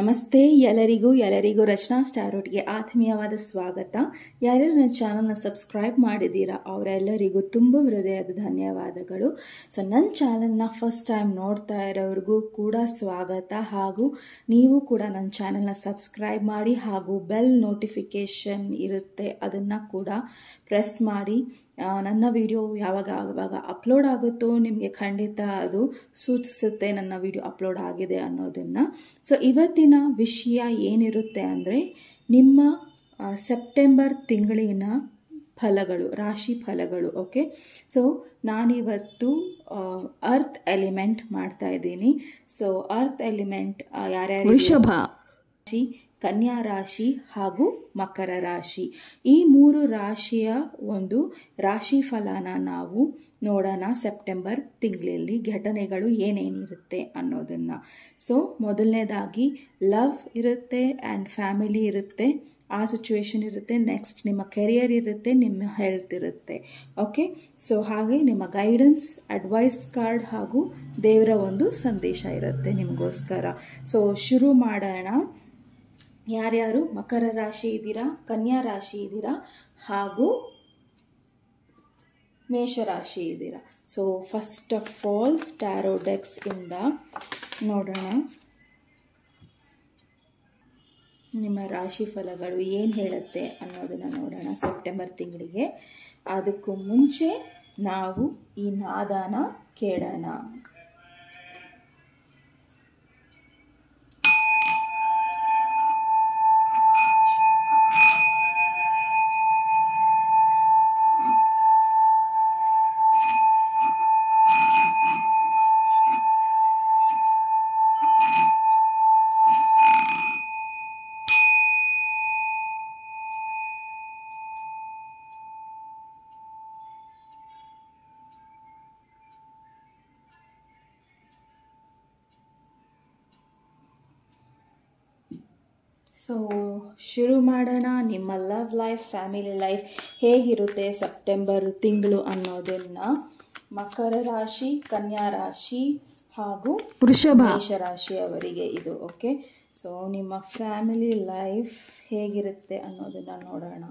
ನಮಸ್ತೆ ಎಲ್ಲರಿಗೂ ರಚನಾ ಸ್ಟಾರ್ವುಡ್ಗೆ ಆತ್ಮೀಯವಾದ ಸ್ವಾಗತ. ಯಾರ್ಯಾರು ನನ್ನ ಚಾನಲ್ನ ಸಬ್ಸ್ಕ್ರೈಬ್ ಮಾಡಿದ್ದೀರಾ ಅವರೆಲ್ಲರಿಗೂ ತುಂಬ ಹೃದಯದ ಧನ್ಯವಾದಗಳು. ಸೊ ನನ್ನ ಚಾನಲ್ನ ಫಸ್ಟ್ ಟೈಮ್ ನೋಡ್ತಾ ಇರೋರಿಗೂ ಕೂಡ ಸ್ವಾಗತ. ಹಾಗೂ ನೀವು ಕೂಡ ನನ್ನ ಚಾನಲ್ನ ಸಬ್ಸ್ಕ್ರೈಬ್ ಮಾಡಿ ಹಾಗೂ ಬೆಲ್ ನೋಟಿಫಿಕೇಷನ್ ಇರುತ್ತೆ ಅದನ್ನು ಕೂಡ ಪ್ರೆಸ್ ಮಾಡಿ. ನನ್ನ ವಿಡಿಯೋ ಯಾವಾಗ ಅಪ್ಲೋಡ್ ಆಗುತ್ತೋ ನಿಮಗೆ ಖಂಡಿತ ಅದು ಸೂಚಿಸುತ್ತೆ ನನ್ನ ವಿಡಿಯೋ ಅಪ್ಲೋಡ್ ಆಗಿದೆ ಅನ್ನೋದನ್ನು. ಸೊ ಇವತ್ತಿನ ವಿಷಯ ಏನಿರುತ್ತೆ ಅಂದರೆ ನಿಮ್ಮ ಸೆಪ್ಟೆಂಬರ್ ತಿಂಗಳಿನ ಫಲಗಳು, ರಾಶಿ ಫಲಗಳು. ಓಕೆ, ಸೊ ನಾನಿವತ್ತು ಅರ್ತ್ ಎಲಿಮೆಂಟ್ ಮಾಡ್ತಾ ಇದ್ದೀನಿ. ಸೊ ಅರ್ತ್ ಎಲಿಮೆಂಟ್ ಯಾರ್ಯಾರು? ವೃಷಭ ರಾಶಿ, ಕನ್ಯಾ ರಾಶಿ ಹಾಗೂ ಮಕರ ರಾಶಿ. ಈ ಮೂರು ರಾಶಿಯ ಒಂದು ರಾಶಿ ಫಲನ ನಾವು ನೋಡೋಣ. ಸೆಪ್ಟೆಂಬರ್ ತಿಂಗಳಲ್ಲಿ ಘಟನೆಗಳು ಏನೇನಿರುತ್ತೆ ಅನ್ನೋದನ್ನು. ಸೊ ಮೊದಲನೇದಾಗಿ ಲವ್ ಇರುತ್ತೆ ಆ್ಯಂಡ್ ಫ್ಯಾಮಿಲಿ ಇರುತ್ತೆ, ಆ ಸಿಚುವೇಶನ್ ಇರುತ್ತೆ. ನೆಕ್ಸ್ಟ್ ನಿಮ್ಮ ಕೆರಿಯರ್ ಇರುತ್ತೆ, ನಿಮ್ಮ ಹೆಲ್ತ್ ಇರುತ್ತೆ. ಓಕೆ, ಸೊ ಹಾಗೆ ನಿಮ್ಮ ಗೈಡೆನ್ಸ್, ಅಡ್ವೈಸ್ ಕಾರ್ಡ್ ಹಾಗೂ ದೇವರ ಒಂದು ಸಂದೇಶ ಇರುತ್ತೆ ನಿಮಗೋಸ್ಕರ. ಸೊ ಶುರು ಮಾಡೋಣ. ಯಾರ್ಯಾರು ಮಕರ ರಾಶಿ ಇದ್ದೀರಾ, ಕನ್ಯಾ ರಾಶಿ ಇದ್ದೀರಾ ಹಾಗೂ ಮೇಷರಾಶಿ ಇದ್ದೀರಾ? So first of all tarot decks ಇಂದ ನೋಡೋಣ ನಿಮ್ಮ ರಾಶಿ ಫಲಗಳು ಏನು ಹೇಳುತ್ತೆ ಅನ್ನೋದನ್ನು ನೋಡೋಣ ಸೆಪ್ಟೆಂಬರ್ ತಿಂಗಳಿಗೆ. ಅದಕ್ಕೂ ಮುಂಚೆ ನಾವು ಈ ನಾದಾನ ಕೇಳೋಣ. ಸೊ ಶುರು ಮಾಡೋಣ. ನಿಮ್ಮ ಲವ್ ಲೈಫ್, ಫ್ಯಾಮಿಲಿ ಲೈಫ್ ಹೇಗಿರುತ್ತೆ ಸೆಪ್ಟೆಂಬರ್ ತಿಂಗಳು ಅನ್ನೋದನ್ನು. ಮಕರ ರಾಶಿ, ಕನ್ಯಾ ರಾಶಿ ಹಾಗೂ ಮೇಷ ರಾಶಿಯವರಿಗೆ ಇದು. ಓಕೆ, ಸೊ ನಿಮ್ಮ ಫ್ಯಾಮಿಲಿ ಲೈಫ್ ಹೇಗಿರುತ್ತೆ ಅನ್ನೋದನ್ನು ನೋಡೋಣ.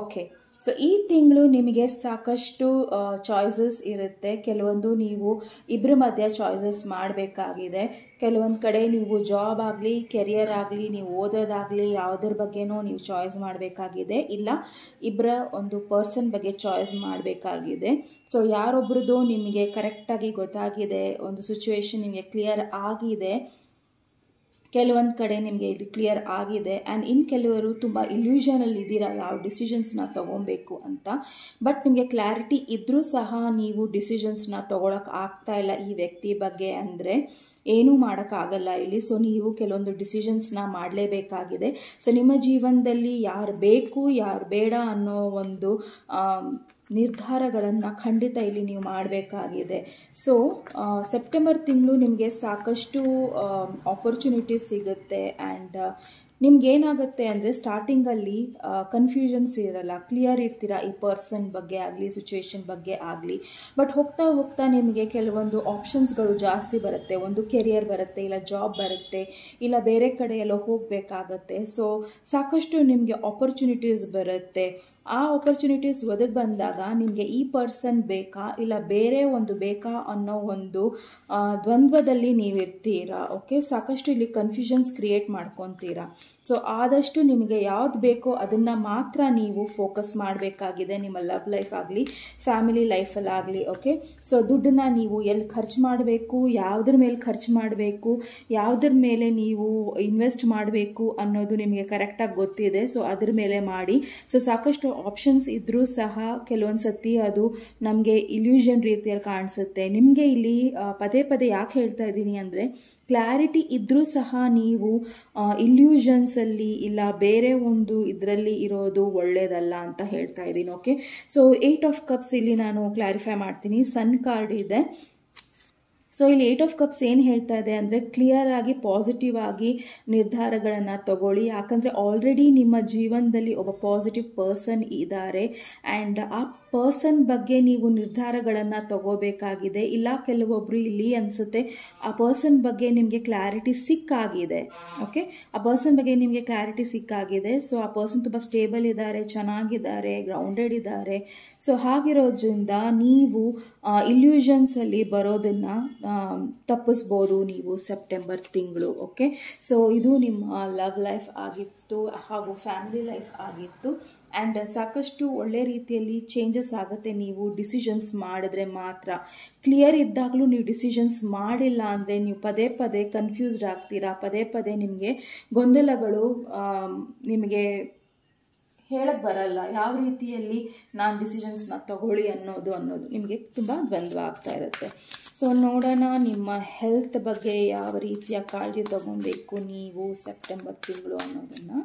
ಓಕೆ, ಸೊ ಈ ತಿಂಗಳು ನಿಮಗೆ ಸಾಕಷ್ಟು ಚಾಯ್ಸಸ್ ಇರುತ್ತೆ. ಕೆಲವೊಂದು ನೀವು ಇಬ್ಬರ ಮಧ್ಯೆ ಚಾಯ್ಸಸ್ ಮಾಡಬೇಕಾಗಿದೆ. ಕೆಲವೊಂದು ಕಡೆ ನೀವು ಜಾಬ್ ಆಗಲಿ, ಕೆರಿಯರ್ ಆಗಲಿ, ನೀವು ಓದೋದಾಗಲಿ ಯಾವುದ್ರ ಬಗ್ಗೆನೋ ನೀವು ಚಾಯ್ಸ್ ಮಾಡಬೇಕಾಗಿದೆ. ಇಲ್ಲ ಇಬ್ಬರ ಒಂದು ಪರ್ಸನ್ ಬಗ್ಗೆ ಚಾಯ್ಸ್ ಮಾಡಬೇಕಾಗಿದೆ. ಸೊ ಯಾರೊಬ್ರದ್ದು ನಿಮಗೆ ಕರೆಕ್ಟಾಗಿ ಗೊತ್ತಾಗಿದೆ, ಒಂದು ಸಿಚುವೇಶನ್ ನಿಮಗೆ ಕ್ಲಿಯರ್ ಆಗಿದೆ. ಕೆಲವೊಂದು ಕಡೆ ನಿಮಗೆ ಇದು ಕ್ಲಿಯರ್ ಆಗಿದೆ ಆ್ಯಂಡ್ ಇನ್ನು ಕೆಲವರು ತುಂಬ ಇಲ್ಯೂಷನಲ್ಲಿ ಇದ್ದೀರಾ ಯಾವ ಡಿಸಿಷನ್ಸ್ನ ತೊಗೊಬೇಕು ಅಂತ. ಬಟ್ ನಿಮಗೆ ಕ್ಲಾರಿಟಿ ಇದ್ದರೂ ಸಹ ನೀವು ಡಿಸಿಷನ್ಸ್ನ ತೊಗೊಳಕ್ಕೆ ಆಗ್ತಾ ಇಲ್ಲ ಈ ವ್ಯಕ್ತಿ ಬಗ್ಗೆ ಅಂದರೆ ಏನೂ ಮಾಡೋಕ್ಕಾಗಲ್ಲ ಇಲ್ಲಿ. ಸೊ ನೀವು ಕೆಲವೊಂದು ಡಿಸಿಷನ್ಸ್ನ ಮಾಡಲೇಬೇಕಾಗಿದೆ. ಸೊ ನಿಮ್ಮ ಜೀವನದಲ್ಲಿ ಯಾರು ಬೇಕು ಯಾರು ಬೇಡ ಅನ್ನೋ ಒಂದು ನಿರ್ಧಾರಗಳನ್ನು ಖಂಡಿತ ಇಲ್ಲಿ ನೀವು ಮಾಡಬೇಕಾಗಿದೆ. ಸೊ ಸೆಪ್ಟೆಂಬರ್ ತಿಂಗಳು ನಿಮಗೆ ಸಾಕಷ್ಟು ಆಪರ್ಚುನಿಟೀಸ್ ಸಿಗುತ್ತೆ ಆ್ಯಂಡ್ ನಿಮ್ಗೇನಾಗುತ್ತೆ ಅಂದರೆ ಸ್ಟಾರ್ಟಿಂಗಲ್ಲಿ ಕನ್ಫ್ಯೂಷನ್ಸ್ ಇರಲ್ಲ, ಕ್ಲಿಯರ್ ಇರ್ತೀರಾ ಈ ಪರ್ಸನ್ ಬಗ್ಗೆ ಆಗಲಿ, ಸಿಚುವೇಶನ್ ಬಗ್ಗೆ ಆಗಲಿ. ಬಟ್ ಹೋಗ್ತಾ ಹೋಗ್ತಾ ನಿಮಗೆ ಕೆಲವೊಂದು ಆಪ್ಷನ್ಸ್ಗಳು ಜಾಸ್ತಿ ಬರುತ್ತೆ. ಒಂದು ಕೆರಿಯರ್ ಬರುತ್ತೆ, ಇಲ್ಲ ಜಾಬ್ ಬರುತ್ತೆ, ಇಲ್ಲ ಬೇರೆ ಕಡೆ ಎಲ್ಲೋ ಹೋಗಬೇಕಾಗತ್ತೆ. ಸೊ ಸಾಕಷ್ಟು ನಿಮಗೆ ಆಪರ್ಚುನಿಟೀಸ್ ಬರುತ್ತೆ. ಆ ಆಪರ್ಚುನಿಟೀಸ್ ಒದಗಿ ಬಂದಾಗ ನಿಮಗೆ ಈ ಪರ್ಸನ್ ಬೇಕಾ ಇಲ್ಲ ಬೇರೆ ಒಂದು ಬೇಕಾ ಅನ್ನೋ ಒಂದು ದ್ವಂದ್ವದಲ್ಲಿ ನೀವಿರ್ತೀರಾ. ಓಕೆ, ಸಾಕಷ್ಟು ಇಲ್ಲಿ ಕನ್ಫ್ಯೂಷನ್ಸ್ ಕ್ರಿಯೇಟ್ ಮಾಡ್ಕೊತೀರಾ. ಸೊ ಆದಷ್ಟು ನಿಮಗೆ ಯಾವ್ದು ಬೇಕೋ ಅದನ್ನು ಮಾತ್ರ ನೀವು ಫೋಕಸ್ ಮಾಡಬೇಕಾಗಿದೆ ನಿಮ್ಮ ಲವ್ ಲೈಫ್ ಆಗಲಿ, ಫ್ಯಾಮಿಲಿ ಲೈಫಲ್ಲಾಗಲಿ. ಓಕೆ, ಸೊ ದುಡ್ಡನ್ನ ನೀವು ಎಲ್ಲಿ ಖರ್ಚು ಮಾಡಬೇಕು, ಯಾವುದ್ರ ಮೇಲೆ ಖರ್ಚು ಮಾಡಬೇಕು, ಯಾವುದ್ರ ಮೇಲೆ ನೀವು ಇನ್ವೆಸ್ಟ್ ಮಾಡಬೇಕು ಅನ್ನೋದು ನಿಮಗೆ ಕರೆಕ್ಟಾಗಿ ಗೊತ್ತಿದೆ. ಸೊ ಅದ್ರ ಮೇಲೆ ಮಾಡಿ. ಸೊ ಸಾಕಷ್ಟು ಆಪ್ಷನ್ಸ್ ಇದ್ರೂ ಸಹ ಕೆಲವೊಂದು ಸತಿ ಅದು ನಮಗೆ ಇಲ್ಯೂಷನ್ ರೀತಿಯಲ್ಲಿ ಕಾಣಿಸುತ್ತೆ. ನಿಮಗೆ ಇಲ್ಲಿ ಪದೇ ಪದೇ ಯಾಕೆ ಹೇಳ್ತಾ ಇದ್ದೀನಿ ಅಂದರೆ ಕ್ಲಾರಿಟಿ ಇದ್ರೂ ಸಹ ನೀವು ಇಲ್ಯೂಷನ್ಸಲ್ಲಿ ಇಲ್ಲ ಬೇರೆ ಒಂದು ಇದರಲ್ಲಿ ಇರೋದು ಒಳ್ಳೆಯದಲ್ಲ ಅಂತ ಹೇಳ್ತಾ ಇದ್ದೀನಿ. ಓಕೆ, ಸೊ 8 ಆಫ್ ಕಪ್ಸ್ ಇಲ್ಲಿ ನಾನು ಕ್ಲಾರಿಫೈ ಮಾಡ್ತೀನಿ. ಸನ್ ಕಾರ್ಡ್ ಇದೆ. ಸೊ ಇಲ್ಲಿ 8 ಆಫ್ ಕಪ್ಸ್ ಏನು ಹೇಳ್ತಾ ಇದೆ ಅಂದರೆ ಕ್ಲಿಯರ್ ಆಗಿ ಪಾಸಿಟಿವ್ ಆಗಿ ನಿರ್ಧಾರಗಳನ್ನು ತಗೊಳ್ಳಿ. ಯಾಕಂದರೆ ಆಲ್ರೆಡಿ ನಿಮ್ಮ ಜೀವನದಲ್ಲಿ ಒಬ್ಬ ಪಾಸಿಟಿವ್ ಪರ್ಸನ್ ಇದ್ದಾರೆ ಆ್ಯಂಡ್ ಆ ಪರ್ಸನ್ ಬಗ್ಗೆ ನೀವು ನಿರ್ಧಾರಗಳನ್ನು ತಗೋಬೇಕಾಗಿದೆ. ಇಲ್ಲ ಕೆಲವೊಬ್ರು ಇಲ್ಲಿ ಅನಿಸುತ್ತೆ ಆ ಪರ್ಸನ್ ಬಗ್ಗೆ ನಿಮಗೆ ಕ್ಲಾರಿಟಿ ಸಿಕ್ಕಾಗಿದೆ. ಓಕೆ, ಆ ಪರ್ಸನ್ ಬಗ್ಗೆ ನಿಮಗೆ ಕ್ಲಾರಿಟಿ ಸಿಕ್ಕಾಗಿದೆ. ಸೊ ಆ ಪರ್ಸನ್ ತುಂಬ ಸ್ಟೇಬಲ್ ಇದ್ದಾರೆ, ಚೆನ್ನಾಗಿದ್ದಾರೆ, ಗ್ರೌಂಡೆಡ್ ಇದ್ದಾರೆ. ಸೊ ಹಾಗಿರೋದ್ರಿಂದ ನೀವು ಇಲ್ಯೂಷನ್ಸಲ್ಲಿ ಬರೋದನ್ನು ತಪ್ಪಿಸ್ಬೋದು ನೀವು ಸೆಪ್ಟೆಂಬರ್ ತಿಂಗಳು. ಓಕೆ, ಸೊ ಇದು ನಿಮ್ಮ ಲವ್ ಲೈಫ್ ಆಗಿತ್ತು ಹಾಗೂ ಫ್ಯಾಮಿಲಿ ಲೈಫ್ ಆಗಿತ್ತು. ಆ್ಯಂಡ್ ಸಾಕಷ್ಟು ಒಳ್ಳೆ ರೀತಿಯಲ್ಲಿ ಚೇಂಜಸ್ ಆಗುತ್ತೆ ನೀವು ಡಿಸಿಷನ್ಸ್ ಮಾಡಿದ್ರೆ ಮಾತ್ರ. ಕ್ಲಿಯರ್ ಇದ್ದಾಗಲೂ ನೀವು ಡಿಸಿಷನ್ಸ್ ಮಾಡಿಲ್ಲ ಅಂದರೆ ನೀವು ಪದೇ ಪದೇ ಕನ್ಫ್ಯೂಸ್ಡ್ ಆಗ್ತೀರಾ, ಪದೇ ಪದೇ ನಿಮಗೆ ಗೊಂದಲಗಳು ನಿಮಗೆ ಹೇಳಕ್ಕೆ ಬರಲ್ಲ. ಯಾವ ರೀತಿಯಲ್ಲಿ ನಾನು ಡಿಸಿಷನ್ಸ್ನ ತಗೊಳ್ಳಿ ಅನ್ನೋದು ನಿಮಗೆ ತುಂಬ ದ್ವಂದ್ವ ಆಗ್ತಾ ಇರುತ್ತೆ. ಸೊ ನೋಡೋಣ ನಿಮ್ಮ ಹೆಲ್ತ್ ಬಗ್ಗೆ ಯಾವ ರೀತಿಯ ಕಾಳಜಿ ತಗೊಬೇಕು ನೀವು ಸೆಪ್ಟೆಂಬರ್ ತಿಂಗಳು ಅನ್ನೋದನ್ನು.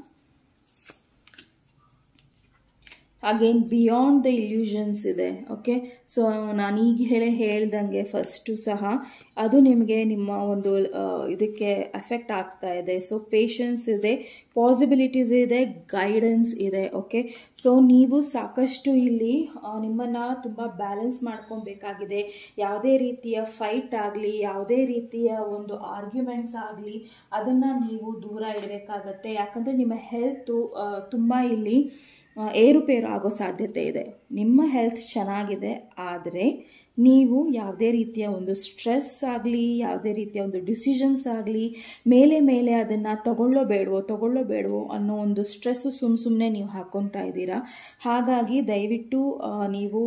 ಅಗೇನ್ ಬಿಯಾಂಡ್ ದ ಇಲ್ಯೂಷನ್ಸ್ ಇದೆ. ಓಕೆ, ಸೊ ನಾನು ಈಗ ಹೇಳ್ದಂಗೆ ಫಸ್ಟು ಸಹ ಅದು ನಿಮಗೆ ನಿಮ್ಮ ಒಂದು ಇದಕ್ಕೆ ಎಫೆಕ್ಟ್ ಆಗ್ತಾ ಇದೆ. ಸೊ ಪೇಷನ್ಸ್ ಇದೆ, ಪಾಸಿಬಿಲಿಟೀಸ್ ಇದೆ, ಗೈಡೆನ್ಸ್ ಇದೆ. ಓಕೆ, ಸೊ ನೀವು ಸಾಕಷ್ಟು ಇಲ್ಲಿ ನಿಮ್ಮನ್ನು ತುಂಬ ಬ್ಯಾಲೆನ್ಸ್ ಮಾಡ್ಕೊಬೇಕಾಗಿದೆ. ಯಾವುದೇ ರೀತಿಯ ಫೈಟ್ ಆಗಲಿ, ಯಾವುದೇ ರೀತಿಯ ಒಂದು ಆರ್ಗ್ಯುಮೆಂಟ್ಸ್ ಆಗಲಿ ಅದನ್ನು ನೀವು ದೂರ ಇಡಬೇಕಾಗತ್ತೆ. ಯಾಕಂದರೆ ನಿಮ್ಮ ಹೆಲ್ತು ತುಂಬ ಇಲ್ಲಿ ಏರುಪೇರು ಆಗೋ ಸಾಧ್ಯತೆ ಇದೆ. ನಿಮ್ಮ ಹೆಲ್ತ್ ಚೆನ್ನಾಗಿದೆ, ಆದರೆ ನೀವು ಯಾವುದೇ ರೀತಿಯ ಒಂದು ಸ್ಟ್ರೆಸ್ ಆಗಲಿ, ಯಾವುದೇ ರೀತಿಯ ಒಂದು ಡಿಸಿಷನ್ಸ್ ಆಗಲಿ ಮೇಲೆ ಅದನ್ನು ತಗೊಳ್ಳೋ ಅನ್ನೋ ಒಂದು ಸ್ಟ್ರೆಸ್ ಸುಮ್ಮನೆ ನೀವು ಹಾಕ್ಕೊತಾ ಇದ್ದೀರಾ. ಹಾಗಾಗಿ ದಯವಿಟ್ಟು ನೀವು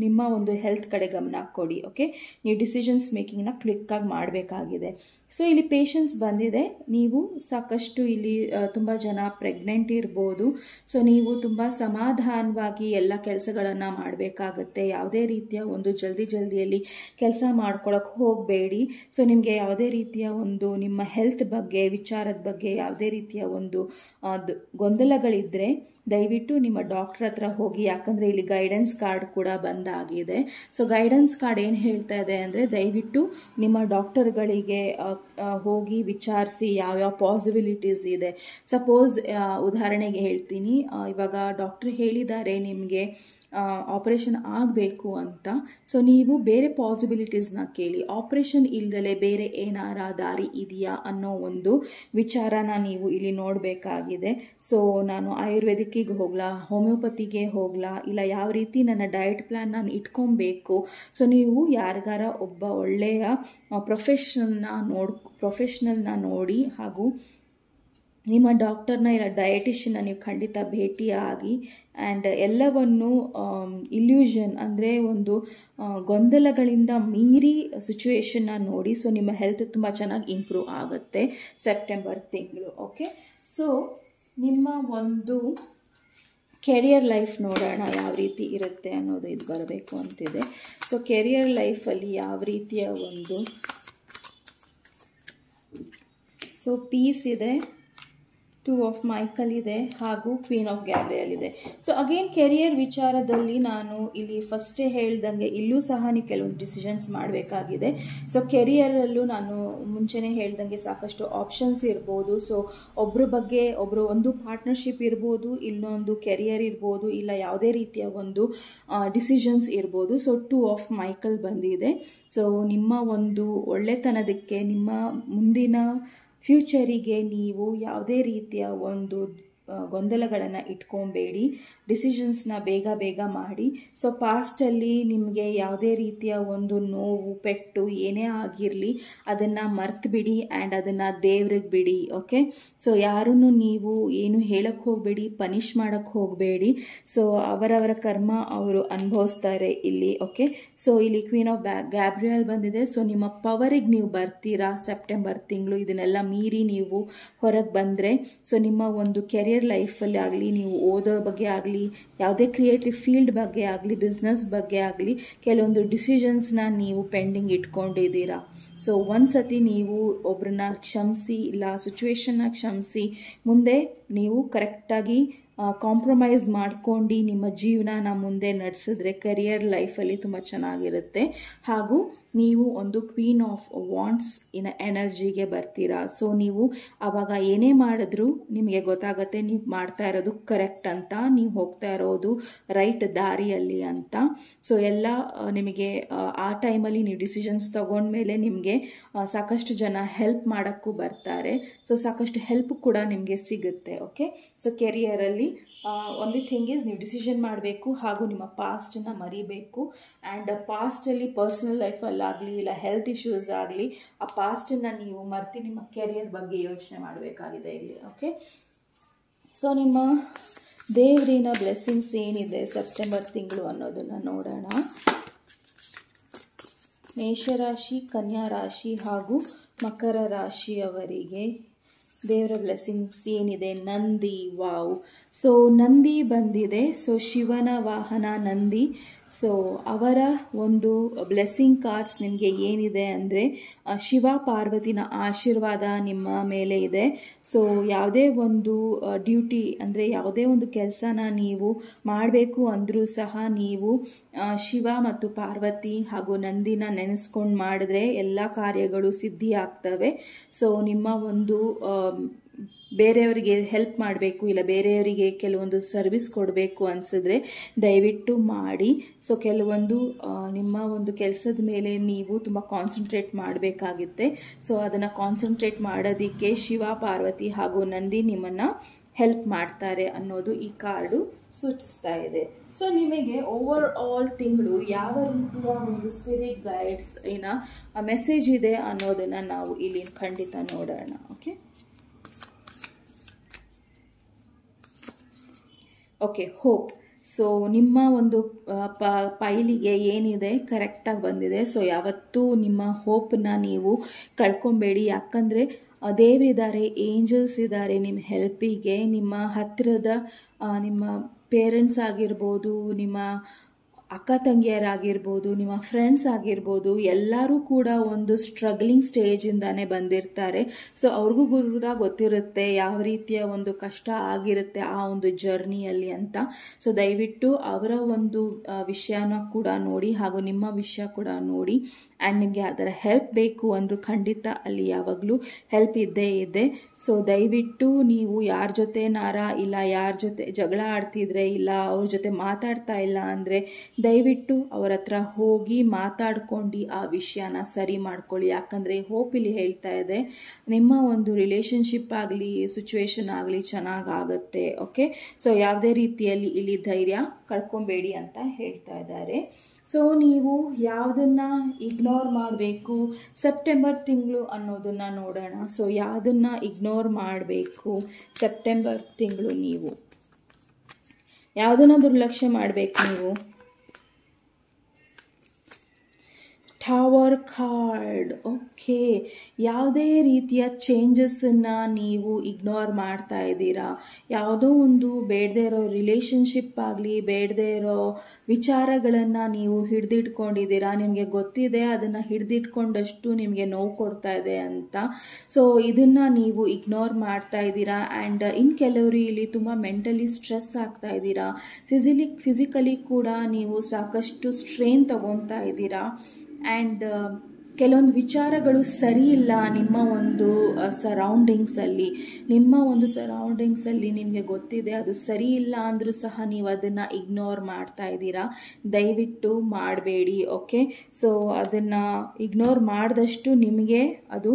ನಿಮ್ಮ ಒಂದು ಹೆಲ್ತ್ ಕಡೆ ಗಮನ ಕೊಡಿ. ಓಕೆ, ನೀವು ಡಿಸಿಷನ್ಸ್ ಮೇಕಿಂಗ್ನ ಕ್ವಿಕ್ಕಾಗಿ ಮಾಡಬೇಕಾಗಿದೆ. ಸೊ ಇಲ್ಲಿ ಪೇಷನ್ಸ್ ಬಂದಿದೆ. ನೀವು ಸಾಕಷ್ಟು ಇಲ್ಲಿ ತುಂಬ ಜನ ಪ್ರೆಗ್ನೆಂಟ್ ಇರ್ಬೋದು. ಸೊ ನೀವು ತುಂಬ ಸಮಾಧಾನವಾಗಿ ಎಲ್ಲ ಕೆಲಸಗಳನ್ನು ಮಾಡಬೇಕಾಗತ್ತೆ. ಯಾವುದೇ ರೀತಿಯ ಒಂದು ಜಲ್ದಿಯಲ್ಲಿ ಕೆಲಸ ಮಾಡ್ಕೊಳಕ್ಕೆ ಹೋಗಬೇಡಿ. ಸೊ ನಿಮಗೆ ಯಾವುದೇ ರೀತಿಯ ಒಂದು ನಿಮ್ಮ ಹೆಲ್ತ್ ಬಗ್ಗೆ ವಿಚಾರದ ಬಗ್ಗೆ ಯಾವುದೇ ರೀತಿಯ ಒಂದು ಗೊಂದಲಗಳಿದ್ದರೆ ದಯವಿಟ್ಟು ನಿಮ್ಮ ಡಾಕ್ಟರ್ ಹತ್ರ ಹೋಗಿ. ಯಾಕಂದರೆ ಇಲ್ಲಿ ಗೈಡೆನ್ಸ್ ಕಾರ್ಡ್ ಕೂಡ ಬಂದಾಗಿದೆ. ಸೊ ಗೈಡೆನ್ಸ್ ಕಾರ್ಡ್ ಏನು ಹೇಳ್ತಾ ಇದೆ ಅಂದರೆ ದಯವಿಟ್ಟು ನಿಮ್ಮ ಡಾಕ್ಟರ್ಗಳಿಗೆ ಹೋಗಿ ವಿಚಾರಿಸಿ ಯಾವ್ಯಾವ ಪಾಸಿಬಿಲಿಟೀಸ್ ಇದೆ. ಸಪೋಸ್ ಉದಾಹರಣೆಗೆ ಹೇಳ್ತೀನಿ, ಇವಾಗ ಡಾಕ್ಟರ್ ಹೇಳಿದ್ದಾರೆ ನಿಮಗೆ ಆಪರೇಷನ್ ಆಗಬೇಕು ಅಂತ. ಸೊ ನೀವು ಬೇರೆ ಪಾಸಿಬಿಲಿಟೀಸ್ನ ಕೇಳಿ. ಆಪರೇಷನ್ ಇಲ್ದಲೆ ಬೇರೆ ಏನಾರ ದಾರಿ ಇದೆಯಾ ಅನ್ನೋ ಒಂದು ವಿಚಾರನ ನೀವು ಇಲ್ಲಿ ನೋಡಬೇಕಾಗಿದೆ. ಸೊ ನಾನು ಆಯುರ್ವೇದಿಕ್ಕಿಗೆ ಹೋಗ್ಲಾ, ಹೋಮಿಯೋಪತಿಗೆ ಹೋಗ್ಲಾ, ಇಲ್ಲ ಯಾವ ರೀತಿ ನನ್ನ ಡಯಟ್ ಪ್ಲ್ಯಾನ್ ನಾನು ಇಟ್ಕೊಬೇಕು. ಸೊ ನೀವು ಯಾರಿಗಾರ ಒಬ್ಬ ಒಳ್ಳೆಯ ಪ್ರೊಫೆಷ್ನಲ್ನ ನೋಡಿ ಹಾಗೂ ನಿಮ್ಮ ಡಾಕ್ಟರ್ನ ಇಲ್ಲ ಡಯಟಿಷಿಯನ್ನ ನೀವು ಖಂಡಿತ ಭೇಟಿಯಾಗಿ ಆ್ಯಂಡ್ ಎಲ್ಲವನ್ನು ಇಲ್ಯೂಷನ್ ಅಂದರೆ ಒಂದು ಗೊಂದಲಗಳಿಂದ ಮೀರಿ ಸಿಚುವೇಶನ್ನ ನೋಡಿ. ಸೊ ನಿಮ್ಮ ಹೆಲ್ತ್ ತುಂಬ ಚೆನ್ನಾಗಿ ಇಂಪ್ರೂವ್ ಆಗುತ್ತೆ ಸೆಪ್ಟೆಂಬರ್ ತಿಂಗಳು. ಓಕೆ, ಸೊ ನಿಮ್ಮ ಒಂದು ಕೆರಿಯರ್ ಲೈಫ್ ನೋಡೋಣ ಯಾವ ರೀತಿ ಇರುತ್ತೆ ಅನ್ನೋದು ಇದು ಬರಬೇಕು ಅಂತಿದೆ. ಸೊ ಕೆರಿಯರ್ ಲೈಫಲ್ಲಿ ಯಾವ ರೀತಿಯ ಒಂದು ಸೊ ಪೀಸ್ ಇದೆ, 2 ಆಫ್ ಮೈಕಲ್ ಇದೆ ಹಾಗೂ ಕ್ವೀನ್ ಆಫ್ ಗ್ಯಾಬ್ರಿಯಲ್ ಇದೆ. ಸೊ ಅಗೇನ್ ಕೆರಿಯರ್ ವಿಚಾರದಲ್ಲಿ ನಾನು ಇಲ್ಲಿ ಫಸ್ಟೇ ಹೇಳ್ದಂಗೆ ಇಲ್ಲೂ ಸಹ ನೀವು ಕೆಲವೊಂದು ಡಿಸಿಷನ್ಸ್ ಮಾಡಬೇಕಾಗಿದೆ. ಸೊ ಕೆರಿಯರಲ್ಲೂ ನಾನು ಮುಂಚೆನೇ ಹೇಳ್ದಂಗೆ ಸಾಕಷ್ಟು ಆಪ್ಷನ್ಸ್ ಇರ್ಬೋದು. ಸೊ ಒಬ್ಬರು ಒಂದು ಪಾರ್ಟ್ನರ್ಶಿಪ್ ಇರ್ಬೋದು, ಇನ್ನೊಂದು ಕೆರಿಯರ್ ಇರ್ಬೋದು, ಇಲ್ಲ ಯಾವುದೇ ರೀತಿಯ ಒಂದು ಡಿಸಿಷನ್ಸ್ ಇರ್ಬೋದು. ಸೊ 2 ಆಫ್ ಮೈಕಲ್ ಬಂದಿದೆ. ಸೊ ನಿಮ್ಮ ಒಂದು ಒಳ್ಳೆತನದಕ್ಕೆ, ನಿಮ್ಮ ಮುಂದಿನ ಫ್ಯೂಚರಿಗೆ ನೀವು ಯಾವುದೇ ರೀತಿಯ ಒಂದು ಗೊಂದಲಗಳನ್ನು ಇಟ್ಕೊಬೇಡಿ. ಡಿಸಿಷನ್ಸ್ನ ಬೇಗ ಮಾಡಿ. ಸೊ ಪಾಸ್ಟಲ್ಲಿ ನಿಮಗೆ ಯಾವುದೇ ರೀತಿಯ ಒಂದು ನೋವು, ಪೆಟ್ಟು ಏನೇ ಆಗಿರಲಿ ಅದನ್ನು ಮರ್ತು ಬಿಡಿ ಆ್ಯಂಡ್ ಅದನ್ನು ದೇವ್ರಿಗೆ ಬಿಡಿ. ಓಕೆ, ಸೊ ಯಾರನ್ನು ನೀವು ಏನು ಹೇಳಕ್ಕೆ ಹೋಗಬೇಡಿ, ಪನಿಷ್ ಮಾಡೋಕ್ಕೆ ಹೋಗಬೇಡಿ. ಸೊ ಅವರವರ ಕರ್ಮ ಅವರು ಅನುಭವಿಸ್ತಾರೆ ಇಲ್ಲಿ. ಓಕೆ, ಸೊ ಇಲ್ಲಿ ಕ್ವೀನ್ ಆಫ್ ಗ್ಯಾಬ್ರಿಯಲ್ ಬಂದಿದೆ. ಸೊ ನಿಮ್ಮ ಪವರಿಗೆ ನೀವು ಬರ್ತೀರಾ ಸೆಪ್ಟೆಂಬರ್ ತಿಂಗಳು. ಇದನ್ನೆಲ್ಲ ಮೀರಿ ನೀವು ಹೊರಗೆ ಬಂದರೆ ಸೊ ನಿಮ್ಮ ಒಂದು ಕೆರಿಯರ್ ಲೈಫಲ್ಲಿ ಆಗಲಿ, ನೀವು ಓದೋ ಬಗ್ಗೆ ಆಗಲಿ, ಯಾವುದೇ ಕ್ರಿಯೇಟಿವ್ ಫೀಲ್ಡ್ ಬಗ್ಗೆ ಆಗಲಿ, ಬಿಸ್ನೆಸ್ ಬಗ್ಗೆ ಆಗಲಿ ಕೆಲವೊಂದು ಡಿಸಿಷನ್ಸ್ನ ನೀವು ಪೆಂಡಿಂಗ್ ಇಟ್ಕೊಂಡಿದ್ದೀರಾ. ಸೊ ಒಂದ್ಸತಿ ನೀವು ಒಬ್ಬರನ್ನ ಕ್ಷಮಿಸಿ, ಇಲ್ಲ ಸಿಚುವೇಶನ್ನ ಕ್ಷಮಿಸಿ ಮುಂದೆ ನೀವು ಕರೆಕ್ಟಾಗಿ ಕಾಂಪ್ರಮೈಸ್ ಮಾಡ್ಕೊಂಡು ನಿಮ್ಮ ಜೀವನನ ಮುಂದೆ ನಡೆಸಿದ್ರೆ ಕರಿಯರ್ ಲೈಫಲ್ಲಿ ತುಂಬ ಚೆನ್ನಾಗಿರುತ್ತೆ. ಹಾಗೂ ನೀವು ಒಂದು ಕ್ವೀನ್ ಆಫ್ ವಾಂಡ್ಸ್ ಎನರ್ಜಿಗೆ ಬರ್ತೀರಾ. ಸೊ ನೀವು ಆವಾಗ ಏನೇ ಮಾಡಿದ್ರೂ ನಿಮಗೆ ಗೊತ್ತಾಗುತ್ತೆ ನೀವು ಮಾಡ್ತಾ ಇರೋದು ಕರೆಕ್ಟ್ ಅಂತ, ನೀವು ಹೋಗ್ತಾ ಇರೋದು ರೈಟ್ ದಾರಿಯಲ್ಲಿ ಅಂತ. ಸೊ ಎಲ್ಲ ನಿಮಗೆ ಆ ಟೈಮಲ್ಲಿ ನೀವು ಡಿಸಿಷನ್ಸ್ ತಗೊಂಡ್ಮೇಲೆ ನಿಮಗೆ ಸಾಕಷ್ಟು ಜನ ಹೆಲ್ಪ್ ಮಾಡೋಕ್ಕೂ ಬರ್ತಾರೆ. ಸೊ ಸಾಕಷ್ಟು ಹೆಲ್ಪ್ ಕೂಡ ನಿಮಗೆ ಸಿಗುತ್ತೆ. ಓಕೆ, ಸೊ ಕೆರಿಯರಲ್ಲಿ ಓನ್ಲಿ ಥಿಂಗ್ ಈಸ್ ನೀವು ಡಿಸಿಷನ್ ಮಾಡಬೇಕು ಹಾಗೂ ನಿಮ್ಮ ಪಾಸ್ಟನ್ನು ಮರಿಬೇಕು. ಆ್ಯಂಡ್ ಪಾಸ್ಟಲ್ಲಿ ಪರ್ಸನಲ್ ಲೈಫಲ್ಲಾಗಲಿ ಇಲ್ಲ ಹೆಲ್ತ್ ಇಶ್ಯೂಸ್ ಆಗಲಿ ಆ ಪಾಸ್ಟನ್ನು ನೀವು ಮರೆತು ನಿಮ್ಮ ಕೆರಿಯರ್ ಬಗ್ಗೆ ಯೋಚನೆ ಮಾಡಬೇಕಾಗಿದೆ ಇಲ್ಲಿ. ಓಕೆ, ಸೊ ನಿಮ್ಮ ದೇವರಿನ ಬ್ಲೆಸ್ಸಿಂಗ್ಸ್ ಏನಿದೆ ಸೆಪ್ಟೆಂಬರ್ ತಿಂಗಳು ಅನ್ನೋದನ್ನು ನೋಡೋಣ. ಮೇಷರಾಶಿ, ಕನ್ಯಾ ರಾಶಿ ಹಾಗೂ ಮಕರ ರಾಶಿಯವರಿಗೆ ದೇವರ ಬ್ಲೆಸ್ಸಿಂಗ್ಸ್ ಏನಿದೆ. ನಂದಿ, ವಾವ್. ಸೊ ನಂದಿ ಬಂದಿದೆ. ಸೊ ಶಿವನ ವಾಹನ ನಂದಿ. ಸೊ ಅವರ ಒಂದು ಬ್ಲೆಸ್ಸಿಂಗ್ ಕಾರ್ಡ್ಸ್ ನಿಮಗೆ ಏನಿದೆ ಅಂದರೆ ಶಿವ ಪಾರ್ವತಿನ ಆಶೀರ್ವಾದ ನಿಮ್ಮ ಮೇಲೆ ಇದೆ. ಸೊ ಯಾವುದೇ ಒಂದು ಡ್ಯೂಟಿ ಅಂದರೆ ಯಾವುದೇ ಒಂದು ಕೆಲಸನ ನೀವು ಮಾಡಬೇಕು ಅಂದರೂ ಸಹ ನೀವು ಶಿವ ಮತ್ತು ಪಾರ್ವತಿ ಹಾಗೂ ನಂದಿನ ನೆನೆಸ್ಕೊಂಡು ಮಾಡಿದ್ರೆ ಎಲ್ಲ ಕಾರ್ಯಗಳು ಸಿದ್ಧಿ ಆಗ್ತವೆ. ಸೊ ನಿಮ್ಮ ಒಂದು ಬೇರೆಯವರಿಗೆ ಹೆಲ್ಪ್ ಮಾಡಬೇಕು ಇಲ್ಲ ಬೇರೆಯವರಿಗೆ ಕೆಲವೊಂದು ಸರ್ವಿಸ್ ಕೊಡಬೇಕು ಅನಿಸಿದ್ರೆ ದಯವಿಟ್ಟು ಮಾಡಿ. ಸೊ ಕೆಲವೊಂದು ನಿಮ್ಮ ಒಂದು ಕೆಲಸದ ಮೇಲೆ ನೀವು ತುಂಬ ಕಾನ್ಸಂಟ್ರೇಟ್ ಮಾಡಬೇಕಾಗುತ್ತೆ. ಸೊ ಅದನ್ನು ಕಾನ್ಸಂಟ್ರೇಟ್ ಮಾಡೋದಕ್ಕೆ ಶಿವ, ಪಾರ್ವತಿ ಹಾಗೂ ನಂದಿ ನಿಮ್ಮನ್ನು ಹೆಲ್ಪ್ ಮಾಡ್ತಾರೆ ಅನ್ನೋದು ಈ ಕಾರ್ಡು ಸೂಚಿಸ್ತಾ ಇದೆ. ಸೊ ನಿಮಗೆ ಓವರ್ ಆಲ್ ತಿಂಗಳು ಯಾವ ರೀತಿಯ ಒಂದು ಸ್ಪಿರಿಟ್ ಗೈಡ್ಸ್ ಮೆಸೇಜ್ ಇದೆ ಅನ್ನೋದನ್ನು ನಾವು ಇಲ್ಲಿ ಖಂಡಿತ ನೋಡೋಣ. Okay, hope. ಸೊ ನಿಮ್ಮ ಒಂದು ಪೈಲಿಗೆ ಏನಿದೆ ಕರೆಕ್ಟಾಗಿ ಬಂದಿದೆ. ಸೊ ಯಾವತ್ತೂ ನಿಮ್ಮ ಹೋಪನ್ನ ನೀವು ಕಳ್ಕೊಬೇಡಿ. ಯಾಕಂದರೆ ದೇವರಿದ್ದಾರೆ, ಏಂಜಲ್ಸ್ ಇದ್ದಾರೆ ನಿಮ್ಮ ಹೆಲ್ಪಿಗೆ. ನಿಮ್ಮ ಹತ್ತಿರದ ನಿಮ್ಮ ಪೇರೆಂಟ್ಸ್ ಆಗಿರ್ಬೋದು, ನಿಮ್ಮ ಅಕ್ಕ ತಂಗಿಯರಾಗಿರ್ಬೋದು, ನಿಮ್ಮ ಫ್ರೆಂಡ್ಸ್ ಆಗಿರ್ಬೋದು, ಎಲ್ಲರೂ ಕೂಡ ಒಂದು ಸ್ಟ್ರಗ್ಲಿಂಗ್ ಸ್ಟೇಜಿಂದಾನೇ ಬಂದಿರ್ತಾರೆ. ಸೊ ಅವ್ರಿಗೂ ಕೂಡ ಗೊತ್ತಿರುತ್ತೆ ಯಾವ ರೀತಿಯ ಒಂದು ಕಷ್ಟ ಆಗಿರುತ್ತೆ ಆ ಒಂದು ಜರ್ನಿಯಲ್ಲಿ ಅಂತ. ಸೊ ದಯವಿಟ್ಟು ಅವರ ಒಂದು ವಿಷಯನ ಕೂಡ ನೋಡಿ ಹಾಗೂ ನಿಮ್ಮ ವಿಷಯ ಕೂಡ ನೋಡಿ. ಆ್ಯಂಡ್ ನಿಮಗೆ ಅದರ ಹೆಲ್ಪ್ ಬೇಕು ಅಂದರೂ ಖಂಡಿತ ಅಲ್ಲಿ ಯಾವಾಗಲೂ ಹೆಲ್ಪ್ ಇದ್ದೇ ಇದೆ. ಸೊ ದಯವಿಟ್ಟು ನೀವು ಯಾರ ಜೊತೆನಾರ ಇಲ್ಲ ಯಾರ ಜೊತೆ ಜಗಳ ಆಡ್ತಿದ್ರೆ ಇಲ್ಲ ಅವ್ರ ಜೊತೆ ಮಾತಾಡ್ತಾ ಇಲ್ಲ ಅಂದರೆ ದಯವಿಟ್ಟು ಅವರ ಹತ್ರ ಹೋಗಿ ಮಾತಾಡ್ಕೊಂಡು ಆ ವಿಷಯನ ಸರಿ ಮಾಡ್ಕೊಳ್ಳಿ. ಯಾಕಂದರೆ ಹೋಪ್ ಇಲ್ಲಿ ಹೇಳ್ತಾ ಇದೆ ನಿಮ್ಮ ಒಂದು ರಿಲೇಷನ್ಶಿಪ್ ಆಗಲಿ ಸಿಚುವೇಶನ್ ಆಗಲಿ ಚೆನ್ನಾಗಾಗುತ್ತೆ. ಓಕೆ, ಸೊ ಯಾವುದೇ ರೀತಿಯಲ್ಲಿ ಇಲ್ಲಿ ಧೈರ್ಯ ಕಳ್ಕೊಬೇಡಿ ಅಂತ ಹೇಳ್ತಾ ಇದ್ದಾರೆ. ಸೊ ನೀವು ಯಾವುದನ್ನು ಇಗ್ನೋರ್ ಮಾಡಬೇಕು ಸೆಪ್ಟೆಂಬರ್ ತಿಂಗಳು ಅನ್ನೋದನ್ನು ನೋಡೋಣ. ಸೊ ಯಾವುದನ್ನು ಇಗ್ನೋರ್ ಮಾಡಬೇಕು ಸೆಪ್ಟೆಂಬರ್ ತಿಂಗಳು, ನೀವು ಯಾವುದನ್ನು ದುರ್ಲಕ್ಷ್ಯ ಮಾಡಬೇಕು ನೀವು? Tower card. ಓಕೆ, ಯಾವುದೇ ರೀತಿಯ ಚೇಂಜಸ್ಸನ್ನು ನೀವು ಇಗ್ನೋರ್ ಮಾಡ್ತಾ ಇದ್ದೀರಾ. ಯಾವುದೋ ಒಂದು ಬೇಡದೇ ಇರೋ ರಿಲೇಷನ್ಶಿಪ್ ಆಗಲಿ ಬೇಡದೇ ಇರೋ ವಿಚಾರಗಳನ್ನು ನೀವು ಹಿಡಿದಿಟ್ಕೊಂಡಿದ್ದೀರಾ. ನಿಮಗೆ ಗೊತ್ತಿದೆ ಅದನ್ನು ಹಿಡಿದಿಟ್ಕೊಂಡಷ್ಟು ನಿಮಗೆ ನೋವು ಕೊಡ್ತಾ ಇದೆ ಅಂತ. ಸೊ ಇದನ್ನು ನೀವು ಇಗ್ನೋರ್ ಮಾಡ್ತಾ ಇದ್ದೀರಾ. ಆ್ಯಂಡ್ ಇನ್ನು ಕೆಲವರು ಇಲ್ಲಿ ತುಂಬ ಮೆಂಟಲಿ ಸ್ಟ್ರೆಸ್ ಆಗ್ತಾ ಇದ್ದೀರಾ. ಫಿಸಿಕಲಿ ಕೂಡ ನೀವು ಸಾಕಷ್ಟು ಸ್ಟ್ರೇನ್ ತಗೊತಾ ಇದ್ದೀರಾ. ಆ್ಯಂಡ್ ಕೆಲವೊಂದು ವಿಚಾರಗಳು ಸರಿ ಇಲ್ಲ ನಿಮ್ಮ ಒಂದು ಸರೌಂಡಿಂಗ್ಸಲ್ಲಿ. ನಿಮಗೆ ಗೊತ್ತಿದೆ ಅದು ಸರಿ ಇಲ್ಲ ಅಂದರೂ ಸಹ ನೀವು ಅದನ್ನು ಇಗ್ನೋರ್ ಮಾಡ್ತಾ ಇದ್ದೀರಾ. ದಯವಿಟ್ಟು ಮಾಡಬೇಡಿ. ಓಕೆ, ಸೊ ಅದನ್ನು ಇಗ್ನೋರ್ ಮಾಡಿದಷ್ಟು ನಿಮಗೆ ಅದು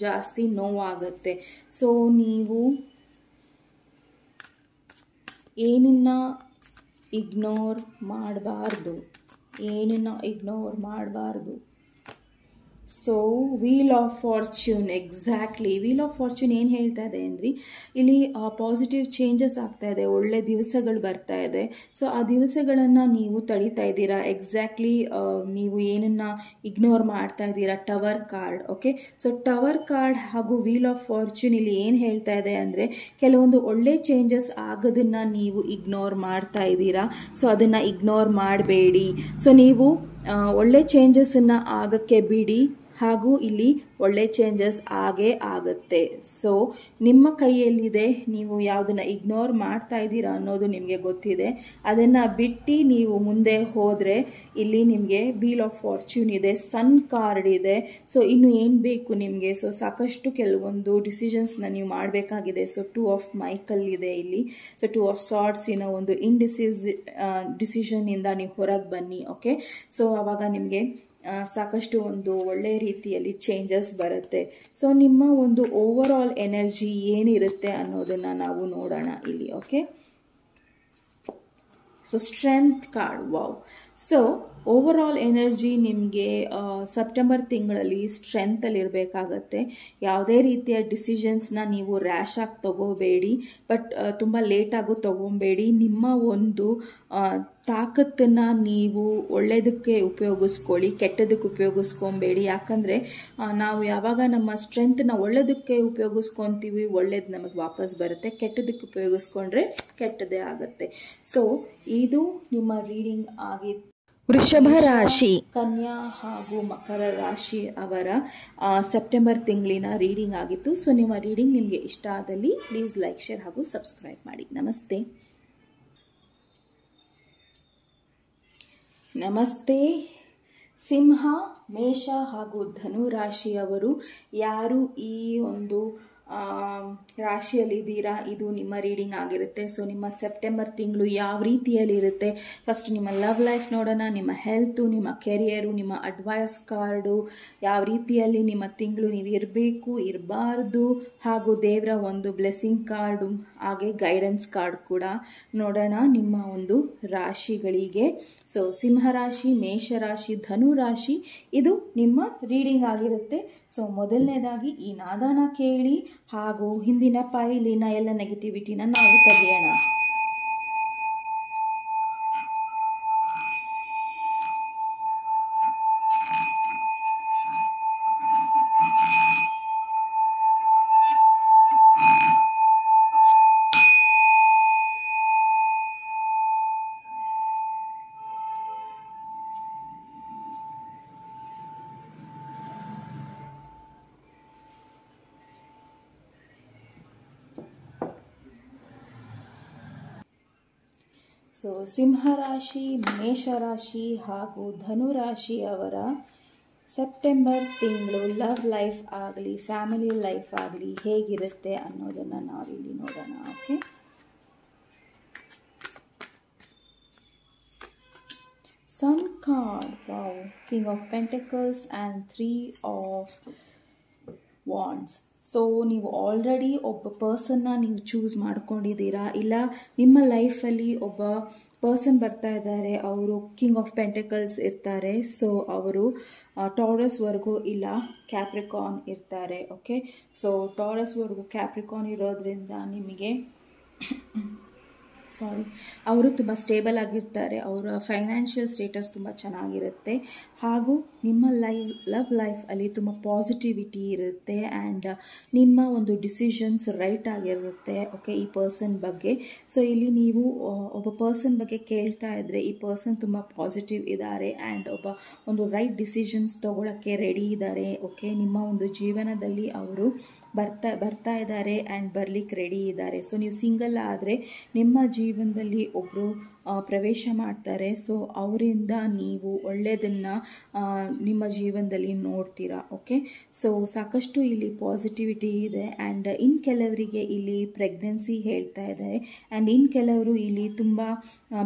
ಜಾಸ್ತಿ ನೋವಾಗುತ್ತೆ. ಸೊ ನೀವು ಏನನ್ನ ಇಗ್ನೋರ್ ಮಾಡಬಾರ್ದು. So wheel of fortune. Exactly, wheel of fortune ಏನು ಹೇಳ್ತಾ ಇದೆ ಅಂದರೆ ಇಲ್ಲಿ ಪಾಸಿಟಿವ್ ಚೇಂಜಸ್ ಆಗ್ತಾ ಇದೆ, ಒಳ್ಳೆ ದಿವಸಗಳು ಬರ್ತಾ ಇದೆ. ಸೊ ಆ ದಿವಸಗಳನ್ನು ನೀವು ತಡೀತಾ ಇದ್ದೀರಾ. ಎಕ್ಸಾಕ್ಟ್ಲಿ ನೀವು ಏನನ್ನು ಇಗ್ನೋರ್ ಮಾಡ್ತಾ ಇದ್ದೀರಾ? Tower card. Okay, so tower card ಹಾಗೂ ವೀಲ್ ಆಫ್ ಫಾರ್ಚ್ಯೂನ್ ಇಲ್ಲಿ ಏನು ಹೇಳ್ತಾ ಇದೆ ಅಂದರೆ ಕೆಲವೊಂದು ಒಳ್ಳೆ ಚೇಂಜಸ್ ಆಗೋದನ್ನು ನೀವು ಇಗ್ನೋರ್ ಮಾಡ್ತಾ ಇದ್ದೀರಾ. ಸೊ ಅದನ್ನು ಇಗ್ನೋರ್ ಮಾಡಬೇಡಿ. ಸೊ ನೀವು ಒಳ್ಳೆ ಚೇಂಜಸ್ಸನ್ನು ಆಗಕ್ಕೆ ಬಿಡಿ. ಹಾಗೂ ಇಲ್ಲಿ ಒಳ್ಳೆ ಚೇಂಜಸ್ ಆಗೇ ಆಗುತ್ತೆ. ಸೊ ನಿಮ್ಮ ಕೈಯಲ್ಲಿದೆ, ನೀವು ಯಾವುದನ್ನು ಇಗ್ನೋರ್ ಮಾಡ್ತಾ ಇದ್ದೀರಾ ಅನ್ನೋದು ನಿಮಗೆ ಗೊತ್ತಿದೆ. ಅದನ್ನು ಬಿಟ್ಟು ನೀವು ಮುಂದೆ ಹೋದರೆ ಇಲ್ಲಿ ನಿಮಗೆ ವೀಲ್ ಆಫ್ ಫಾರ್ಚ್ಯೂನ್ ಇದೆ, ಸನ್ ಕಾರ್ಡ್ ಇದೆ. ಸೊ ಇನ್ನು ಏನು ಬೇಕು ನಿಮಗೆ? ಸೊ ಸಾಕಷ್ಟು ಕೆಲವೊಂದು ಡಿಸಿಷನ್ಸ್ನ ನೀವು ಮಾಡಬೇಕಾಗಿದೆ. ಸೊ 2 ಆಫ್ ಮೈಕಲ್ ಇದೆ ಇಲ್ಲಿ. ಸೊ 2 ಆಫ್ ಸಾರ್ಟ್ಸಿನ ಒಂದು ಡಿಸಿಷನ್ನಿಂದ ನೀವು ಹೊರಗೆ ಬನ್ನಿ. ಓಕೆ, ಸೊ ಆವಾಗ ನಿಮಗೆ ಸಾಕಷ್ಟು ಒಂದು ಒಳ್ಳೆ ರೀತಿಯಲ್ಲಿ ಚೇಂಜಸ್ ಬರುತ್ತೆ. ಸೊ ನಿಮ್ಮ ಒಂದು ಓವರ್ ಆಲ್ ಎನರ್ಜಿ ಏನಿರುತ್ತೆ ಅನ್ನೋದನ್ನು ನಾವು ನೋಡೋಣ ಇಲ್ಲಿ. Okay, so strength card, wow. So over all energy ನಿಮಗೆ ಸೆಪ್ಟೆಂಬರ್ ತಿಂಗಳಲ್ಲಿ ಸ್ಟ್ರೆಂತಲ್ಲಿ ಇರಬೇಕಾಗತ್ತೆ. ಯಾವುದೇ ರೀತಿಯ ಡಿಸಿಷನ್ಸ್ನ ನೀವು ರ್ಯಾಶ್ ಆಗಿ ತಗೋಬೇಡಿ, ಬಟ್ ತುಂಬ ಲೇಟಾಗೂ ತಗೊಬೇಡಿ. ನಿಮ್ಮ ಒಂದು ತಾಕತ್ತನ್ನು ನೀವು ಒಳ್ಳೆಯದಕ್ಕೆ ಉಪಯೋಗಿಸ್ಕೊಳ್ಳಿ, ಕೆಟ್ಟದಕ್ಕೆ ಉಪಯೋಗಿಸ್ಕೊಬೇಡಿ. ಯಾಕಂದರೆ ನಾವು ಯಾವಾಗ ನಮ್ಮ ಸ್ಟ್ರೆಂತ್ನ ಒಳ್ಳೆಯದಕ್ಕೆ ಉಪಯೋಗಿಸ್ಕೊತೀವಿ, ಒಳ್ಳೇದು ನಮಗೆ ವಾಪಸ್ ಬರುತ್ತೆ. ಕೆಟ್ಟದಕ್ಕೆ ಉಪಯೋಗಿಸ್ಕೊಂಡ್ರೆ ಕೆಟ್ಟದೇ ಆಗುತ್ತೆ. ಸೊ ಇದು ನಿಮ್ಮ ರೀಡಿಂಗ್ ಆಗಿತ್ತು. ವೃಷಭ ರಾಶಿ, ಕನ್ಯಾ ಹಾಗೂ ಮಕರ ರಾಶಿ ಅವರ ಸೆಪ್ಟೆಂಬರ್ ತಿಂಗಳಿನ ರೀಡಿಂಗ್ ಆಗಿತ್ತು. ಸೊ ನಿಮ್ಮ ರೀಡಿಂಗ್ ನಿಮಗೆ ಇಷ್ಟ ಆದಲ್ಲಿ ಪ್ಲೀಸ್ ಲೈಕ್, ಶೇರ್ ಹಾಗೂ ಸಬ್ಸ್ಕ್ರೈಬ್ ಮಾಡಿ. ನಮಸ್ತೆ. ನಮಸ್ತೆ. ಸಿಂಹ, ಮೇಷ ಹಾಗೂ ಧನು ರಾಶಿಯವರು ಯಾರು ಈ ಒಂದು ರಾಶಿಯಲ್ಲಿದ್ದೀರಾ, ಇದು ನಿಮ್ಮ ರೀಡಿಂಗ್ ಆಗಿರುತ್ತೆ. ಸೊ ನಿಮ್ಮ ಸೆಪ್ಟೆಂಬರ್ ತಿಂಗಳು ಯಾವ ರೀತಿಯಲ್ಲಿರುತ್ತೆ, ಫಸ್ಟ್ ನಿಮ್ಮ ಲವ್ ಲೈಫ್ ನೋಡೋಣ, ನಿಮ್ಮ ಹೆಲ್ತು, ನಿಮ್ಮ ಕೆರಿಯರು, ನಿಮ್ಮ ಅಡ್ವೈಸ್ ಕಾರ್ಡು, ಯಾವ ರೀತಿಯಲ್ಲಿ ನಿಮ್ಮ ತಿಂಗಳು ನೀವು ಇರಬೇಕು ಇರಬಾರ್ದು, ಹಾಗೂ ದೇವರ ಒಂದು ಬ್ಲೆಸ್ಸಿಂಗ್ ಕಾರ್ಡು, ಹಾಗೆ ಗೈಡೆನ್ಸ್ ಕಾರ್ಡ್ ಕೂಡ ನೋಡೋಣ ನಿಮ್ಮ ಒಂದು ರಾಶಿಗಳಿಗೆ. ಸೊ ಸಿಂಹರಾಶಿ, ಮೇಷರಾಶಿ, ಧನು ರಾಶಿ, ಇದು ನಿಮ್ಮ ರೀಡಿಂಗ್ ಆಗಿರುತ್ತೆ. ಸೊ ಮೊದಲನೇದಾಗಿ ಈ ನಾದನ ಕೇಳಿ ಹಾಗೂ ಹಿಂದಿನ ಪೈಲಿನ ಎಲ್ಲ ನೆಗೆಟಿವಿಟಿನ ನಾವು ತೆಗೆಯೋಣ. ಸೊ ಸಿಂಹರಾಶಿ, ಮೇಷರಾಶಿ ಹಾಗೂ ಧನುರಾಶಿಯವರ ಸೆಪ್ಟೆಂಬರ್ ತಿಂಗಳು ಲವ್ ಲೈಫ್ ಆಗಲಿ ಫ್ಯಾಮಿಲಿ ಲೈಫ್ ಆಗಲಿ ಹೇಗಿರುತ್ತೆ ಅನ್ನೋದನ್ನು ನಾವಿಲ್ಲಿ ನೋಡೋಣ. Okay, sun card, wow, king of pentacles and 3 of wands. So ನೀವು ಆಲ್ರೆಡಿ ಒಬ್ಬ ಪರ್ಸನ್ನ ನೀವು ಚೂಸ್ ಮಾಡ್ಕೊಂಡಿದ್ದೀರಾ, ಇಲ್ಲ ನಿಮ್ಮ ಲೈಫಲ್ಲಿ ಒಬ್ಬ ಪರ್ಸನ್ ಬರ್ತಾ ಇದ್ದಾರೆ, ಅವರು ಕಿಂಗ್ ಆಫ್ ಪೆಂಟಕಲ್ಸ್ ಇರ್ತಾರೆ. ಸೊ ಅವರು ಟಾರಸ್ವರೆಗೂ ಇಲ್ಲ ಕ್ಯಾಪ್ರಿಕಾನ್ ಇರ್ತಾರೆ. ಓಕೆ, ಸೊ ಟಾರಸ್ವರೆಗೂ ಕ್ಯಾಪ್ರಿಕಾನ್ ಇರೋದ್ರಿಂದ ನಿಮಗೆ ಅವರು ತುಂಬ ಸ್ಟೇಬಲ್ ಆಗಿರ್ತಾರೆ, ಅವರ ಫೈನಾನ್ಷಿಯಲ್ ಸ್ಟೇಟಸ್ ತುಂಬ ಚೆನ್ನಾಗಿರುತ್ತೆ, ಹಾಗೂ ನಿಮ್ಮ ಲವ್ ಲೈಫಲ್ಲಿ ತುಂಬ ಪಾಸಿಟಿವಿಟಿ ಇರುತ್ತೆ ಆ್ಯಂಡ್ ನಿಮ್ಮ ಒಂದು ಡಿಸಿಷನ್ಸ್ ರೈಟ್ ಆಗಿರುತ್ತೆ. ಓಕೆ, ಈ ಪರ್ಸನ್ ಬಗ್ಗೆ. ಸೊ ಇಲ್ಲಿ ನೀವು ಒಬ್ಬ ಪರ್ಸನ್ ಬಗ್ಗೆ ಕೇಳ್ತಾ ಇದ್ದರೆ ಈ ಪರ್ಸನ್ ತುಂಬ ಪಾಸಿಟಿವ್ ಇದ್ದಾರೆ ಆ್ಯಂಡ್ ಒಂದು ರೈಟ್ ಡಿಸಿಷನ್ಸ್ ತೊಗೊಳಕ್ಕೆ ರೆಡಿ ಇದ್ದಾರೆ. ಓಕೆ, ನಿಮ್ಮ ಒಂದು ಜೀವನದಲ್ಲಿ ಅವರು ಬರ್ತಾ ಇದ್ದಾರೆ ಆ್ಯಂಡ್ ಬರ್ಲಿಕ್ಕೆ ರೆಡಿ ಇದ್ದಾರೆ. ಸೊ ನೀವು ಸಿಂಗಲ್ ಆದರೆ ನಿಮ್ಮ ಜೀವನದಲ್ಲಿ ಒಬ್ಬರು ಪ್ರವೇಶ ಮಾಡ್ತಾರೆ. ಸೊ ಅವರಿಂದ ನೀವು ಒಳ್ಳೆಯದನ್ನು ನಿಮ್ಮ ಜೀವನದಲ್ಲಿ ನೋಡ್ತೀರಾ. ಓಕೆ, ಸೊ ಸಾಕಷ್ಟು ಇಲ್ಲಿ ಪಾಸಿಟಿವಿಟಿ ಇದೆ ಆ್ಯಂಡ್ ಇನ್ನು ಕೆಲವರಿಗೆ ಇಲ್ಲಿ ಪ್ರೆಗ್ನೆನ್ಸಿ ಹೇಳ್ತಾ ಇದೆ ಆ್ಯಂಡ್ ಇನ್ನು ಕೆಲವರು ಇಲ್ಲಿ ತುಂಬ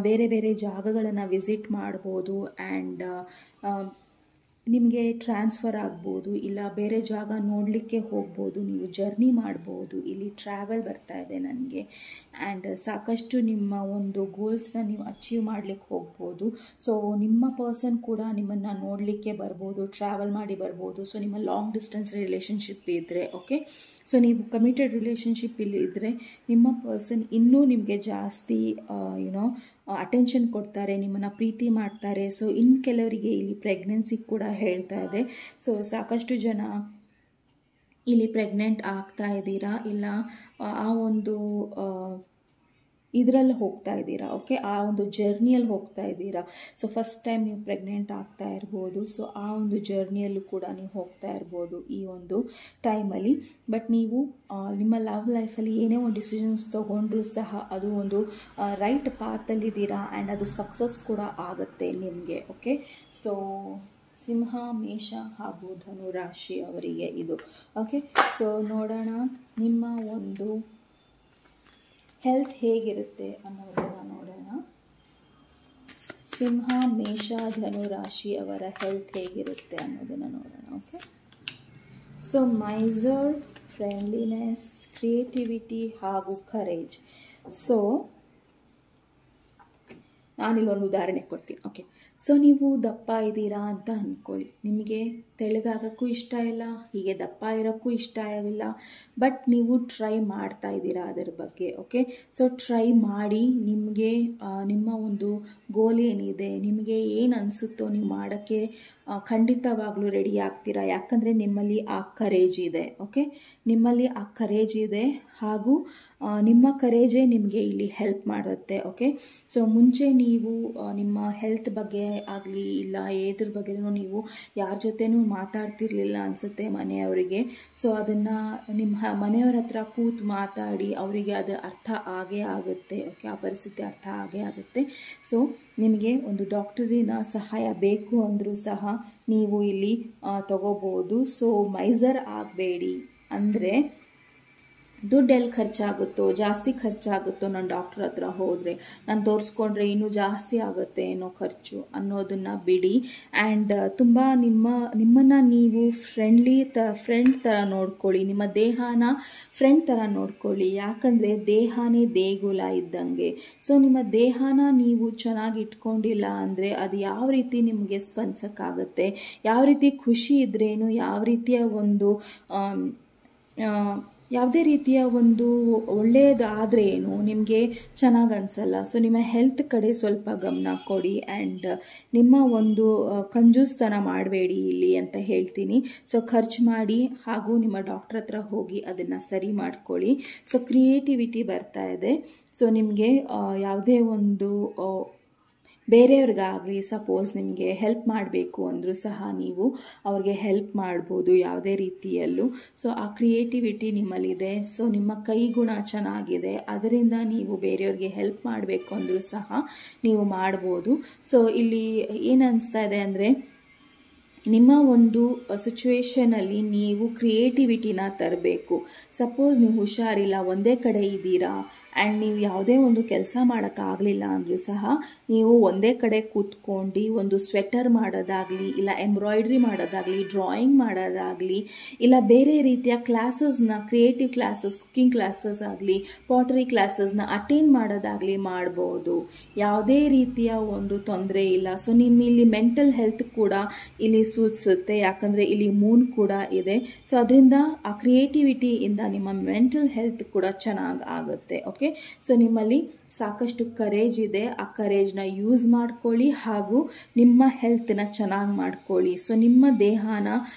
ಬೇರೆ ಬೇರೆ ಜಾಗಗಳನ್ನು ವಿಸಿಟ್ ಮಾಡ್ಬೋದು ಆ್ಯಂಡ್ ನಿಮಗೆ ಟ್ರಾನ್ಸ್ಫರ್ ಆಗ್ಬೋದು, ಇಲ್ಲ ಬೇರೆ ಜಾಗ ನೋಡಲಿಕ್ಕೆ ಹೋಗ್ಬೋದು, ನೀವು ಜರ್ನಿ ಮಾಡ್ಬೋದು. ಇಲ್ಲಿ ಟ್ರಾವೆಲ್ ಬರ್ತಾ ಇದೆ ನನಗೆ ಆ್ಯಂಡ್ ಸಾಕಷ್ಟು ನಿಮ್ಮ ಒಂದು ಗೋಲ್ಸ್ನ ನೀವು ಅಚೀವ್ ಮಾಡಲಿಕ್ಕೆ ಹೋಗ್ಬೋದು. ಸೊ ನಿಮ್ಮ ಪರ್ಸನ್ ಕೂಡ ನಿಮ್ಮನ್ನು ನೋಡಲಿಕ್ಕೆ ಬರ್ಬೋದು, ಟ್ರಾವೆಲ್ ಮಾಡಿ ಬರ್ಬೋದು. ಸೊ ನಿಮ್ಮ ಲಾಂಗ್ ಡಿಸ್ಟೆನ್ಸ್ ರಿಲೇಷನ್ಶಿಪ್ ಇದ್ದರೆ, ಓಕೆ, ಸೊ ನೀವು ಕಮಿಟೆಡ್ ರಿಲೇಷನ್ಶಿಪ್ ಇಲ್ಲಿ ಇದ್ದರೆ ನಿಮ್ಮ ಪರ್ಸನ್ ಇನ್ನೂ ನಿಮಗೆ ಜಾಸ್ತಿ ಅಟೆನ್ಷನ್ ಕೊಡ್ತಾರೆ, ನಿಮ್ಮನ್ನು ಪ್ರೀತಿ ಮಾಡ್ತಾರೆ. ಸೊ ಇನ್ನು ಕೆಲವರಿಗೆ ಇಲ್ಲಿ ಪ್ರೆಗ್ನೆನ್ಸಿ ಕೂಡ ಹೇಳ್ತಾ ಇದೆ. ಸೊ ಸಾಕಷ್ಟು ಜನ ಇಲ್ಲಿ ಪ್ರೆಗ್ನೆಂಟ್ ಆಗ್ತಾ ಇದ್ದೀರಾ, ಇಲ್ಲ ಆ ಒಂದು ಇದರಲ್ಲಿ ಹೋಗ್ತಾ ಇದ್ದೀರಾ. ಓಕೆ, ಆ ಒಂದು ಜರ್ನಿಯಲ್ಲಿ ಹೋಗ್ತಾ ಇದ್ದೀರಾ. ಸೊ ಫಸ್ಟ್ ಟೈಮ್ ನೀವು ಪ್ರೆಗ್ನೆಂಟ್ ಆಗ್ತಾ ಇರ್ಬೋದು. ಸೊ ಆ ಒಂದು ಜರ್ನಿಯಲ್ಲೂ ಕೂಡ ನೀವು ಹೋಗ್ತಾ ಇರ್ಬೋದು ಈ ಒಂದು ಟೈಮಲ್ಲಿ. ಬಟ್ ನೀವು ನಿಮ್ಮ ಲವ್ ಲೈಫಲ್ಲಿ ಏನೇ ಒಂದು ಡಿಸಿಷನ್ಸ್ ತೊಗೊಂಡ್ರೂ ಸಹ ಅದು ಒಂದು ರೈಟ್ ಪಾತಲ್ಲಿದ್ದೀರಾ ಆ್ಯಂಡ್ ಅದು ಸಕ್ಸಸ್ ಕೂಡ ಆಗುತ್ತೆ ನಿಮಗೆ. ಓಕೆ, ಸೊ ಸಿಂಹ, ಮೇಷ ಹಾಗೂ ಧನು ರಾಶಿ ಅವರಿಗೆ ಇದು. ಓಕೆ, ಸೊ ನೋಡೋಣ ನಿಮ್ಮ ಒಂದು ಹೆಲ್ತ್ ಹೇಗಿರುತ್ತೆ ಅನ್ನೋದನ್ನು ನೋಡೋಣ. ಸಿಂಹ, ಮೇಷ, ಧನು ರಾಶಿ ಅವರ ಹೆಲ್ತ್ ಹೇಗಿರುತ್ತೆ ಅನ್ನೋದನ್ನು ನೋಡೋಣ. Okay, so Mysore, friendliness, creativity ಹಾಗೂ ಕರೇಜ್. ಸೊ ನಾನಿಲ್ಲೊಂದು ಉದಾಹರಣೆ ಕೊಡ್ತೀನಿ. ಓಕೆ, ಸೊ ನೀವು ದಪ್ಪ ಇದ್ದೀರಾ ಅಂತ ಅಂದ್ಕೊಳ್ಳಿ. ನಿಮಗೆ ತೆಳ್ಳಗಾಗೋಕ್ಕೂ ಇಷ್ಟ ಇಲ್ಲ, ಹೀಗೆ ದಪ್ಪ ಇರೋಕ್ಕೂ ಇಷ್ಟ ಇಲ್ಲ. ಬಟ್ ನೀವು ಟ್ರೈ ಮಾಡ್ತಾ ಇದ್ದೀರಾ ಅದರ ಬಗ್ಗೆ. ಓಕೆ, ಸೊ ಟ್ರೈ ಮಾಡಿ ನಿಮಗೆ ನಿಮ್ಮ ಒಂದು ಗೋಲ್ ಏನಿದೆ, ನಿಮಗೆ ಏನು ಅನಿಸುತ್ತೋ ನೀವು ಮಾಡೋಕ್ಕೆ ಖಂಡಿತವಾಗ್ಲೂ ರೆಡಿ ಆಗ್ತೀರಾ. ಯಾಕಂದರೆ ನಿಮ್ಮಲ್ಲಿ ಆ ಕರೇಜ್ ಇದೆ. ಓಕೆ, ನಿಮ್ಮಲ್ಲಿ ಆ ಕರೇಜ್ ಇದೆ ಹಾಗೂ ನಿಮ್ಮ ಕರೇಜೇ ನಿಮಗೆ ಇಲ್ಲಿ ಹೆಲ್ಪ್ ಮಾಡುತ್ತೆ. ಓಕೆ, ಸೊ ಮುಂಚೆ ನೀವು ನಿಮ್ಮ ಹೆಲ್ತ್ ಬಗ್ಗೆ ಆಗಲಿ ಇಲ್ಲ ಏದ್ರ ಬಗ್ಗೆನೂ ನೀವು ಯಾರ ಜೊತೆನೂ ಮಾತಾಡ್ತಿರ್ಲಿಲ್ಲ ಅನಿಸುತ್ತೆ ಮನೆಯವರಿಗೆ. ಸೊ ಅದನ್ನು ನಿಮ್ಮ ಮನೆಯವ್ರ ಹತ್ರ ಕೂತು ಮಾತಾಡಿ ಅವರಿಗೆ ಅದು ಅರ್ಥ ಆಗೇ ಆಗುತ್ತೆ. ಓಕೆ, ಆ ಪರಿಸ್ಥಿತಿ ಅರ್ಥ ಆಗೇ ಆಗುತ್ತೆ. ಸೊ ನಿಮಗೆ ಒಂದು ಡಾಕ್ಟರಿನ ಸಹಾಯ ಬೇಕು ಅಂದರೂ ಸಹ ನೀವು ಇಲ್ಲಿ ತಗೋಬೋದು. ಸೊ ಮೈಸರ್ ಆಗಬೇಡಿ. ಅಂದರೆ ದುಡ್ಡು ಎಲ್ಲಿ ಖರ್ಚಾಗುತ್ತೋ, ಜಾಸ್ತಿ ಖರ್ಚಾಗುತ್ತೋ, ನಾನು ಡಾಕ್ಟ್ರ್ ಹತ್ರ ಹೋದರೆ ನಾನು ತೋರಿಸ್ಕೊಂಡ್ರೆ ಇನ್ನೂ ಜಾಸ್ತಿ ಆಗುತ್ತೆ ಏನೋ ಖರ್ಚು ಅನ್ನೋದನ್ನು ಬಿಡಿ. ಆ್ಯಂಡ್ ತುಂಬ ನಿಮ್ಮನ್ನು ನೀವು ಫ್ರೆಂಡ್ ಥರ ನೋಡ್ಕೊಳ್ಳಿ. ನಿಮ್ಮ ದೇಹನ ಫ್ರೆಂಡ್ ಥರ ನೋಡ್ಕೊಳ್ಳಿ. ಯಾಕಂದರೆ ದೇಹನೇ ದೇಗುಲ ಇದ್ದಂಗೆ. ಸೊ ನಿಮ್ಮ ದೇಹನ ನೀವು ಚೆನ್ನಾಗಿ ಇಟ್ಕೊಂಡಿಲ್ಲ ಅಂದರೆ ಅದು ಯಾವ ರೀತಿ ನಿಮಗೆ ಸ್ಪಂದಿಸೋಕ್ಕಾಗತ್ತೆ, ಯಾವ ರೀತಿ ಖುಷಿ ಇದ್ರೇನು, ಯಾವ ರೀತಿಯ ಒಂದು ಯಾವುದೇ ರೀತಿಯ ಒಂದು ಒಳ್ಳೆಯದಾದರೆ ಏನು ನಿಮಗೆ ಚೆನ್ನಾಗಿ ಅನಿಸಲ್ಲ. ಸೊ ನಿಮ್ಮ ಹೆಲ್ತ್ ಕಡೆ ಸ್ವಲ್ಪ ಗಮನ ಕೊಡಿ ಆ್ಯಂಡ್ ನಿಮ್ಮ ಒಂದು ಕಂಜೂಸ್ತನ ಮಾಡಬೇಡಿ ಇಲ್ಲಿ ಅಂತ ಹೇಳ್ತೀನಿ. ಸೊ ಖರ್ಚು ಮಾಡಿ ಹಾಗೂ ನಿಮ್ಮ ಡಾಕ್ಟ್ರ್ ಹತ್ರ ಹೋಗಿ ಅದನ್ನು ಸರಿ ಮಾಡ್ಕೊಳ್ಳಿ. ಸೊ ಕ್ರಿಯೇಟಿವಿಟಿ ಬರ್ತಾ ಇದೆ. ಸೊ ನಿಮಗೆ ಯಾವುದೇ ಒಂದು ಬೇರೆಯವ್ರಿಗಾಗಲಿ ಸಪೋಸ್ ನಿಮಗೆ ಹೆಲ್ಪ್ ಮಾಡಬೇಕು ಅಂದರೂ ಸಹ ನೀವು ಅವ್ರಿಗೆ ಹೆಲ್ಪ್ ಮಾಡ್ಬೋದು ಯಾವುದೇ ರೀತಿಯಲ್ಲೂ. ಸೊ ಆ ಕ್ರಿಯೇಟಿವಿಟಿ ನಿಮ್ಮಲ್ಲಿದೆ. ಸೊ ನಿಮ್ಮ ಕೈಗುಣ ಚೆನ್ನಾಗಿದೆ. ಅದರಿಂದ ನೀವು ಬೇರೆಯವ್ರಿಗೆ ಹೆಲ್ಪ್ ಮಾಡಬೇಕು ಅಂದರೂ ಸಹ ನೀವು ಮಾಡ್ಬೋದು. ಸೊ ಇಲ್ಲಿ ಏನು ಅನಿಸ್ತಾ ಇದೆ ಅಂದರೆ ನಿಮ್ಮ ಒಂದು ಸಿಚುವೇಶನಲ್ಲಿ ನೀವು ಕ್ರಿಯೇಟಿವಿಟಿನ ತರಬೇಕು. ಸಪೋಸ್ ನೀವು ಹುಷಾರಿಲ್ಲ, ಒಂದೇ ಕಡೆ ಇದ್ದೀರಾ ಆ್ಯಂಡ್ ನೀವು ಯಾವುದೇ ಒಂದು ಕೆಲಸ ಮಾಡೋಕ್ಕಾಗಲಿಲ್ಲ ಅಂದರೂ ಸಹ ನೀವು ಒಂದೇ ಕಡೆ ಕೂತ್ಕೊಂಡು ಒಂದು ಸ್ವೆಟರ್ ಮಾಡೋದಾಗಲಿ, ಇಲ್ಲ ಎಂಬ್ರಾಯ್ಡ್ರಿ ಮಾಡೋದಾಗಲಿ, ಡ್ರಾಯಿಂಗ್ ಮಾಡೋದಾಗಲಿ, ಇಲ್ಲ ಬೇರೆ ರೀತಿಯ ಕ್ಲಾಸಸ್ನ, ಕ್ರಿಯೇಟಿವ್ ಕ್ಲಾಸಸ್, ಕುಕ್ಕಿಂಗ್ ಕ್ಲಾಸಸ್ ಆಗಲಿ, ಪಾಟರಿ ಕ್ಲಾಸಸ್ನ ಅಟೆಂಡ್ ಮಾಡೋದಾಗಲಿ ಮಾಡ್ಬೋದು. ಯಾವುದೇ ರೀತಿಯ ಒಂದು ತೊಂದರೆ ಇಲ್ಲ. ಸೊ ನಿಮ್ಮ ಇಲ್ಲಿ ಮೆಂಟಲ್ ಹೆಲ್ತ್ ಕೂಡ ಇಲ್ಲಿ ಸೂಚಿಸುತ್ತೆ. ಯಾಕಂದರೆ ಇಲ್ಲಿ ಮೂನ್ ಕೂಡ ಇದೆ. ಸೊ ಅದರಿಂದ ಆ ಕ್ರಿಯೇಟಿವಿಟಿಯಿಂದ ನಿಮ್ಮ ಮೆಂಟಲ್ ಹೆಲ್ತ್ ಕೂಡ ಚೆನ್ನಾಗಿ ಆಗುತ್ತೆ. ಓಕೆ, ಸೊ ನಿಮ್ಮಲ್ಲಿ ಸಾಕಷ್ಟು ಕರೇಜ್ ಇದೆ. ಆ ಕರೇಜ್ನ ಯೂಸ್ ಮಾಡ್ಕೊಳ್ಳಿ ಹಾಗೂ ನಿಮ್ಮ ಹೆಲ್ತ್ನ ಚೆನ್ನಾಗಿ ಮಾಡ್ಕೊಳ್ಳಿ. ಸೊ ನಿಮ್ಮ ದೇಹನ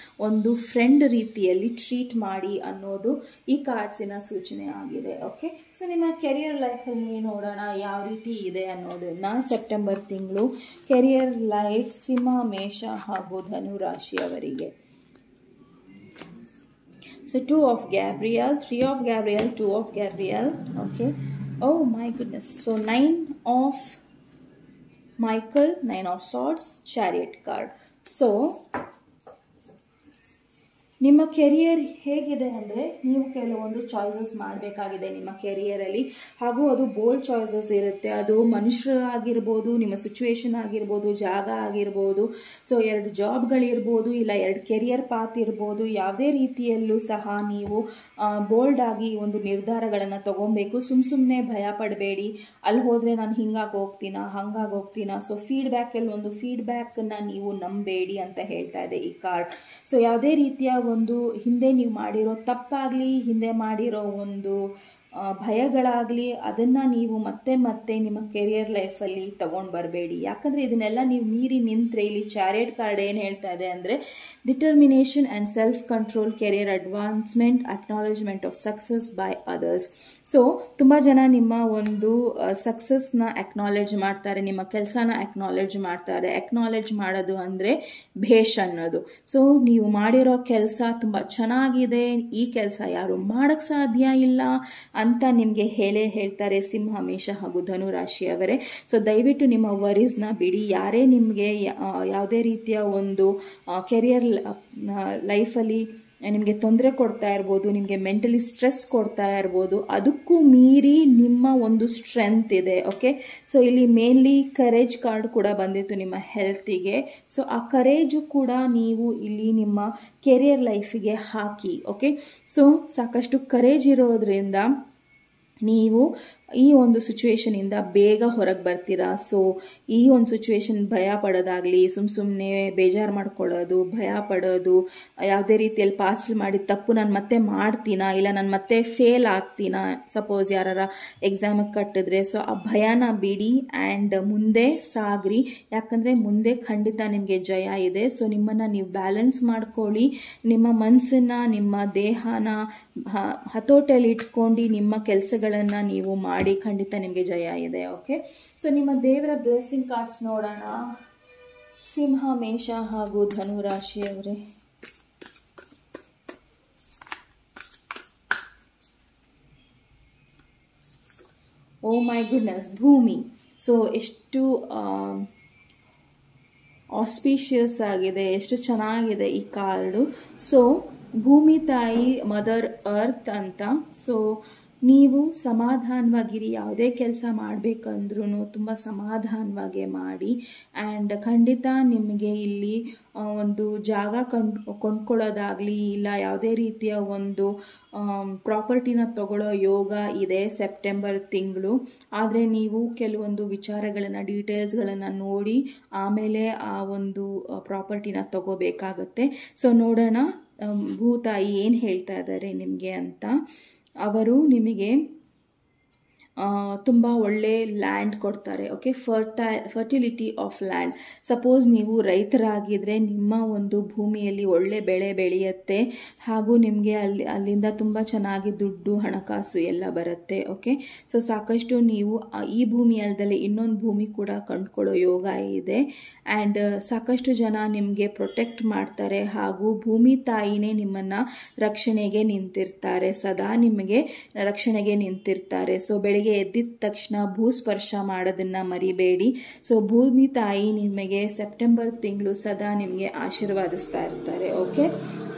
ಒಂದು ಫ್ರೆಂಡ್ ರೀತಿಯಲ್ಲಿ ಟ್ರೀಟ್ ಮಾಡಿ ಅನ್ನೋದು ಈ ಕಾರ್ಡ್ಸಿನ ಸೂಚನೆ ಆಗಿದೆ. ಓಕೆ, ಸೊ ನಿಮ್ಮ ಕೆರಿಯರ್ ಲೈಫಲ್ಲಿ ನೋಡೋಣ ಯಾವ ರೀತಿ ಇದೆ ಅನ್ನೋದನ್ನ. ಸೆಪ್ಟೆಂಬರ್ ತಿಂಗಳು ಕೆರಿಯರ್ ಲೈಫ್ ಸಿಂಹ, ಮೇಷ ಹಾಗೂ ಧನು ರಾಶಿಯವರಿಗೆ. So 2 of Gabriel, 3 of Gabriel, 2 of Gabriel. Okay. Oh my goodness. So 9 of Michael, 9 of Swords, Chariot card. So ನಿಮ್ಮ ಕೆರಿಯರ್ ಹೇಗಿದೆ ಅಂದರೆ ನೀವು ಕೆಲವೊಂದು ಚಾಯ್ಸಸ್ ಮಾಡಬೇಕಾಗಿದೆ ನಿಮ್ಮ ಕೆರಿಯರಲ್ಲಿ. ಹಾಗೂ ಅದು ಬೋಲ್ಡ್ ಚಾಯ್ಸಸ್ ಇರುತ್ತೆ. ಅದು ಮನುಷ್ಯರಾಗಿರ್ಬೋದು, ನಿಮ್ಮ ಸಿಚುವೇಶನ್ ಆಗಿರ್ಬೋದು, ಜಾಗ ಆಗಿರ್ಬೋದು, ಸೊ 2 ಜಾಬ್ಗಳಿರ್ಬೋದು, ಇಲ್ಲ 2 ಕೆರಿಯರ್ ಪಾತ್ ಇರ್ಬೋದು. ಯಾವುದೇ ರೀತಿಯಲ್ಲೂ ಸಹ ನೀವು ಬೋಲ್ಡ್ ಆಗಿ ಒಂದು ನಿರ್ಧಾರಗಳನ್ನು ತಗೊಬೇಕು. ಸುಮ್ಮನೆ ಭಯ ಪಡಬೇಡಿ. ಅಲ್ಲಿ ಹೋದರೆ ನಾನು ಹಿಂಗಾಗಿ ಹೋಗ್ತೀನಾ, ಹಂಗಾಗಿ ಹೋಗ್ತೀನಾ. ಸೊ ಫೀಡ್ಬ್ಯಾಕಲ್ಲಿ ಒಂದು ಫೀಡ್ಬ್ಯಾಕನ್ನು ನೀವು ನಂಬೇಡಿ ಅಂತ ಹೇಳ್ತಾ ಇದೆ ಈ ಕಾರ್ಡ್. ಸೊ ಯಾವುದೇ ರೀತಿಯ ಒಂದು ಹಿಂದೆ ನೀವು ಮಾಡಿರೋ ತಪ್ಪಾಗಲಿ, ಹಿಂದೆ ಮಾಡಿರೋ ಒಂದು ಭಯಗಳಾಗಲಿ ಅದನ್ನು ನೀವು ಮತ್ತೆ ಮತ್ತೆ ನಿಮ್ಮ ಕೆರಿಯರ್ ಲೈಫಲ್ಲಿ ತಗೊಂಡು ಬರಬೇಡಿ. ಯಾಕಂದರೆ ಇದನ್ನೆಲ್ಲ ನೀವು ಮೀರಿ ನಿಂತರೆ, ಇಲ್ಲಿ ಚಾರಿಯಟ್ ಕಾರ್ಡ್ ಏನು ಹೇಳ್ತಾ ಇದೆ ಅಂದರೆ determination and self control, career advancement, acknowledgement of success by others. So ತುಂಬ ಜನ ನಿಮ್ಮ ಒಂದು ಸಕ್ಸಸ್ನ ಅಕ್ನಾಲೇಜ್ ಮಾಡ್ತಾರೆ, ನಿಮ್ಮ ಕೆಲಸನ ಅಕ್ನಾಲೇಜ್ ಮಾಡ್ತಾರೆ. ಅಕ್ನಾಲೇಜ್ ಮಾಡೋದು ಅಂದರೆ ಭೇಷ್ ಅನ್ನೋದು. ಸೊ ನೀವು ಮಾಡಿರೋ ಕೆಲಸ ತುಂಬ ಚೆನ್ನಾಗಿದೆ, ಈ ಕೆಲಸ ಯಾರು ಮಾಡೋಕ್ಕೆ ಸಾಧ್ಯ ಇಲ್ಲ ಅಂತ ನಿಮಗೆ ಹೇಳ್ತಾರೆ ಸಿಂಹ, ಮೇಷ ಹಾಗೂ ಧನು ರಾಶಿಯವರೇ. ಸೊ ದಯವಿಟ್ಟು ನಿಮ್ಮ ವರೀಸ್ನ ಬಿಡಿ. ಯಾರೇ ನಿಮಗೆ ಯಾವುದೇ ರೀತಿಯ ಒಂದು ಕೆರಿಯರ್ ಲೈಫಲ್ಲಿ ನಿಮಗೆ ತೊಂದರೆ ಕೊಡ್ತಾ ಇರ್ಬೋದು, ನಿಮಗೆ ಮೆಂಟಲಿ ಸ್ಟ್ರೆಸ್ ಕೊಡ್ತಾ ಇರ್ಬೋದು, ಅದಕ್ಕೂ ಮೀರಿ ನಿಮ್ಮ ಒಂದು ಸ್ಟ್ರೆಂತ್ ಇದೆ. ಓಕೆ, ಸೊ ಇಲ್ಲಿ ಮೇನ್ಲಿ ಕರೇಜ್ ಕಾರ್ಡ್ ಕೂಡ ಬಂದಿತ್ತು ನಿಮ್ಮ ಹೆಲ್ತಿಗೆ. ಸೊ ಆ ಕರೇಜು ಕೂಡ ನೀವು ಇಲ್ಲಿ ನಿಮ್ಮ ಕೆರಿಯರ್ ಲೈಫಿಗೆ ಹಾಕಿ. ಓಕೆ, ಸೊ ಸಾಕಷ್ಟು ಕರೇಜ್ ಇರೋದ್ರಿಂದ ನೀವು ಈ ಒಂದು ಸಿಚುವೇಶನಿಂದ ಬೇಗ ಹೊರಗೆ ಬರ್ತೀರಾ. ಸೊ ಈ ಒಂದು ಸಿಚುವೇಶನ್ ಭಯ ಪಡೋದಾಗಲಿ, ಸುಮ್ಮನೆ ಬೇಜಾರು ಮಾಡ್ಕೊಳ್ಳೋದು, ಭಯ ಪಡೋದು, ಯಾವುದೇ ರೀತಿಯಲ್ಲಿ ಪಾಸ್ಟ್ ಮಾಡಿದ ತಪ್ಪು ನಾನು ಮತ್ತೆ ಮಾಡ್ತೀನಾ, ಇಲ್ಲ ನಾನು ಮತ್ತೆ ಫೇಲ್ ಆಗ್ತೀನಾ, ಸಪೋಸ್ ಯಾರ ಎಕ್ಸಾಮಿಗೆ ಕಟ್ಟಿದ್ರೆ. ಸೊ ಆ ಭಯನ ಬಿಡಿ ಆ್ಯಂಡ್ ಮುಂದೆ ಸಾಗ್ರಿ. ಯಾಕಂದರೆ ಮುಂದೆ ಖಂಡಿತ ನಿಮಗೆ ಜಯ ಇದೆ. ಸೊ ನಿಮ್ಮನ್ನು ನೀವು ಬ್ಯಾಲೆನ್ಸ್ ಮಾಡ್ಕೊಳ್ಳಿ, ನಿಮ್ಮ ಮನಸ್ಸನ್ನು, ನಿಮ್ಮ ದೇಹನ ಹತೋಟಿಯಲ್ಲಿ ಇಟ್ಕೊಂಡು ನಿಮ್ಮ ಕೆಲಸಗಳನ್ನು ನೀವು ಮಾಡಿ, ಖಂಡಿತ ನಿಮಗೆ ಜಯ ಇದೆ. ಓಕೆ, ಸೊ ನಿಮ್ಮ ದೇವರ ಬ್ಲೆಸ್ಸಿಂಗ್ ಕಾರ್ಡ್ಸ್ ನೋಡೋಣ. ಸಿಂಹ, ಮೇಷ ಹಾಗೂ ಧನು ರಾಶಿಯವರೇ, ಓ ಮೈ ಗುಡ್ನೆಸ್, ಭೂಮಿ. ಸೊ ಎಷ್ಟು ಆಸ್ಪಿಷಿಯಸ್ ಆಗಿದೆ, ಎಷ್ಟು ಚೆನ್ನಾಗಿದೆ ಈ ಕಾರ್ಡು. ಸೊ ಭೂಮಿ ತಾಯಿ, ಮದರ್ ಅರ್ತ್ ಅಂತ. ಸೊ ನೀವು ಸಮಾಧಾನವಾಗಿರಿ, ಯಾವುದೇ ಕೆಲಸ ಮಾಡಬೇಕಂದ್ರೂ ತುಂಬ ಸಮಾಧಾನವಾಗಿ ಮಾಡಿ. ಆ್ಯಂಡ್ ಖಂಡಿತ ನಿಮಗೆ ಇಲ್ಲಿ ಒಂದು ಜಾಗ ಕೊಂಡ್ಕೊಳ್ಳೋದಾಗಲಿ, ಇಲ್ಲ ಯಾವುದೇ ರೀತಿಯ ಒಂದು ಪ್ರಾಪರ್ಟಿನ ತಗೊಳ್ಳೋ ಯೋಗ ಇದೆ ಸೆಪ್ಟೆಂಬರ್ ತಿಂಗಳು. ಆದರೆ ನೀವು ಕೆಲವೊಂದು ವಿಚಾರಗಳನ್ನು, ಡೀಟೇಲ್ಸ್ಗಳನ್ನು ನೋಡಿ ಆಮೇಲೆ ಆ ಒಂದು ಪ್ರಾಪರ್ಟಿನ ತಗೋಬೇಕಾಗತ್ತೆ. ಸೊ ನೋಡೋಣ ಭೂತಾಯಿ ಏನು ಹೇಳ್ತಾ ಇದ್ದಾರೆ ನಿಮಗೆ ಅಂತ. ಅವರು ನಿಮಗೆ ತುಂಬ ಒಳ್ಳೆ ಲ್ಯಾಂಡ್ ಕೊಡ್ತಾರೆ. Okay, fertility of land. Suppose ನೀವು ರೈತರಾಗಿದ್ದರೆ ನಿಮ್ಮ ಒಂದು ಭೂಮಿಯಲ್ಲಿ ಒಳ್ಳೆ ಬೆಳೆ ಬೆಳೆಯುತ್ತೆ, ಹಾಗೂ ನಿಮಗೆ ಅಲ್ಲಿಂದ ತುಂಬ ಚೆನ್ನಾಗಿ ದುಡ್ಡು, ಹಣಕಾಸು ಎಲ್ಲ ಬರುತ್ತೆ. ಓಕೆ, ಸೊ ಸಾಕಷ್ಟು ನೀವು ಈ ಭೂಮಿ ಅಲ್ಲದೆ ಇನ್ನೊಂದು ಭೂಮಿ ಕೂಡ ಕಂಡುಕೊಳ್ಳೋ ಯೋಗ ಇದೆ. ಆ್ಯಂಡ್ ಸಾಕಷ್ಟು ಜನ ನಿಮಗೆ ಪ್ರೊಟೆಕ್ಟ್ ಮಾಡ್ತಾರೆ, ಹಾಗೂ ಭೂಮಿ ತಾಯಿನೇ ನಿಮ್ಮನ್ನು ರಕ್ಷಣೆಗೆ ನಿಂತಿರ್ತಾರೆ, ಸದಾ ನಿಮಗೆ ರಕ್ಷಣೆಗೆ ನಿಂತಿರ್ತಾರೆ. ಸೊ ಬೆಳಿಗ್ಗೆ ಎದ್ದಿದ ತಕ್ಷಣ ಭೂಸ್ಪರ್ಶ ಮಾಡೋದನ್ನು ಮರಿಬೇಡಿ. ಸೊ ಭೂಮಿ ತಾಯಿ ನಿಮಗೆ ಸೆಪ್ಟೆಂಬರ್ ತಿಂಗಳು ಸದಾ ನಿಮಗೆ ಆಶೀರ್ವಾದಿಸ್ತಾ ಇರ್ತಾರೆ. ಓಕೆ,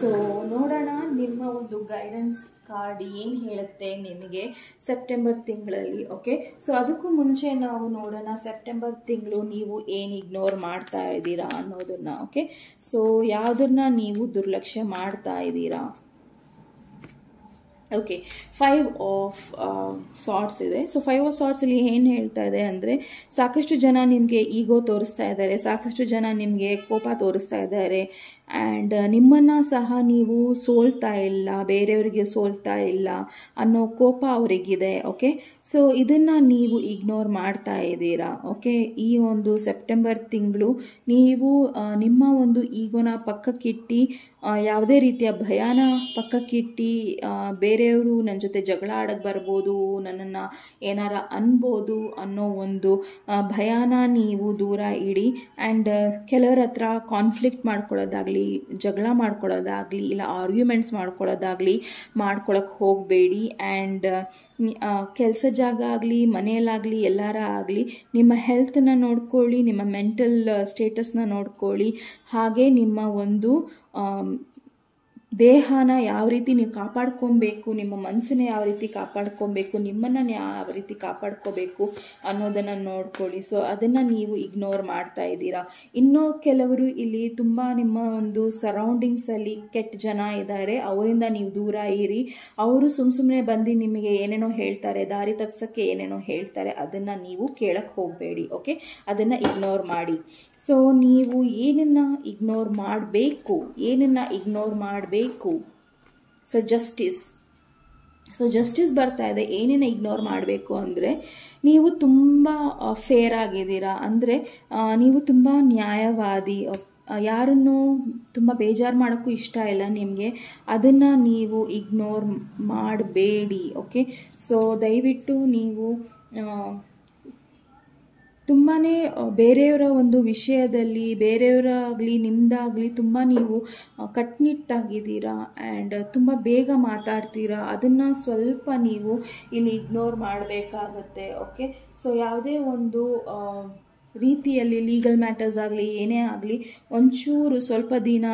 ಸೊ ನೋಡೋಣ ನಿಮ್ಮ ಒಂದು ಗೈಡೆನ್ಸ್ ಕಾರ್ಡ್ ಏನು ಹೇಳುತ್ತೆ ನಿಮಗೆ ಸೆಪ್ಟೆಂಬರ್ ತಿಂಗಳಲ್ಲಿ. ಓಕೆ, ಸೊ ಅದಕ್ಕೂ ಮುಂಚೆ ನಾವು ನೋಡೋಣ ಸೆಪ್ಟೆಂಬರ್ ತಿಂಗಳು ನೀವು ಏನು ಇಗ್ನೋರ್ ಮಾಡ್ತಾ ಇದ್ದೀರಾ ಅನ್ನೋದನ್ನ. ಓಕೆ, ಸೊ ಯಾವುದನ್ನ ನೀವು ದುರ್ಲಕ್ಷ್ಯ ಮಾಡ್ತಾ ಇದ್ದೀರಾ. ಓಕೆ, 5 ಆಫ್ ಸಾರ್ಟ್ಸ್ ಇದೆ. ಸೊ 5 ಆಫ್ ಸಾರ್ಟ್ಸಲ್ಲಿ ಏನು ಹೇಳ್ತಾ ಇದೆ ಅಂದರೆ, ಸಾಕಷ್ಟು ಜನ ನಿಮಗೆ ಈಗೋ ತೋರಿಸ್ತಾ ಇದ್ದಾರೆ, ಸಾಕಷ್ಟು ಜನ ನಿಮಗೆ ಕೋಪ ತೋರಿಸ್ತಾ ಇದ್ದಾರೆ. ಆ್ಯಂಡ್ ನಿಮ್ಮನ್ನು ಸಹ ನೀವು ಸೋಲ್ತಾ ಇಲ್ಲ, ಬೇರೆಯವರಿಗೆ ಸೋಲ್ತಾ ಇಲ್ಲ ಅನ್ನೋ ಕೋಪ ಅವರಿಗಿದೆ. ಓಕೆ, ಸೊ ಇದನ್ನು ನೀವು ಇಗ್ನೋರ್ ಮಾಡ್ತಾ ಇದ್ದೀರಾ. ಓಕೆ, ಈ ಒಂದು ಸೆಪ್ಟೆಂಬರ್ ತಿಂಗಳು ನೀವು ನಿಮ್ಮ ಒಂದು ಈಗೋನ ಪಕ್ಕಕ್ಕಿಟ್ಟು, ಯಾವುದೇ ರೀತಿಯ ಭಯನ ಪಕ್ಕಕ್ಕಿಟ್ಟು, ಬೇರೆಯವರು ನನ್ನ ಜೊತೆ ಜಗಳ ಆಡಕ್ಕೆ ಬರ್ಬೋದು, ನನ್ನನ್ನು ಏನಾರ ಅನ್ಬೋದು ಅನ್ನೋ ಒಂದು ಭಯನ ನೀವು ದೂರ ಇಡಿ. ಆ್ಯಂಡ್ ಕೆಲವರ ಹತ್ರ ಕಾನ್ಫ್ಲಿಕ್ಟ್ ಮಾಡ್ಕೊಳ್ಳೋದಾಗಲಿ, ಜಗಳ ಮಾಡ್ಕೊಳ್ಳೋದಾಗಲಿ, ಇಲ್ಲ ಆರ್ಗ್ಯುಮೆಂಟ್ಸ್ ಮಾಡ್ಕೊಳ್ಳೋದಾಗಲಿ ಮಾಡ್ಕೊಳಕ್ಕೆ ಹೋಗಬೇಡಿ. ಆ್ಯಂಡ್ ಕೆಲಸ ಜಾಗ ಆಗಲಿ, ಮನೆಯಲ್ಲಾಗಲಿ, ಎಲ್ಲರ ಆಗಲಿ ನಿಮ್ಮ ಹೆಲ್ತನ್ನ ನೋಡ್ಕೊಳ್ಳಿ, ನಿಮ್ಮ ಮೆಂಟಲ್ ಸ್ಟೇಟಸ್ನ ನೋಡ್ಕೊಳ್ಳಿ, ಹಾಗೆ ನಿಮ್ಮ ಒಂದು ದೇಹನ ಯಾವ ರೀತಿ ನೀವು ಕಾಪಾಡ್ಕೊಬೇಕು, ನಿಮ್ಮ ಮನಸ್ಸನ್ನ ಯಾವ ರೀತಿ ಕಾಪಾಡ್ಕೊಬೇಕು, ನಿಮ್ಮನ್ನು ಯಾವ ರೀತಿ ಕಾಪಾಡ್ಕೋಬೇಕು ಅನ್ನೋದನ್ನು ನೋಡ್ಕೊಳ್ಳಿ. ಸೊ ಅದನ್ನು ನೀವು ಇಗ್ನೋರ್ ಮಾಡ್ತಾ ಇದ್ದೀರಾ. ಇನ್ನೂ ಕೆಲವರು ಇಲ್ಲಿ ತುಂಬ ನಿಮ್ಮ ಒಂದು ಸರೌಂಡಿಂಗ್ಸಲ್ಲಿ ಕೆಟ್ಟ ಜನ ಇದ್ದಾರೆ, ಅವರಿಂದ ನೀವು ದೂರ ಇರಿ. ಅವರು ಸುಮ್ಮನೆ ಬಂದು ನಿಮಗೆ ಏನೇನೋ ಹೇಳ್ತಾರೆ, ದಾರಿ ತಪ್ಸೋಕ್ಕೆ ಏನೇನೋ ಹೇಳ್ತಾರೆ, ಅದನ್ನು ನೀವು ಕೇಳಕ್ಕೆ ಹೋಗಬೇಡಿ. ಓಕೆ, ಅದನ್ನು ಇಗ್ನೋರ್ ಮಾಡಿ. ಸೊ ನೀವು ಏನನ್ನು ಇಗ್ನೋರ್ ಮಾಡಬೇಕು, ಏನನ್ನು ಇಗ್ನೋರ್ ಮಾಡಬೇಕು. ಸೊ ಜಸ್ಟಿಸ್, ಸೊ ಜಸ್ಟಿಸ್ ಬರ್ತಾ ಇದೆ. ಏನೇನು ಇಗ್ನೋರ್ ಮಾಡಬೇಕು ಅಂದರೆ, ನೀವು ತುಂಬ ಫೇರ್ ಆಗಿದ್ದೀರಾ, ಅಂದರೆ ನೀವು ತುಂಬ ನ್ಯಾಯವಾದಿ, ಯಾರನ್ನು ತುಂಬ ಬೇಜಾರು ಮಾಡೋಕ್ಕೂ ಇಷ್ಟ ಇಲ್ಲ ನಿಮಗೆ, ಅದನ್ನು ನೀವು ಇಗ್ನೋರ್ ಮಾಡಬೇಡಿ. ಓಕೆ, ಸೊ ದಯವಿಟ್ಟು ನೀವು ತುಂಬಾ ಬೇರೆಯವರ ಒಂದು ವಿಷಯದಲ್ಲಿ, ಬೇರೆಯವರಾಗಲಿ ನಿಮ್ಮದಾಗಲಿ ತುಂಬ ನೀವು ಕಟ್ನಿಟ್ಟಾಗಿದ್ದೀರಾ ಆ್ಯಂಡ್ ತುಂಬ ಬೇಗ ಮಾತಾಡ್ತೀರಾ. ಅದನ್ನು ಸ್ವಲ್ಪ ನೀವು ಇಲ್ಲಿ ಇಗ್ನೋರ್ ಮಾಡಬೇಕಾಗತ್ತೆ. ಓಕೆ, ಸೊ ಯಾವುದೇ ಒಂದು ರೀತಿಯಲ್ಲಿ ಲೀಗಲ್ ಮ್ಯಾಟರ್ಸ್ ಆಗಲಿ ಏನೇ ಆಗಲಿ ಒಂಚೂರು ಸ್ವಲ್ಪ ದಿನ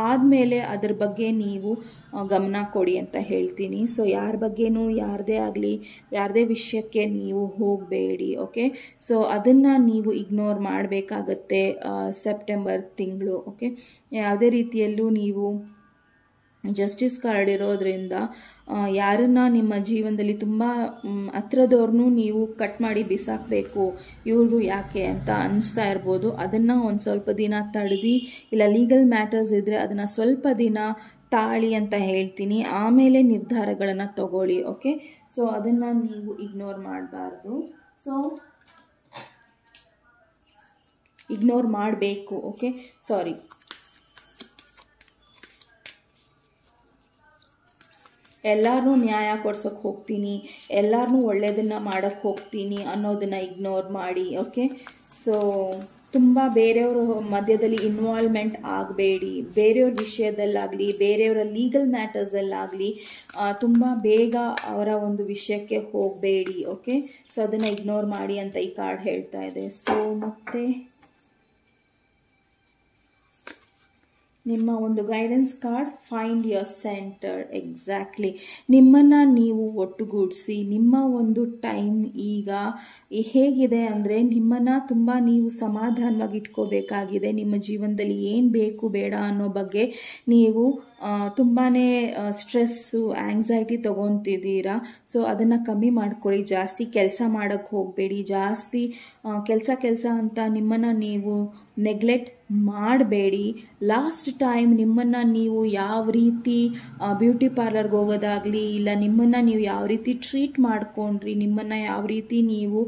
ಆದಮೇಲೆ ಅದ್ರ ಬಗ್ಗೆ ನೀವು ಗಮನ ಕೊಡಿ ಅಂತ ಹೇಳ್ತೀನಿ. ಸೊ ಯಾರ ಬಗ್ಗೆನೂ ಯಾರದೇ ಆಗಲಿ ಯಾರದೇ ವಿಷಯಕ್ಕೆ ನೀವು ಹೋಗಬೇಡಿ. ಓಕೆ, ಸೊ ಅದನ್ನು ನೀವು ಇಗ್ನೋರ್ ಮಾಡಬೇಕಾಗತ್ತೆ ಸೆಪ್ಟೆಂಬರ್ ತಿಂಗಳು. ಓಕೆ, ಯಾವುದೇ ರೀತಿಯಲ್ಲೂ ನೀವು ಜಸ್ಟಿಸ್ ಕಾರ್ಡ್ ಇರೋದ್ರಿಂದ ಯಾರನ್ನ ನಿಮ್ಮ ಜೀವನದಲ್ಲಿ ತುಂಬ ಹತ್ರದವ್ರನ್ನೂ ನೀವು ಕಟ್ ಮಾಡಿ ಬಿಸಾಕಬೇಕು, ಇವರು ಯಾಕೆ ಅಂತ ಅನಿಸ್ತಾ ಇರ್ಬೋದು. ಅದನ್ನು ಒಂದು ಸ್ವಲ್ಪ ದಿನ ತಡೆದು, ಇಲ್ಲ ಲೀಗಲ್ ಮ್ಯಾಟರ್ಸ್ ಇದ್ದರೆ ಅದನ್ನು ಸ್ವಲ್ಪ ದಿನ ತಾಳಿ ಅಂತ ಹೇಳ್ತೀನಿ, ಆಮೇಲೆ ನಿರ್ಧಾರಗಳನ್ನು ತಗೊಳ್ಳಿ. ಓಕೆ, ಸೊ ಅದನ್ನು ನೀವು ಇಗ್ನೋರ್ ಮಾಡಬಾರ್ದು. ಸೊ ಇಗ್ನೋರ್ ಮಾಡಬೇಕು. ಓಕೆ, ಸಾರಿ, ಎಲ್ಲರನ್ನೂ ನ್ಯಾಯ ಕೊಡ್ಸೋಕ್ಕೆ ಹೋಗ್ತೀನಿ, ಎಲ್ಲರನ್ನೂ ಒಳ್ಳೆಯದನ್ನು ಮಾಡೋಕ್ಕೆ ಹೋಗ್ತೀನಿ ಅನ್ನೋದನ್ನು ಇಗ್ನೋರ್ ಮಾಡಿ. ಓಕೆ, ಸೊ ತುಂಬ ಬೇರೆಯವ್ರ ಮಧ್ಯದಲ್ಲಿ ಇನ್ವಾಲ್ವ್ಮೆಂಟ್ ಆಗಬೇಡಿ. ಬೇರೆಯವ್ರ ವಿಷಯದಲ್ಲಾಗಲಿ ಬೇರೆಯವರ ಲೀಗಲ್ ಮ್ಯಾಟರ್ಸಲ್ಲಾಗಲಿ ತುಂಬ ಬೇಗ ಅವರ ಒಂದು ವಿಷಯಕ್ಕೆ ಹೋಗಬೇಡಿ. ಓಕೆ, ಸೊ ಅದನ್ನು ಇಗ್ನೋರ್ ಮಾಡಿ ಅಂತ ಈ ಕಾರ್ಡ್ ಹೇಳ್ತಾ ಇದೆ. ಸೊ ಮತ್ತೆ ನಿಮ್ಮ ಒಂದು guidance card, find your centre. Exactly, ನಿಮ್ಮನ್ನು ನೀವು ಒಟ್ಟುಗೂಡಿಸಿ. ನಿಮ್ಮ ಒಂದು ಟೈಮ್ ಈಗ ಹೇಗಿದೆ ಅಂದರೆ, ನಿಮ್ಮನ್ನು ತುಂಬ ನೀವು ಸಮಾಧಾನವಾಗಿ ಇಟ್ಕೋಬೇಕಾಗಿದೆ. ನಿಮ್ಮ ಜೀವನದಲ್ಲಿ ಏನು ಬೇಕು ಬೇಡ ಅನ್ನೋ ಬಗ್ಗೆ ನೀವು ತುಂಬಾ ಸ್ಟ್ರೆಸ್ಸು ಆ್ಯಂಗ್ಸೈಟಿ ತೊಗೊತಿದ್ದೀರಾ. ಸೊ ಅದನ್ನು ಕಮ್ಮಿ ಮಾಡ್ಕೊಳ್ಳಿ. ಜಾಸ್ತಿ ಕೆಲಸ ಮಾಡೋಕ್ಕೆ ಹೋಗಬೇಡಿ. ಜಾಸ್ತಿ ಕೆಲಸ ಅಂತ ನಿಮ್ಮನ್ನು ನೀವು ನೆಗ್ಲೆಕ್ಟ್ ಮಾಡಬೇಡಿ. ಲಾಸ್ಟ್ ಟೈಮ್ ನಿಮ್ಮನ್ನು ನೀವು ಯಾವ ರೀತಿ ಬ್ಯೂಟಿ ಪಾರ್ಲರ್ಗೆ ಹೋಗೋದಾಗಲಿ, ಇಲ್ಲ ನಿಮ್ಮನ್ನು ನೀವು ಯಾವ ರೀತಿ ಟ್ರೀಟ್ ಮಾಡ್ಕೊಂಡ್ರಿ, ನಿಮ್ಮನ್ನು ಯಾವ ರೀತಿ ನೀವು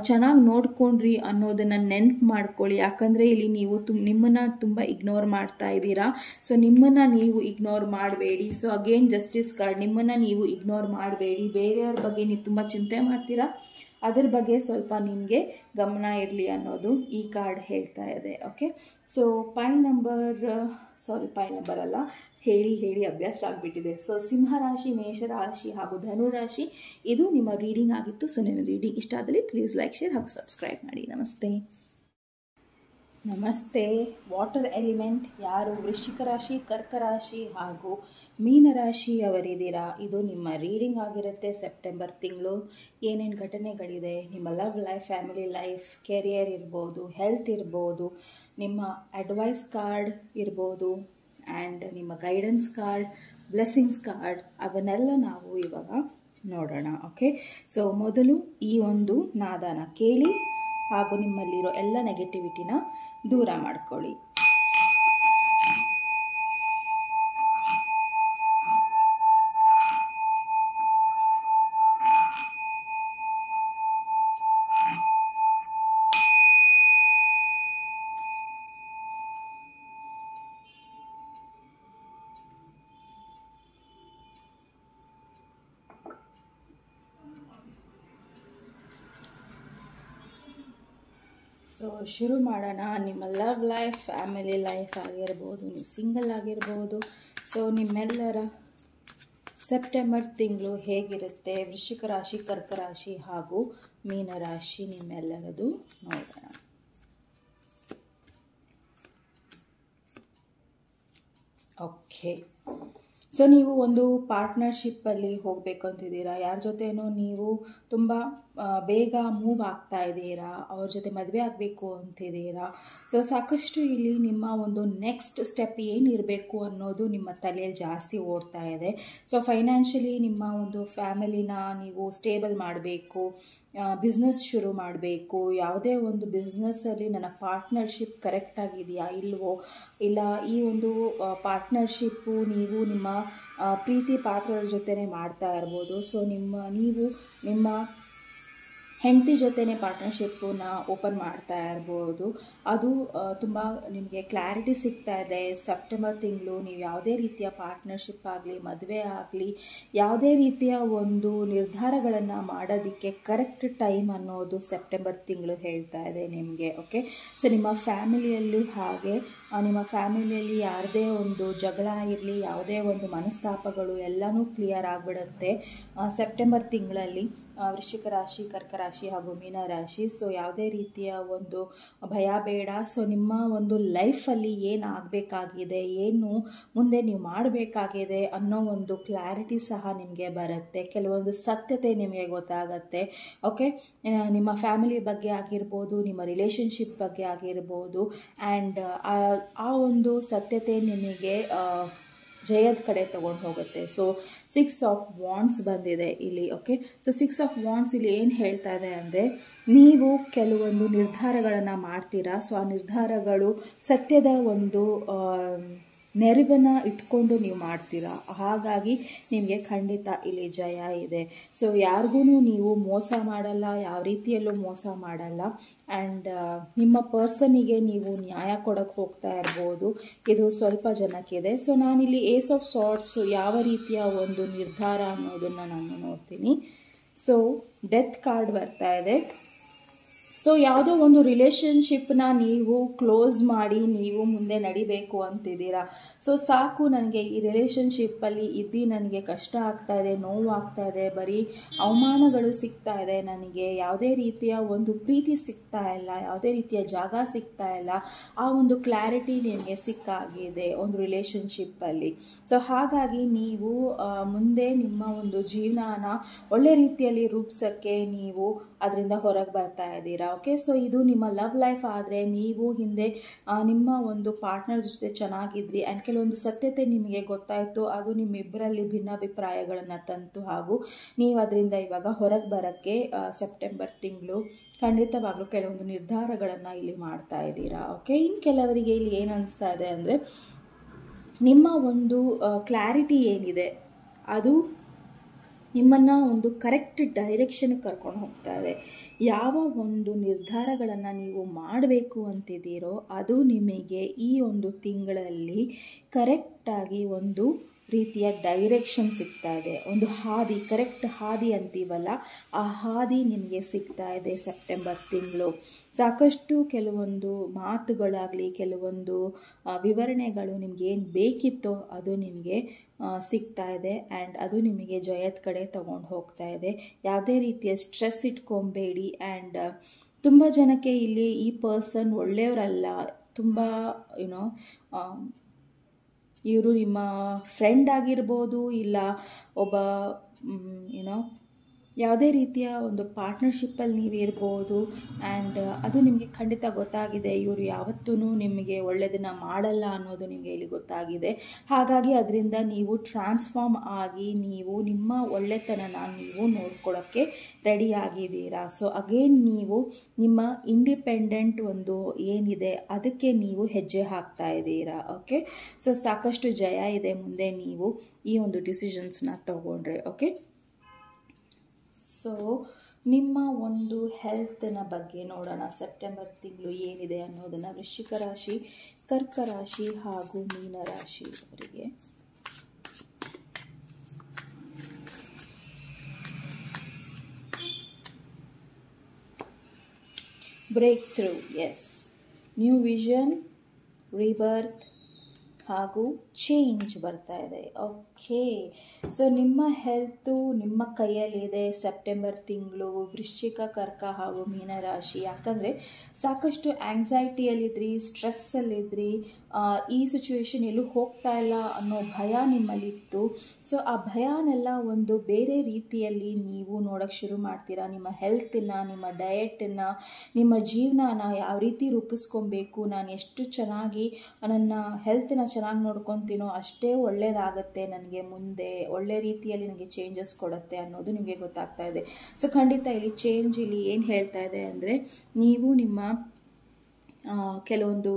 ಚೆನ್ನಾಗಿ ನೋಡ್ಕೊಂಡ್ರಿ ಅನ್ನೋದನ್ನು ನೆನಪು ಮಾಡ್ಕೊಳ್ಳಿ. ಯಾಕಂದರೆ ಇಲ್ಲಿ ನೀವು ನಿಮ್ಮನ್ನು ತುಂಬ ಇಗ್ನೋರ್ ಮಾಡ್ತಾ ಇದ್ದೀರಾ. ಸೊ ನಿಮ್ಮನ್ನು ನೀವು ಇಗ್ನೋರ್ ಮಾಡಬೇಡಿ. ಸೊ ಅಗೇನ್ ಜಸ್ಟಿಸ್ ಕಾರ್ಡ್, ನಿಮ್ಮನ್ನು ನೀವು ಇಗ್ನೋರ್ ಮಾಡಬೇಡಿ. ಬೇರೆಯವ್ರ ಬಗ್ಗೆ ನೀವು ತುಂಬ ಚಿಂತೆ ಮಾಡ್ತೀರಾ, ಅದ್ರ ಬಗ್ಗೆ ಸ್ವಲ್ಪ ನಿಮಗೆ ಗಮನ ಇರಲಿ ಅನ್ನೋದು ಈ ಕಾರ್ಡ್ ಹೇಳ್ತಾ ಇದೆ. ಓಕೆ, ಸೊ ಪೈ ನಂಬರ್ ಅಲ್ಲ, ಹೇಳಿ ಅಭ್ಯಾಸ ಆಗಿಬಿಟ್ಟಿದೆ. ಸೊ ಸಿಂಹರಾಶಿ, ಮೇಷರಾಶಿ ಹಾಗೂ ಧನುರಾಶಿ ಇದು ನಿಮ್ಮ ರೀಡಿಂಗ್ ಆಗಿತ್ತು. ಸೊ ನಿಮ್ಮ ರೀಡಿಂಗ್ ಇಷ್ಟ ಆದಲ್ಲಿ ಪ್ಲೀಸ್ ಲೈಕ್, ಶೇರ್ ಹಾಗೂ ಸಬ್ಸ್ಕ್ರೈಬ್ ಮಾಡಿ. ನಮಸ್ತೆ. ವಾಟರ್ ಎಲಿಮೆಂಟ್ ಯಾರು ವೃಶ್ಚಿಕ ರಾಶಿ, ಕರ್ಕ ರಾಶಿ ಹಾಗೂ ಮೀನರಾಶಿಯವರಿದ್ದೀರಾ, ಇದು ನಿಮ್ಮ ರೀಡಿಂಗ್ ಆಗಿರುತ್ತೆ. ಸೆಪ್ಟೆಂಬರ್ ತಿಂಗಳು ಏನೇನು ಘಟನೆಗಳಿದೆ, ನಿಮ್ಮ love life, family life, career ಇರ್ಬೋದು, ಹೆಲ್ತ್ ಇರ್ಬೋದು, ನಿಮ್ಮ ಅಡ್ವೈಸ್ ಕಾರ್ಡ್ ಇರ್ಬೋದು ಆ್ಯಂಡ್ ನಿಮ್ಮ ಗೈಡೆನ್ಸ್ ಕಾರ್ಡ್, ಬ್ಲೆಸ್ಸಿಂಗ್ಸ್ ಕಾರ್ಡ್, ಅವನ್ನೆಲ್ಲ ನಾವು ಇವಾಗ ನೋಡೋಣ. ಓಕೆ, ಸೊ ಮೊದಲು ಈ ಒಂದು ನಾದನ ಕೇಳಿ ಹಾಗೂ ನಿಮ್ಮಲ್ಲಿರೋ ಎಲ್ಲ ನೆಗೆಟಿವಿಟಿನ ದೂರ ಮಾಡ್ಕೊಳ್ಳಿ. ಸೊ ಶುರು ಮಾಡೋಣ. ನಿಮ್ಮ ಲವ್ ಲೈಫ್, ಫ್ಯಾಮಿಲಿ ಲೈಫ್ ಆಗಿರ್ಬೋದು, ನೀವು ಸಿಂಗಲ್ ಆಗಿರ್ಬೋದು. ಸೊ ನಿಮ್ಮೆಲ್ಲರ ಸೆಪ್ಟೆಂಬರ್ ತಿಂಗಳು ಹೇಗಿರುತ್ತೆ, ವೃಶ್ಚಿಕ ರಾಶಿ, ಕರ್ಕ ರಾಶಿ ಹಾಗೂ ಮೀನರಾಶಿ ನಿಮ್ಮೆಲ್ಲರದು ನೋಡೋಣ. ಓಕೆ, ಸೊ ನೀವು ಒಂದು ಪಾರ್ಟ್ನರ್ಶಿಪ್ಪಲ್ಲಿ ಹೋಗಬೇಕು ಅಂತಿದ್ದೀರಾ. ಯಾರ ಜೊತೆನೋ ನೀವು ತುಂಬ ಬೇಗ ಮೂವ್ ಆಗ್ತಾ ಇದ್ದೀರಾ, ಅವ್ರ ಜೊತೆ ಮದುವೆ ಆಗಬೇಕು ಅಂತಿದ್ದೀರಾ. ಸೊ ಸಾಕಷ್ಟು ಇಲ್ಲಿ ನಿಮ್ಮ ಒಂದು ನೆಕ್ಸ್ಟ್ ಸ್ಟೆಪ್ ಏನಿರಬೇಕು ಅನ್ನೋದು ನಿಮ್ಮ ತಲೆಯಲ್ಲಿ ಜಾಸ್ತಿ ಓಡ್ತಾ ಇದೆ. ಸೊ ಫೈನಾನ್ಷಿಯಲಿ ನಿಮ್ಮ ಒಂದು ಫ್ಯಾಮಿಲಿನ ನೀವು ಸ್ಟೇಬಲ್ ಮಾಡಬೇಕು, ಬಿಸ್ನೆಸ್ ಶುರು ಮಾಡಬೇಕು, ಯಾವುದೇ ಒಂದು ಬಿಸ್ನೆಸ್ಸಲ್ಲಿ ನನ್ನ ಪಾರ್ಟ್ನರ್ಶಿಪ್ ಕರೆಕ್ಟ್ ಆಗಿದೆಯಾ ಇಲ್ವೋ, ಇಲ್ಲ ಈ ಒಂದು ಪಾರ್ಟ್ನರ್ಶಿಪ್ಪು ನೀವು ನಿಮ್ಮ ಪ್ರೀತಿ ಪಾತ್ರರ ಜೊತೆನೇ ಮಾಡ್ತಾ ಇರ್ಬೋದು. ಸೊ ನೀವು ನಿಮ್ಮ ಹೆಂಡತಿ ಜೊತೆನೇ ಪಾರ್ಟ್ನರ್ಶಿಪ್ಪನ್ನ ಓಪನ್ ಮಾಡ್ತಾ ಇರ್ಬೋದು. ಅದು ತುಂಬ ನಿಮಗೆ ಕ್ಲಾರಿಟಿ ಸಿಗ್ತಾ ಇದೆ. ಸೆಪ್ಟೆಂಬರ್ ತಿಂಗಳು ನೀವು ಯಾವುದೇ ರೀತಿಯ ಪಾರ್ಟ್ನರ್ಶಿಪ್ ಆಗಲಿ, ಮದುವೆ ಆಗಲಿ, ಯಾವುದೇ ರೀತಿಯ ಒಂದು ನಿರ್ಧಾರಗಳನ್ನು ಮಾಡೋದಕ್ಕೆ ಕರೆಕ್ಟ್ ಟೈಮ್ ಅನ್ನೋದು ಸೆಪ್ಟೆಂಬರ್ ತಿಂಗಳು ಹೇಳ್ತಾ ಇದೆ ನಿಮಗೆ. ಓಕೆ, ಸೊ ನಿಮ್ಮ ಫ್ಯಾಮಿಲಿಯಲ್ಲೂ ಹಾಗೆ ನಿಮ್ಮ ಫ್ಯಾಮಿಲಿಯಲ್ಲಿ ಯಾರದೇ ಒಂದು ಜಗಳ ಇರಲಿ, ಯಾವುದೇ ಒಂದು ಮನಸ್ತಾಪಗಳು ಎಲ್ಲನೂ ಕ್ಲಿಯರ್ ಆಗಿಬಿಡುತ್ತೆ ಸೆಪ್ಟೆಂಬರ್ ತಿಂಗಳಲ್ಲಿ. ವೃಶ್ಚಿಕ ರಾಶಿ, ಕರ್ಕ ರಾಶಿ ಹಾಗೂ ಮೀನ ರಾಶಿ. ಸೊ ಯಾವುದೇ ರೀತಿಯ ಒಂದು ಭಯ ಬೇಡ. ಸೊ ನಿಮ್ಮ ಒಂದು ಲೈಫಲ್ಲಿ ಏನು ಆಗಬೇಕಾಗಿದೆ, ಏನು ಮುಂದೆ ನೀವು ಮಾಡಬೇಕಾಗಿದೆ ಅನ್ನೋ ಒಂದು ಕ್ಲಾರಿಟಿ ಸಹ ನಿಮಗೆ ಬರುತ್ತೆ. ಕೆಲವೊಂದು ಸತ್ಯತೆ ನಿಮಗೆ ಗೊತ್ತಾಗತ್ತೆ. ಓಕೆ, ನಿಮ್ಮ ಫ್ಯಾಮಿಲಿ ಬಗ್ಗೆ ಆಗಿರ್ಬೋದು, ನಿಮ್ಮ ರಿಲೇಷನ್ಶಿಪ್ ಬಗ್ಗೆ ಆಗಿರ್ಬೋದು, ಆ್ಯಂಡ್ ಆ ಒಂದು ಸತ್ಯತೆ ನಿಮಗೆ ಜಯದ ಕಡೆ ತಗೊಂಡು ಹೋಗುತ್ತೆ. ಸೊ 6 ಆಫ್ ವಾಂಡ್ಸ್ ಬಂದಿದೆ ಇಲ್ಲಿ. ಓಕೆ, ಸೊ 6 ಆಫ್ ವಾಂಡ್ಸ್ ಇಲ್ಲಿ ಏನು ಹೇಳ್ತಾ ಇದೆ ಅಂದರೆ, ನೀವು ಕೆಲವೊಂದು ನಿರ್ಧಾರಗಳನ್ನು ಮಾಡ್ತೀರಾ. ಸೊ ಆ ನಿರ್ಧಾರಗಳು ಸತ್ಯದ ಒಂದು ನೆರವನ್ನು ಇಟ್ಕೊಂಡು ನೀವು ಮಾಡ್ತೀರಾ. ಹಾಗಾಗಿ ನಿಮಗೆ ಖಂಡಿತ ಇಲ್ಲಿ ಜಯ ಇದೆ. ಸೊ ಯಾರಿಗೂ ನೀವು ಮೋಸ ಮಾಡಲ್ಲ, ಯಾವ ರೀತಿಯಲ್ಲೂ ಮೋಸ ಮಾಡಲ್ಲ. ಆ್ಯಂಡ್ ನಿಮ್ಮ ಪರ್ಸನಿಗೆ ನೀವು ನ್ಯಾಯ ಕೊಡೋಕ್ಕೆ ಹೋಗ್ತಾ ಇರ್ಬೋದು. ಇದು ಸ್ವಲ್ಪ ಜನಕ್ಕಿದೆ. ಸೊ ನಾನಿಲ್ಲಿ ಏಸ್ ಆಫ್ ಸಾರ್ಟ್ಸ್ ಯಾವ ರೀತಿಯ ಒಂದು ನಿರ್ಧಾರ ಅನ್ನೋದನ್ನು ನಾನು ನೋಡ್ತೀನಿ. ಸೊ ಡೆತ್ ಕಾರ್ಡ್ ಬರ್ತಾ ಇದೆ. ಸೊ ಯಾವುದೋ ಒಂದು ರಿಲೇಷನ್ಶಿಪ್ನ ನೀವು ಕ್ಲೋಸ್ ಮಾಡಿ ನೀವು ಮುಂದೆ ನಡಿಬೇಕು ಅಂತಿದ್ದೀರಾ. ಸೊ ಸಾಕು, ನನಗೆ ಈ ರಿಲೇಷನ್ಶಿಪ್ಪಲ್ಲಿ ನನಗೆ ಕಷ್ಟ ಆಗ್ತಾ ಇದೆ, ನೋವು ಆಗ್ತಾ ಇದೆ, ಬರೀ ಅವಮಾನಗಳು ಸಿಗ್ತಾ ಇದೆ, ನನಗೆ ಯಾವುದೇ ರೀತಿಯ ಒಂದು ಪ್ರೀತಿ ಸಿಗ್ತಾ ಇಲ್ಲ, ಯಾವುದೇ ರೀತಿಯ ಜಾಗ ಸಿಗ್ತಾ ಇಲ್ಲ, ಆ ಒಂದು ಕ್ಲಾರಿಟಿ ನಿಮಗೆ ಸಿಕ್ಕಾಗಿದೆ ಒಂದು ರಿಲೇಷನ್ಶಿಪ್ಪಲ್ಲಿ. ಸೊ ಹಾಗಾಗಿ ನೀವು ಮುಂದೆ ನಿಮ್ಮ ಒಂದು ಜೀವನನ ಒಳ್ಳೆ ರೀತಿಯಲ್ಲಿ ರೂಪಿಸೋಕ್ಕೆ ನೀವು ಅದರಿಂದ ಹೊರಗೆ ಬರ್ತಾ ಇದ್ದೀರಾ. ಓಕೆ, ಸೊ ಇದು ನಿಮ್ಮ ಲವ್ ಲೈಫ್ ಆದರೆ ನೀವು ಹಿಂದೆ ನಿಮ್ಮ ಒಂದು ಪಾರ್ಟ್ನರ್ ಜೊತೆ ಚೆನ್ನಾಗಿದ್ರಿ ಆ್ಯಂಡ್ ಕೆಲವೊಂದು ಸತ್ಯತೆ ನಿಮಗೆ ಗೊತ್ತಾಯಿತು, ಅದು ನಿಮ್ಮಿಬ್ಬರಲ್ಲಿ ಭಿನ್ನಾಭಿಪ್ರಾಯಗಳನ್ನು ತಂತು ಹಾಗೂ ನೀವು ಅದರಿಂದ ಇವಾಗ ಹೊರಗೆ ಬರೋಕ್ಕೆ ಸೆಪ್ಟೆಂಬರ್ ತಿಂಗಳು ಖಂಡಿತವಾಗ್ಲೂ ಕೆಲವೊಂದು ನಿರ್ಧಾರಗಳನ್ನು ಇಲ್ಲಿ ಮಾಡ್ತಾ ಇದ್ದೀರಾ. ಓಕೆ, ಇನ್ನು ಕೆಲವರಿಗೆ ಇಲ್ಲಿ ಏನು ಅನಿಸ್ತಾ ಇದೆ ಅಂದರೆ, ನಿಮ್ಮ ಒಂದು ಕ್ಲಾರಿಟಿ ಏನಿದೆ ಅದು ನಿಮ್ಮನ್ನು ಒಂದು ಕರೆಕ್ಟ್ ಡೈರೆಕ್ಷನ್ಗೆ ಕರ್ಕೊಂಡು ಹೋಗ್ತಾ ಇದೆ. ಯಾವ ಒಂದು ನಿರ್ಧಾರಗಳನ್ನು ನೀವು ಮಾಡಬೇಕು ಅಂತಿದ್ದೀರೋ ಅದು ನಿಮಗೆ ಈ ಒಂದು ತಿಂಗಳಲ್ಲಿ ಕರೆಕ್ಟಾಗಿ ಒಂದು ರೀತಿಯ ಡೈರೆಕ್ಷನ್ ಸಿಗ್ತಾ ಇದೆ. ಒಂದು ಹಾದಿ, ಕರೆಕ್ಟ್ ಹಾದಿ ಅಂತೀವಲ್ಲ, ಆ ಹಾದಿ ನಿಮಗೆ ಸಿಗ್ತಾ ಇದೆ ಸೆಪ್ಟೆಂಬರ್ ತಿಂಗಳು. ಸಾಕಷ್ಟು ಕೆಲವೊಂದು ಮಾತುಗಳಾಗಲಿ, ಕೆಲವೊಂದು ವಿವರಣೆಗಳು ನಿಮ್ಗೆ ಏನು ಬೇಕಿತ್ತೋ ಅದು ನಿಮಗೆ ಸಿಗ್ತಾ ಇದೆ ಆ್ಯಂಡ್ ಅದು ನಿಮಗೆ ಜಯದ ಕಡೆ ತಗೊಂಡು ಹೋಗ್ತಾ ಇದೆ. ಯಾವುದೇ ರೀತಿಯ ಸ್ಟ್ರೆಸ್ ಇಟ್ಕೊಬೇಡಿ. ಆ್ಯಂಡ್ ತುಂಬ ಜನಕ್ಕೆ ಇಲ್ಲಿ ಈ ಪರ್ಸನ್ ಒಳ್ಳೆಯವರಲ್ಲ, ತುಂಬ ಇವರು ನಿಮ್ಮ ಫ್ರೆಂಡ್ ಆಗಿರ್ಬೋದು, ಇಲ್ಲ ಒಬ್ಬ ಯಾವುದೇ ರೀತಿಯ ಒಂದು ಪಾರ್ಟ್ನರ್ಶಿಪ್ಪಲ್ಲಿ ನೀವು ಇರ್ಬೋದು. ಆ್ಯಂಡ್ ಅದು ನಿಮಗೆ ಖಂಡಿತ ಗೊತ್ತಾಗಿದೆ, ಇವರು ಯಾವತ್ತೂ ನಿಮಗೆ ಒಳ್ಳೆಯದನ್ನು ಮಾಡಲ್ಲ ಅನ್ನೋದು ನಿಮಗೆ ಇಲ್ಲಿ ಗೊತ್ತಾಗಿದೆ. ಹಾಗಾಗಿ ಅದರಿಂದ ನೀವು ಟ್ರಾನ್ಸ್ಫಾರ್ಮ್ ಆಗಿ ನೀವು ನಿಮ್ಮ ಒಳ್ಳೆತನನ ನೀವು ನೋಡ್ಕೊಳ್ಳೋಕ್ಕೆ ರೆಡಿಯಾಗಿದ್ದೀರಾ. ಸೊ ಅಗೇನ್ ನೀವು ನಿಮ್ಮ ಇಂಡಿಪೆಂಡೆಂಟ್ ಒಂದು ಏನಿದೆ ಅದಕ್ಕೆ ನೀವು ಹೆಜ್ಜೆ ಹಾಕ್ತಾ ಇದ್ದೀರಾ. ಓಕೆ, ಸೊ ಸಾಕಷ್ಟು ಜಯ ಇದೆ ಮುಂದೆ ನೀವು ಈ ಒಂದು ಡಿಸಿಷನ್ಸ್ನ ತಗೊಂಡ್ರೆ. ಓಕೆ, ಸೊ ನಿಮ್ಮ ಒಂದು ಹೆಲ್ತ್ನ ಬಗ್ಗೆ ನೋಡೋಣ. ಸೆಪ್ಟೆಂಬರ್ ತಿಂಗಳು ಏನಿದೆ ಅನ್ನೋದನ್ನು ವೃಶ್ಚಿಕ ರಾಶಿ, ಕರ್ಕ ರಾಶಿ ಹಾಗೂ ಮೀನ ರಾಶಿ ಅವರಿಗೆ. Breakthrough, yes, new vision, rebirth ಹಾಗೂ ಚೇಂಜ್ ಬರ್ತಾ ಇದೆ. ಓಕೆ, ಸೊ ನಿಮ್ಮ ಹೆಲ್ತು ನಿಮ್ಮ ಕೈಯಲ್ಲಿದೆ ಸೆಪ್ಟೆಂಬರ್ ತಿಂಗಳು ವೃಶ್ಚಿಕ, ಕರ್ಕ ಹಾಗೂ ಮೀನ ರಾಶಿ. ಯಾಕಂದರೆ ಸಾಕಷ್ಟು ಆಂಗ್ಸೈಟಿಯಲ್ಲಿದ್ರಿ, ಸ್ಟ್ರೆಸ್ಸಲ್ಲಿದ್ರಿ, ಈ ಸಿಚುವೇಶನ್ ಎಲ್ಲೂ ಹೋಗ್ತಾ ಇಲ್ಲ ಅನ್ನೋ ಭಯ ನಿಮ್ಮಲ್ಲಿತ್ತು. ಸೊ ಆ ಭಯನೆಲ್ಲ ಒಂದು ಬೇರೆ ರೀತಿಯಲ್ಲಿ ನೀವು ನೋಡೋಕ್ಕೆ ಶುರು ಮಾಡ್ತೀರಾ. ನಿಮ್ಮ ಹೆಲ್ತನ್ನು, ನಿಮ್ಮ ಡಯಟನ್ನು, ನಿಮ್ಮ ಜೀವನನ ಯಾವ ರೀತಿ ರೂಪಿಸ್ಕೊಬೇಕು, ನಾನು ಎಷ್ಟು ಚೆನ್ನಾಗಿ ನನ್ನ ಹೆಲ್ತನ್ನ ಚೆನ್ನಾಗಿ ನೋಡ್ಕೊತೀನೋ ಅಷ್ಟೇ ಒಳ್ಳೆಯದಾಗತ್ತೆ, ನನಗೆ ಮುಂದೆ ಒಳ್ಳೆ ರೀತಿಯಲ್ಲಿ ನನಗೆ ಚೇಂಜಸ್ ಕೊಡುತ್ತೆ ಅನ್ನೋದು ನಿಮಗೆ ಗೊತ್ತಾಗ್ತಾ ಇದೆ. ಸೊ ಖಂಡಿತ ಇಲ್ಲಿ ಚೇಂಜ್ ಇಲ್ಲಿ ಏನು ಹೇಳ್ತಾ ಇದೆ ಅಂದರೆ, ನೀವು ನಿಮ್ಮ ಕೆಲವೊಂದು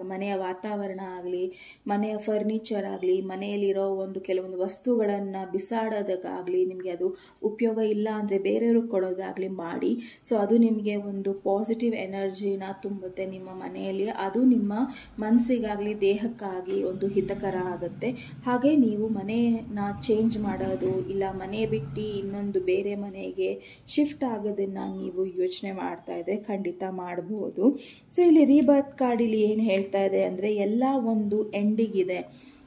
ಮನೆಯ ವಾತಾವರಣ ಆಗಲಿ, ಮನೆಯ ಫರ್ನಿಚರ್ ಆಗಲಿ, ಮನೆಯಲ್ಲಿರೋ ಕೆಲವೊಂದು ವಸ್ತುಗಳನ್ನು ಬಿಸಾಡೋದಕ್ಕಾಗಲಿ, ನಿಮಗೆ ಅದು ಉಪಯೋಗ ಇಲ್ಲ ಅಂದರೆ ಬೇರೆಯವ್ರಿಗೆ ಕೊಡೋದಾಗಲಿ ಮಾಡಿ. ಸೊ ಅದು ನಿಮಗೆ ಒಂದು ಪಾಸಿಟಿವ್ ಎನರ್ಜಿನ ತುಂಬುತ್ತೆ ನಿಮ್ಮ ಮನೆಯಲ್ಲಿ. ಅದು ನಿಮ್ಮ ಮನಸ್ಸಿಗಾಗಲಿ ದೇಹಕ್ಕಾಗಿ ಒಂದು ಹಿತಕರ ಆಗುತ್ತೆ. ಹಾಗೆ ನೀವು ಮನೆಯನ್ನು ಚೇಂಜ್ ಮಾಡೋದು ಇಲ್ಲ ಮನೆ ಬಿಟ್ಟು ಇನ್ನೊಂದು ಬೇರೆ ಮನೆಗೆ ಶಿಫ್ಟ್ ಆಗೋದನ್ನು ನೀವು ಯೋಚನೆ ಮಾಡ್ತಾ ಇದ್ದರೆ ಖಂಡಿತ ಮಾಡ್ಬೋದು. ಸೊ ಇಲ್ಲಿ ರೀಬರ್ತ್ ಕಾರ್ಡ್ ಇಲ್ಲಿ ಏನು ಹೇಳ್ತಾ ಇದೆ ಅಂದರೆ, ಎಲ್ಲ ಒಂದು ಎಂಡಿಗಿದೆ.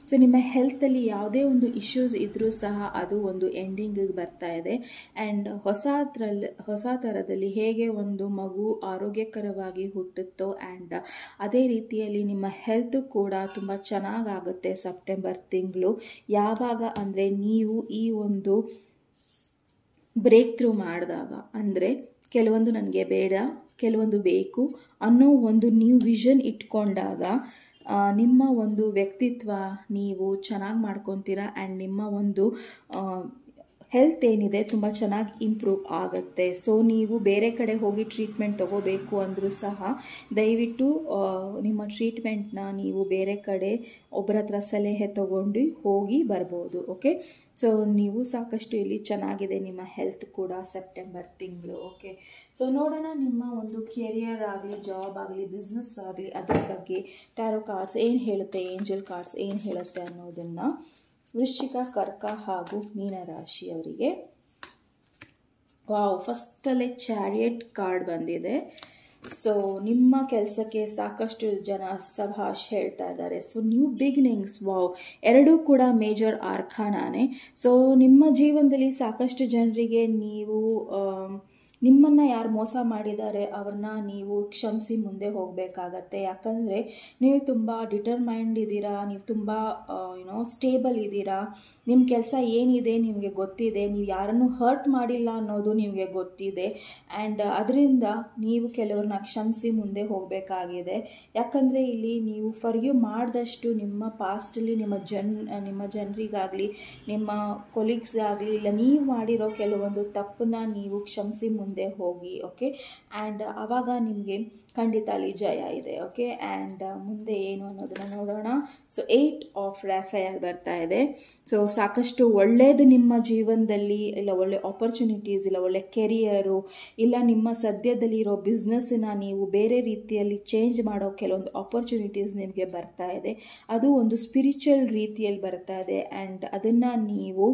ಸೊ ನಿಮ್ಮ ಹೆಲ್ತಲ್ಲಿ ಯಾವುದೇ ಒಂದು ಇಶ್ಯೂಸ್ ಇದ್ದರೂ ಸಹ ಅದು ಒಂದು ಎಂಡಿಂಗಿಗೆ ಬರ್ತಾ ಇದೆ. ಆ್ಯಂಡ್ ಹೊಸ ಥರದಲ್ಲಿ ಹೇಗೆ ಒಂದು ಮಗು ಆರೋಗ್ಯಕರವಾಗಿ ಹುಟ್ಟುತ್ತೋ ಆ್ಯಂಡ್ ಅದೇ ರೀತಿಯಲ್ಲಿ ನಿಮ್ಮ ಹೆಲ್ತ್ ಕೂಡ ತುಂಬ ಚೆನ್ನಾಗಾಗುತ್ತೆ ಸೆಪ್ಟೆಂಬರ್ ತಿಂಗಳು. ಯಾವಾಗ ಅಂದರೆ ನೀವು ಈ ಒಂದು ಬ್ರೇಕ್ ಥ್ರೂ ಮಾಡಿದಾಗ, ಅಂದರೆ ಕೆಲವೊಂದು ನನಗೆ ಬೇಡ, ಕೆಲವೊಂದು ಬೇಕು ಅನ್ನೋ ಒಂದು ನೀವು ವಿಷನ್ ಇಟ್ಕೊಂಡಾಗ ನಿಮ್ಮ ಒಂದು ವ್ಯಕ್ತಿತ್ವ ನೀವು ಚೆನ್ನಾಗಿ ಮಾಡ್ಕೊತೀರಾ. ಆ್ಯಂಡ್ ನಿಮ್ಮ ಒಂದು ಹೆಲ್ತ್ ಏನಿದೆ ತುಂಬ ಚೆನ್ನಾಗಿ ಇಂಪ್ರೂವ್ ಆಗುತ್ತೆ. ಸೊ ನೀವು ಬೇರೆ ಕಡೆ ಹೋಗಿ ಟ್ರೀಟ್ಮೆಂಟ್ ತೊಗೋಬೇಕು ಅಂದರೂ ಸಹ ದಯವಿಟ್ಟು ನಿಮ್ಮ ಟ್ರೀಟ್ಮೆಂಟ್ನ ನೀವು ಬೇರೆ ಕಡೆ ಒಬ್ಬರ ಹತ್ರ ಸಲಹೆ ತೊಗೊಂಡು ಹೋಗಿ ಬರ್ಬೋದು. ಓಕೆ, ಸೊ ನೀವು ಸಾಕಷ್ಟು ಇಲ್ಲಿ ಚೆನ್ನಾಗಿದೆ ನಿಮ್ಮ ಹೆಲ್ತ್ ಕೂಡ ಸೆಪ್ಟೆಂಬರ್ ತಿಂಗಳು. ಓಕೆ, ಸೊ ನೋಡೋಣ ನಿಮ್ಮ ಒಂದು ಕೆರಿಯರ್ ಆಗಲಿ, ಜಾಬ್ ಆಗಲಿ, ಬಿಸ್ನೆಸ್ ಆಗಲಿ ಅದ್ರ ಬಗ್ಗೆ ಟ್ಯಾರೋ ಕಾರ್ಡ್ಸ್ ಏನು ಹೇಳುತ್ತೆ, ಏಂಜಲ್ ಕಾರ್ಡ್ಸ್ ಏನು ಹೇಳುತ್ತೆ ಅನ್ನೋದನ್ನು ವೃಶ್ಚಿಕ, ಕರ್ಕ ಹಾಗೂ ಮೀನರಾಶಿಯವರಿಗೆ. ವಾವ್, ಫಸ್ಟಲ್ಲೇ ಚಾರಿಯಟ್ ಕಾರ್ಡ್ ಬಂದಿದೆ. ಸೊ ನಿಮ್ಮ ಕೆಲಸಕ್ಕೆ ಸಾಕಷ್ಟು ಜನ ಸಭಾಷ್ ಹೇಳ್ತಾ ಇದ್ದಾರೆ. ಸೊ ನ್ಯೂ ಬಿಗಿನಿಂಗ್ಸ್, ವಾವ್, ಎರಡೂ ಕೂಡ ಮೇಜರ್ ಆರ್ಖಾನಾನೇ. ಸೊ ನಿಮ್ಮ ಜೀವನದಲ್ಲಿ ಸಾಕಷ್ಟು ಜನರಿಗೆ ನೀವು ನಿಮ್ಮನ್ನು ಯಾರು ಮೋಸ ಮಾಡಿದ್ದಾರೆ ಅವ್ರನ್ನ ನೀವು ಕ್ಷಮಿಸಿ ಮುಂದೆ ಹೋಗಬೇಕಾಗತ್ತೆ. ಯಾಕಂದರೆ ನೀವು ತುಂಬ ಡಿಟರ್ಮೈಂಡ್ ಇದ್ದೀರಾ, ನೀವು ತುಂಬ ಸ್ಟೇಬಲ್ ಇದ್ದೀರಾ, ನಿಮ್ಮ ಕೆಲಸ ಏನಿದೆ ನಿಮಗೆ ಗೊತ್ತಿದೆ, ನೀವು ಯಾರನ್ನು ಹರ್ಟ್ ಮಾಡಿಲ್ಲ ಅನ್ನೋದು ನಿಮಗೆ ಗೊತ್ತಿದೆ. ಆ್ಯಂಡ್ ಅದರಿಂದ ನೀವು ಕೆಲವ್ರನ್ನ ಕ್ಷಮಿಸಿ ಮುಂದೆ ಹೋಗಬೇಕಾಗಿದೆ. ಯಾಕಂದರೆ ಇಲ್ಲಿ ನೀವು ಫರ್ಗ್ಯೂ ಮಾಡಿದಷ್ಟು ನಿಮ್ಮ ಪಾಸ್ಟಲ್ಲಿ ನಿಮ್ಮ ಜನರಿಗಾಗಲಿ, ನಿಮ್ಮ ಕೊಲೀಗ್ಸ್ ಆಗಲಿ, ಇಲ್ಲ ನೀವು ಮಾಡಿರೋ ಕೆಲವೊಂದು ತಪ್ಪನ್ನ ನೀವು ಕ್ಷಮಿಸಿ ಮುಂದೆ ಹೋಗಿ. ಓಕೆ, ಆ್ಯಂಡ್ ಆವಾಗ ನಿಮಗೆ ಖಂಡಿತ ಅಲ್ಲಿ ಜಯ ಇದೆ. ಓಕೆ, ಆ್ಯಂಡ್ ಮುಂದೆ ಏನು ಅನ್ನೋದನ್ನು ನೋಡೋಣ. ಸೊ 8 ಆಫ್ ರಾಫೆಯಲ್ ಬರ್ತಾ ಇದೆ. ಸೊ ಸಾಕಷ್ಟು ಒಳ್ಳೆಯದು ನಿಮ್ಮ ಜೀವನದಲ್ಲಿ, ಇಲ್ಲ ಒಳ್ಳೆ ಆಪರ್ಚುನಿಟೀಸ್, ಇಲ್ಲ ಒಳ್ಳೆ ಕೆರಿಯರು, ಇಲ್ಲ ನಿಮ್ಮ ಸದ್ಯದಲ್ಲಿರೋ ಬಿಸ್ನೆಸ್ಸನ್ನ ನೀವು ಬೇರೆ ರೀತಿಯಲ್ಲಿ ಚೇಂಜ್ ಮಾಡೋ ಕೆಲವೊಂದು ಆಪರ್ಚುನಿಟೀಸ್ ನಿಮಗೆ ಬರ್ತಾ ಇದೆ. ಅದು ಒಂದು ಸ್ಪಿರಿಚುವಲ್ ರೀತಿಯಲ್ಲಿ ಬರ್ತಾ ಇದೆ. ಆ್ಯಂಡ್ ಅದನ್ನು ನೀವು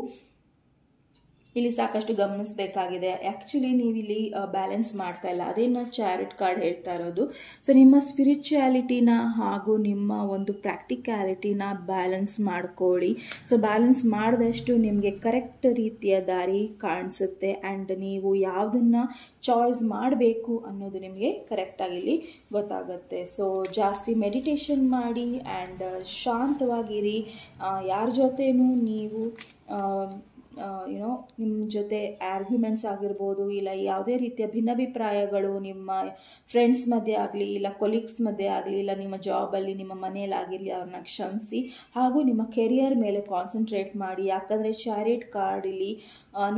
ಇಲ್ಲಿ ಸಾಕಷ್ಟು ಗಮನಿಸಬೇಕಾಗಿದೆ. ಆ್ಯಕ್ಚುಲಿ ನೀವಿಲ್ಲಿ ಬ್ಯಾಲೆನ್ಸ್ ಮಾಡ್ತಾ ಇಲ್ಲ, ಅದೇನು ಚಾರಿಟ್ ಕಾರ್ಡ್ ಹೇಳ್ತಾ ಇರೋದು. ಸೊ ನಿಮ್ಮ ಸ್ಪಿರಿಚುಯಾಲಿಟಿನ ಹಾಗೂ ನಿಮ್ಮ ಒಂದು ಪ್ರಾಕ್ಟಿಕ್ಯಾಲಿಟಿನ ಬ್ಯಾಲೆನ್ಸ್ ಮಾಡ್ಕೊಳ್ಳಿ. ಸೊ ಬ್ಯಾಲೆನ್ಸ್ ಮಾಡಿದಷ್ಟು ನಿಮಗೆ ಕರೆಕ್ಟ್ ರೀತಿಯ ದಾರಿ ಕಾಣಿಸುತ್ತೆ. ಆ್ಯಂಡ್ ನೀವು ಯಾವುದನ್ನು ಚಾಯ್ಸ್ ಮಾಡಬೇಕು ಅನ್ನೋದು ನಿಮಗೆ ಕರೆಕ್ಟಾಗಿ ಇಲ್ಲಿ ಗೊತ್ತಾಗುತ್ತೆ. ಸೊ ಜಾಸ್ತಿ ಮೆಡಿಟೇಷನ್ ಮಾಡಿ ಆ್ಯಂಡ್ ಶಾಂತವಾಗಿರಿ. ಯಾರ ಜೊತೆನೂ ನೀವು ನಿಮ್ಮ ಜೊತೆ ಆರ್ಗ್ಯುಮೆಂಟ್ಸ್ ಆಗಿರ್ಬೋದು, ಇಲ್ಲ ಯಾವುದೇ ರೀತಿಯ ಭಿನ್ನಾಭಿಪ್ರಾಯಗಳು ನಿಮ್ಮ ಫ್ರೆಂಡ್ಸ್ ಮಧ್ಯೆ ಆಗಲಿ, ಇಲ್ಲ ಕೊಲೀಗ್ಸ್ ಮಧ್ಯೆ ಆಗಲಿ, ಇಲ್ಲ ನಿಮ್ಮ ಜಾಬಲ್ಲಿ, ನಿಮ್ಮ ಮನೆಯಲ್ಲಾಗಿರಲಿ, ಅವ್ರನ್ನ ಕ್ಷಮಿಸಿ. ಹಾಗೂ ನಿಮ್ಮ ಕೆರಿಯರ್ ಮೇಲೆ ಕಾನ್ಸಂಟ್ರೇಟ್ ಮಾಡಿ. ಯಾಕಂದರೆ ಚಾರಿಯಟ್ ಕಾರ್ಡ್ ಇಲ್ಲಿ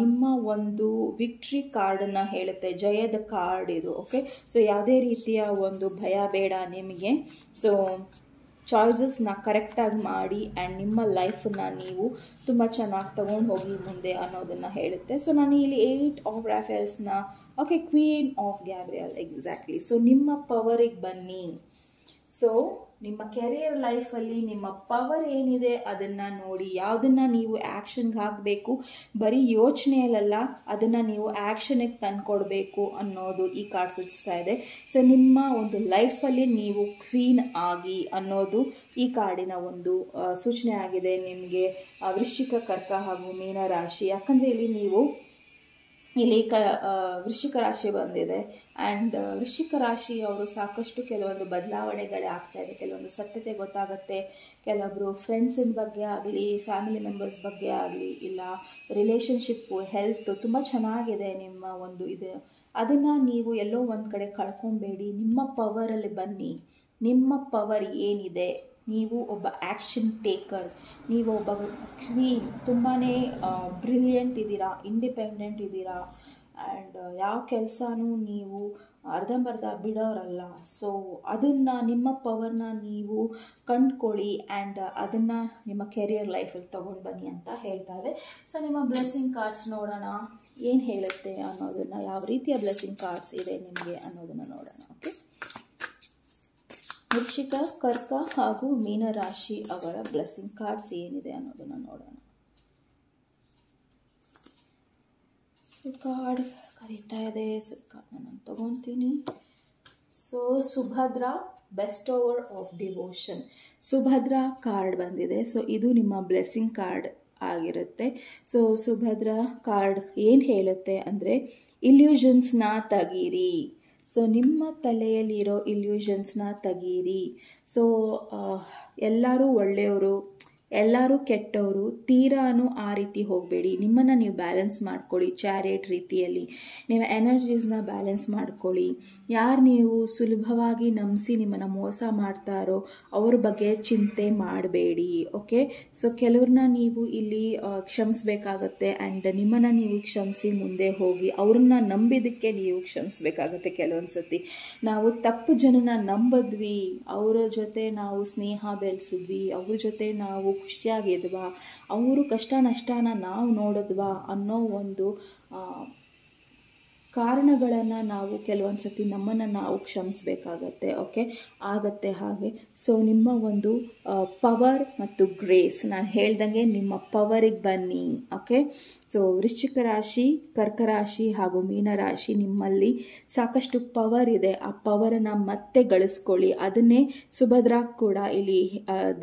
ನಿಮ್ಮ ಒಂದು ವಿಕ್ಟ್ರಿ ಕಾರ್ಡನ್ನು ಹೇಳುತ್ತೆ, ಜಯದ ಕಾರ್ಡ್ ಇದು. ಓಕೆ, ಸೊ ಯಾವುದೇ ರೀತಿಯ ಒಂದು ಭಯ ಬೇಡ ನಿಮಗೆ. ಸೊ ಚಾಯ್ಸಸ್ನ ಕರೆಕ್ಟಾಗಿ ಮಾಡಿ ಆ್ಯಂಡ್ ನಿಮ್ಮ ಲೈಫನ್ನು ನೀವು ತುಂಬ ಚೆನ್ನಾಗಿ ತೊಗೊಂಡು ಹೋಗಿ ಮುಂದೆ ಅನ್ನೋದನ್ನು ಹೇಳುತ್ತೆ. ಸೊ ನಾನು ಇಲ್ಲಿ 8 ಆಫ್ ರಾಫೆಲ್ಸ್ನ, okay, queen of Gabriel, exactly. So ನಿಮ್ಮ ಪವರಿಗೆ ಬನ್ನಿ. ಸೊ ನಿಮ್ಮ ಕೆರಿಯರ್ ಲೈಫಲ್ಲಿ ನಿಮ್ಮ ಪವರ್ ಏನಿದೆ ಅದನ್ನು ನೋಡಿ, ಯಾವುದನ್ನು ನೀವು ಆ್ಯಕ್ಷನ್ಗೆ ಹಾಕಬೇಕು, ಬರೀ ಯೋಚನೆಯಲ್ಲ ಅದನ್ನು ನೀವು ಆ್ಯಕ್ಷನಿಗೆ ತಂದುಕೊಡ್ಬೇಕು ಅನ್ನೋದು ಈ ಕಾರ್ಡ್ ಸೂಚಿಸ್ತಾ ಇದೆ. ಸೊ ನಿಮ್ಮ ಒಂದು ಲೈಫಲ್ಲಿ ನೀವು ಕ್ವೀನ್ ಆಗಿ ಅನ್ನೋದು ಈ ಕಾರ್ಡಿನ ಒಂದು ಸೂಚನೆ ಆಗಿದೆ ನಿಮಗೆ ವೃಶ್ಚಿಕ, ಕರ್ಕ ಹಾಗೂ ಮೀನ ರಾಶಿ. ಯಾಕಂದರೆ ಇಲ್ಲಿ ನೀವು ಇಲ್ಲಿ ವೃಶ್ಚಿಕ ರಾಶಿ ಬಂದಿದೆ. ಆ್ಯಂಡ್ ವೃಶ್ಚಿಕ ರಾಶಿ ಅವರು ಸಾಕಷ್ಟು ಕೆಲವೊಂದು ಬದಲಾವಣೆಗಳೇ ಆಗ್ತಾ ಇದೆ, ಕೆಲವೊಂದು ಸತ್ಯತೆ ಗೊತ್ತಾಗುತ್ತೆ. ಕೆಲವೊಬ್ಬರು ಫ್ರೆಂಡ್ಸಿನ ಬಗ್ಗೆ ಆಗಲಿ, ಫ್ಯಾಮಿಲಿ ಮೆಂಬರ್ಸ್ ಬಗ್ಗೆ ಆಗಲಿ, ಇಲ್ಲ ರಿಲೇಷನ್ಶಿಪ್ಪು, ಹೆಲ್ತ್ ತುಂಬ ಚೆನ್ನಾಗಿದೆ ನಿಮ್ಮ ಒಂದು ಇದು, ಅದನ್ನು ನೀವು ಎಲ್ಲೋ ಒಂದು ಕಡೆ ಕಳ್ಕೊಬೇಡಿ. ನಿಮ್ಮ ಪವರಲ್ಲಿ ಬನ್ನಿ. ನಿಮ್ಮ ಪವರ್ ಏನಿದೆ, ನೀವು ಒಬ್ಬ ಆ್ಯಕ್ಷನ್ ಟೇಕರ್, ನೀವು ಒಬ್ಬ ಕ್ವೀನ್, ತುಂಬಾ ಬ್ರಿಲಿಯಂಟ್ ಇದ್ದೀರಾ, ಇಂಡಿಪೆಂಡೆಂಟ್ ಇದ್ದೀರಾ. ಆ್ಯಂಡ್ ಯಾವ ಕೆಲಸನೂ ನೀವು ಅರ್ಧಂಬರ್ಧ ಬಿಡೋರಲ್ಲ. ಸೊ ಅದನ್ನು, ನಿಮ್ಮ ಪವರ್ನ ನೀವು ಕಂಡುಕೊಳ್ಳಿ ಆ್ಯಂಡ್ ಅದನ್ನು ನಿಮ್ಮ ಕೆರಿಯರ್ ಲೈಫಲ್ಲಿ ತೊಗೊಂಡು ಬನ್ನಿ ಅಂತ ಹೇಳ್ತಾ ಇದೆ. ಸೊ ನಿಮ್ಮ ಬ್ಲೆಸ್ಸಿಂಗ್ ಕಾರ್ಡ್ಸ್ ನೋಡೋಣ ಏನು ಹೇಳುತ್ತೆ ಅನ್ನೋದನ್ನು, ಯಾವ ರೀತಿಯ ಬ್ಲೆಸ್ಸಿಂಗ್ ಕಾರ್ಡ್ಸ್ ಇದೆ ನಿಮಗೆ ಅನ್ನೋದನ್ನು ನೋಡೋಣ. ಓಕೆ, ವೃಶ್ಚಿಕ, ಕರ್ಕ ಹಾಗೂ ಮೀನರಾಶಿ ಅವರ ಬ್ಲೆಸ್ಸಿಂಗ್ ಕಾರ್ಡ್ಸ್ ಏನಿದೆ ಅನ್ನೋದನ್ನು ನೋಡೋಣ. ಕಾರ್ಡ್ ಕರೀತಾ ಇದೆ, ಕಾರ್ಡ್ನ ನಾನು ತಗೊತೀನಿ. So Subhadra, bestower of devotion, Subhadra card ಬಂದಿದೆ. ಸೊ ಇದು ನಿಮ್ಮ ಬ್ಲೆಸ್ಸಿಂಗ್ ಕಾರ್ಡ್ ಆಗಿರುತ್ತೆ. ಸೊ ಸುಭದ್ರಾ ಕಾರ್ಡ್ ಏನು ಹೇಳುತ್ತೆ ಅಂದರೆ, ಇಲ್ಯೂಷನ್ಸ್ನ ತೆಗೀರಿ. ಸೊ ನಿಮ್ಮ ತಲೆಯಲ್ಲಿರೋ ಇಲ್ಯೂಷನ್ಸ್ನ ತೆಗೀರಿ. ಸೊ ಎಲ್ಲರೂ ಒಳ್ಳೆಯವರು, ಎಲ್ಲರೂ ಕೆಟ್ಟವರು, ತೀರಾನು ಆ ರೀತಿ ಹೋಗಬೇಡಿ. ನಿಮ್ಮನ್ನು ನೀವು ಬ್ಯಾಲೆನ್ಸ್ ಮಾಡ್ಕೊಳ್ಳಿ. ಚಾರಿಯಟ್ ರೀತಿಯಲ್ಲಿ ನೀವು ಎನರ್ಜೀಸ್ನ ಬ್ಯಾಲೆನ್ಸ್ ಮಾಡ್ಕೊಳ್ಳಿ. ಯಾರು ನೀವು ಸುಲಭವಾಗಿ ನಂಬಿಸಿ ನಿಮ್ಮನ್ನು ಮೋಸ ಮಾಡ್ತಾರೋ ಅವ್ರ ಬಗ್ಗೆ ಚಿಂತೆ ಮಾಡಬೇಡಿ. ಓಕೆ, ಸೊ ಕೆಲವ್ರನ್ನ ನೀವು ಇಲ್ಲಿ ಕ್ಷಮಿಸಬೇಕಾಗತ್ತೆ. ಆ್ಯಂಡ್ ನಿಮ್ಮನ್ನು ನೀವು ಕ್ಷಮಿಸಿ ಮುಂದೆ ಹೋಗಿ. ಅವ್ರನ್ನ ನಂಬಿದ್ದಕ್ಕೆ ನೀವು ಕ್ಷಮಿಸಬೇಕಾಗತ್ತೆ. ಕೆಲವೊಂದು ಸತಿ ನಾವು ತಪ್ಪು ಜನನ ನಂಬಿದ್ವಿ, ಅವರ ಜೊತೆ ನಾವು ಸ್ನೇಹ ಬೆಳೆಸಿದ್ವಿ, ಅವ್ರ ಜೊತೆ ನಾವು ಖುಷಿಯಾಗಿದ್ವಾ, ಅವರು ಕಷ್ಟ ನಷ್ಟನ ನಾವು ನೋಡಿದ್ವಾ ಅನ್ನೋ ಒಂದು ಕಾರಣಗಳನ್ನು ನಾವು ಕೆಲವೊಂದು ಸತಿ ನಮ್ಮನ್ನು ನಾವು ಕ್ಷಮಿಸಬೇಕಾಗತ್ತೆ. ಓಕೆ, ಆಗತ್ತೆ ಹಾಗೆ. ಸೊ ನಿಮ್ಮ ಒಂದು ಪವರ್ ಮತ್ತು ಗ್ರೇಸ್, ನಾನು ಹೇಳ್ದಂಗೆ ನಿಮ್ಮ ಪವರಿಗೆ ಬನ್ನಿ. ಓಕೆ, ಸೊ ವೃಶ್ಚಿಕ ರಾಶಿ, ಕರ್ಕ ರಾಶಿ ಹಾಗೂ ಮೀನರಾಶಿ, ನಿಮ್ಮಲ್ಲಿ ಸಾಕಷ್ಟು ಪವರ್ ಇದೆ. ಆ ಪವರನ್ನು ಮತ್ತೆ ಗಳಿಸ್ಕೊಳ್ಳಿ. ಅದನ್ನೇ ಸುಭದ್ರಾ ಕೂಡ ಇಲ್ಲಿ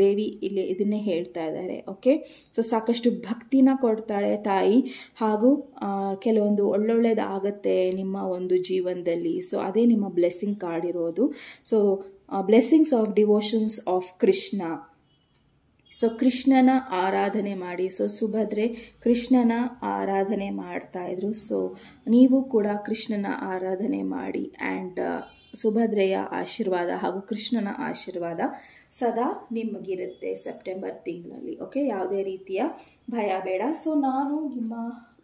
ದೇವಿ ಇಲ್ಲಿ ಇದನ್ನೇ ಹೇಳ್ತಾ ಇದ್ದಾರೆ. ಓಕೆ, ಸೊ ಸಾಕಷ್ಟು ಭಕ್ತಿನ ಕೊಡ್ತಾಳೆ ತಾಯಿ, ಹಾಗೂ ಕೆಲವೊಂದು ಒಳ್ಳೊಳ್ಳೇದಾಗತ್ತೆ ನಿಮ್ಮ ಒಂದು ಜೀವನದಲ್ಲಿ. ಸೊ ಅದೇ ನಿಮ್ಮ ಬ್ಲೆಸ್ಸಿಂಗ್ ಕಾರ್ಡ್ ಇರೋದು. So blessings of devotions of Krishna. So ಕೃಷ್ಣನ ಆರಾಧನೆ ಮಾಡಿ. ಸೊ ಸುಭದ್ರೆ ಕೃಷ್ಣನ ಆರಾಧನೆ ಮಾಡ್ತಾ ಇದ್ರು. ಸೊ ನೀವು ಕೂಡ ಕೃಷ್ಣನ ಆರಾಧನೆ ಮಾಡಿ. ಆ್ಯಂಡ್ ಸುಭದ್ರೆಯ ಆಶೀರ್ವಾದ ಹಾಗೂ ಕೃಷ್ಣನ ಆಶೀರ್ವಾದ ಸದಾ ನಿಮಗಿರುತ್ತೆ ಸೆಪ್ಟೆಂಬರ್ ತಿಂಗಳಲ್ಲಿ. ಓಕೆ, ಯಾವುದೇ ರೀತಿಯ ಭಯ ಬೇಡ. ಸೊ ನಾನು ನಿಮ್ಮ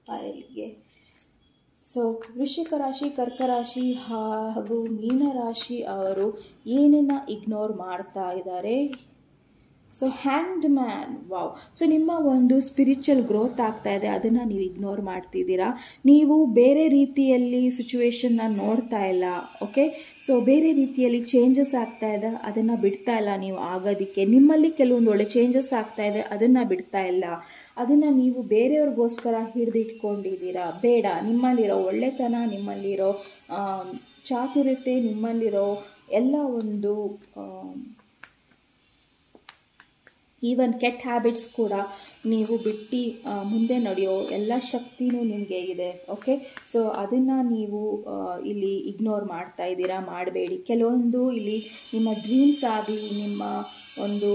ಫೈಲ್ಗೆ, ಸೊ ವೃಶ್ಚಿಕ ರಾಶಿ, ಕರ್ಕ ರಾಶಿ ಹಾಗೂ ಮೀನರಾಶಿ ಅವರು ಏನನ್ನ ಇಗ್ನೋರ್ ಮಾಡ್ತಾ ಇದ್ದಾರೆ. So hanged man, wow. So ನಿಮ್ಮ ಒಂದು ಸ್ಪಿರಿಚುವಲ್ ಗ್ರೋತ್ ಆಗ್ತಾ ಇದೆ, ಅದನ್ನು ನೀವು ಇಗ್ನೋರ್ ಮಾಡ್ತಿದ್ದೀರಾ. ನೀವು ಬೇರೆ ರೀತಿಯಲ್ಲಿ ಸಿಚುವೇಶನ್ನ ನೋಡ್ತಾ ಇಲ್ಲ. ಓಕೆ, ಸೊ ಬೇರೆ ರೀತಿಯಲ್ಲಿ ಚೇಂಜಸ್ ಆಗ್ತಾ ಇದೆ, ಅದನ್ನು ಬಿಡ್ತಾ ಇಲ್ಲ ನೀವು ಆಗೋದಕ್ಕೆ. ನಿಮ್ಮಲ್ಲಿ ಕೆಲವೊಂದು ಒಳ್ಳೆ ಚೇಂಜಸ್ ಆಗ್ತಾ ಇದೆ, ಅದನ್ನು ಬಿಡ್ತಾ ಇಲ್ಲ. ಅದನ್ನು ನೀವು ಬೇರೆಯವ್ರಿಗೋಸ್ಕರ ಹಿಡಿದಿಟ್ಕೊಂಡಿದ್ದೀರಾ. ಬೇಡ, ನಿಮ್ಮಲ್ಲಿರೋ ಒಳ್ಳೆತನ, ನಿಮ್ಮಲ್ಲಿರೋ ಚಾತುರ್ಯತೆ, ನಿಮ್ಮಲ್ಲಿರೋ ಎಲ್ಲ ಒಂದು ಈವನ್ ಕೆಟ್ಟ ಹ್ಯಾಬಿಟ್ಸ್ ಕೂಡ ನೀವು ಬಿಟ್ಟು ಮುಂದೆ ನಡೆಯೋ ಎಲ್ಲ ಶಕ್ತಿನೂ ನಿಮಗೆ ಇದೆ. ಓಕೆ, ಸೊ ಅದನ್ನು ನೀವು ಇಲ್ಲಿ ಇಗ್ನೋರ್ ಮಾಡ್ತಾ ಇದ್ದೀರಾ. ಮಾಡಬೇಡಿ. ಕೆಲವೊಂದು ಇಲ್ಲಿ ನಿಮ್ಮ ಡ್ರೀಮ್ಸ್ ಆಗಲಿ, ನಿಮ್ಮ ಒಂದು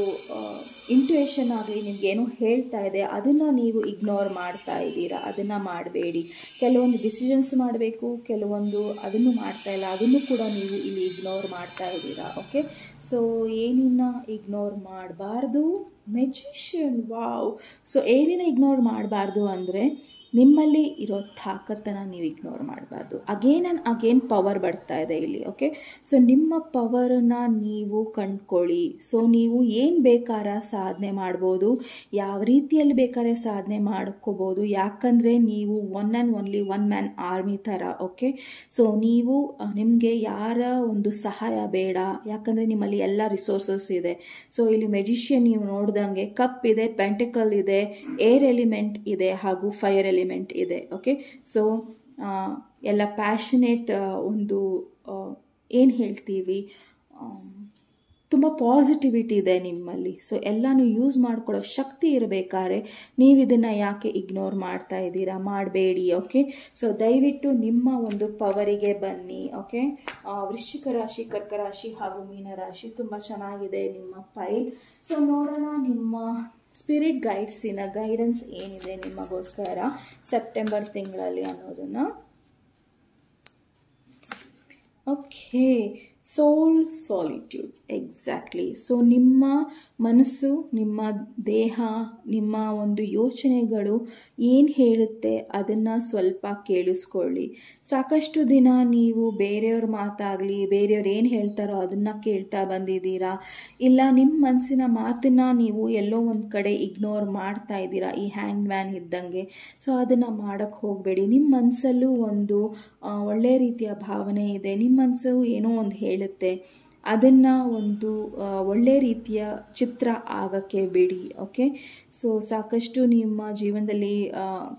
ಇಂಟ್ಯೂಷನ್ ಆಗಲಿ ನಿಮಗೇನೋ ಹೇಳ್ತಾ ಇದೆ, ಅದನ್ನು ನೀವು ಇಗ್ನೋರ್ ಮಾಡ್ತಾ ಇದ್ದೀರಾ. ಅದನ್ನು ಮಾಡಬೇಡಿ. ಕೆಲವೊಂದು ಡಿಸಿಷನ್ಸ್ ಮಾಡಬೇಕು, ಕೆಲವೊಂದು ಅದನ್ನು ಮಾಡ್ತಾ ಇಲ್ಲ, ಅದನ್ನು ಕೂಡ ನೀವು ಇಲ್ಲಿ ಇಗ್ನೋರ್ ಮಾಡ್ತಾ ಇದ್ದೀರಾ. ಓಕೆ, ಸೊ ಏನನ್ನ ಇಗ್ನೋರ್ ಮಾಡಬಾರ್ದು? Magician, wow. ಸೊ ಏನನ್ನ ಇಗ್ನೋರ್ ಮಾಡಬಾರ್ದು ಅಂದರೆ, ನಿಮ್ಮಲ್ಲಿ ಇರೋ ತಾಕತ್ತನ್ನು ನೀವು ಇಗ್ನೋರ್ ಮಾಡಬಾರ್ದು. ಅಗೇನ್ ಆ್ಯಂಡ್ ಅಗೇನ್ ಪವರ್ ಬರ್ತಾ ಇದೆ ಇಲ್ಲಿ. ಓಕೆ, ಸೊ ನಿಮ್ಮ ಪವರನ್ನು ನೀವು ಕಂಡ್ಕೊಳ್ಳಿ. ಸೊ ನೀವು ಏನು ಬೇಕಾದ್ರೆ ಸಾಧನೆ ಮಾಡ್ಬೋದು, ಯಾವ ರೀತಿಯಲ್ಲಿ ಬೇಕಾದ್ರೆ ಸಾಧನೆ ಮಾಡ್ಕೋಬೋದು. ಯಾಕಂದರೆ ನೀವು one and only one man army ಥರ. ಓಕೆ, ಸೊ ನೀವು ನಿಮಗೆ ಯಾರ ಒಂದು ಸಹಾಯ ಬೇಡ, ಯಾಕಂದರೆ ನಿಮ್ಮಲ್ಲಿ ಎಲ್ಲ ರಿಸೋರ್ಸಸ್ ಇದೆ. ಸೊ ಇಲ್ಲಿ ಮೆಜಿಷಿಯನ್ ನೀವು ನೋಡ್ದಂಗೆ ಕಪ್ ಇದೆ, ಪೆಂಟಿಕಲ್ ಇದೆ, ಏರ್ ಎಲಿಮೆಂಟ್ ಇದೆ ಹಾಗೂ ಫೈರ್ ಎಲಿಮೆಂಟ್ ಇದೆ. ಓಕೆ, ಸೊ ಎಲ್ಲ ಪ್ಯಾಷನೇಟ್ ಒಂದು ಏನು ಹೇಳ್ತೀವಿ, ತುಂಬ ಪಾಸಿಟಿವಿಟಿ ಇದೆ ನಿಮ್ಮಲ್ಲಿ. ಸೊ ಎಲ್ಲನೂ ಯೂಸ್ ಮಾಡ್ಕೊಳ್ಳೋ ಶಕ್ತಿ ಇರಬೇಕಾದ್ರೆ ನೀವು ಇದನ್ನು ಯಾಕೆ ಇಗ್ನೋರ್ ಮಾಡ್ತಾ ಇದ್ದೀರಾ? ಮಾಡಬೇಡಿ. ಓಕೆ, ಸೊ ದಯವಿಟ್ಟು ನಿಮ್ಮ ಒಂದು ಪವರಿಗೆ ಬನ್ನಿ. ಓಕೆ, ವೃಶ್ಚಿಕ ರಾಶಿ, ಕರ್ಕ ರಾಶಿ ಹಾಗೂ ಮೀನರಾಶಿ ತುಂಬ ಚೆನ್ನಾಗಿದೆ ನಿಮ್ಮ ಫೈಲ್. ಸೊ ನೋಡೋಣ ನಿಮ್ಮ ಸ್ಪಿರಿಟ್ ಗೈಡ್ಸಿನ ಗೈಡೆನ್ಸ್ ಏನಿದೆ ನಿಮಗೋಸ್ಕರ ಸೆಪ್ಟೆಂಬರ್ ತಿಂಗಳಲ್ಲಿ ಅನ್ನೋದನ್ನು. ಓಕೆ, ಸೋಲ್ ಸಾಲಿಟ್ಯೂಡ್, ಎಕ್ಸಾಕ್ಟ್ಲಿ. ಸೊ ನಿಮ್ಮ ಮನಸ್ಸು, ನಿಮ್ಮ ದೇಹ, ನಿಮ್ಮ ಒಂದು ಯೋಚನೆಗಳು ಏನು ಹೇಳುತ್ತೆ ಅದನ್ನು ಸ್ವಲ್ಪ ಕೇಳಿಸ್ಕೊಳ್ಳಿ. ಸಾಕಷ್ಟು ದಿನ ನೀವು ಬೇರೆಯವ್ರ ಮಾತಾಗಲಿ, ಬೇರೆಯವ್ರು ಏನು ಹೇಳ್ತಾರೋ ಅದನ್ನು ಕೇಳ್ತಾ ಬಂದಿದ್ದೀರಾ, ಇಲ್ಲ ನಿಮ್ಮ ಮನಸ್ಸಿನ ಮಾತನ್ನು ನೀವು ಎಲ್ಲೋ ಒಂದು ಕಡೆ ಇಗ್ನೋರ್ ಮಾಡ್ತಾ ಇದ್ದೀರಾ, ಈ ಹ್ಯಾಂಗ್ ಮ್ಯಾನ್ ಇದ್ದಂಗೆ. ಸೊ ಅದನ್ನು ಮಾಡೋಕ್ಕೆ ಹೋಗಬೇಡಿ. ನಿಮ್ಮ ಮನಸ್ಸಲ್ಲೂ ಒಂದು ಒಳ್ಳೆಯ ರೀತಿಯ ಭಾವನೆ ಇದೆ, ನಿಮ್ಮ ಮನಸ್ಸು ಏನೋ ಒಂದು ಹೇಳುತ್ತೆ, ಅದನ್ನು ಒಂದು ಒಳ್ಳೆ ರೀತಿಯ ಚಿತ್ರ ಆಗೋಕ್ಕೆ ಬಿಡಿ. ಓಕೆ, ಸೊ ಸಾಕಷ್ಟು ನಿಮ್ಮ ಜೀವನದಲ್ಲಿ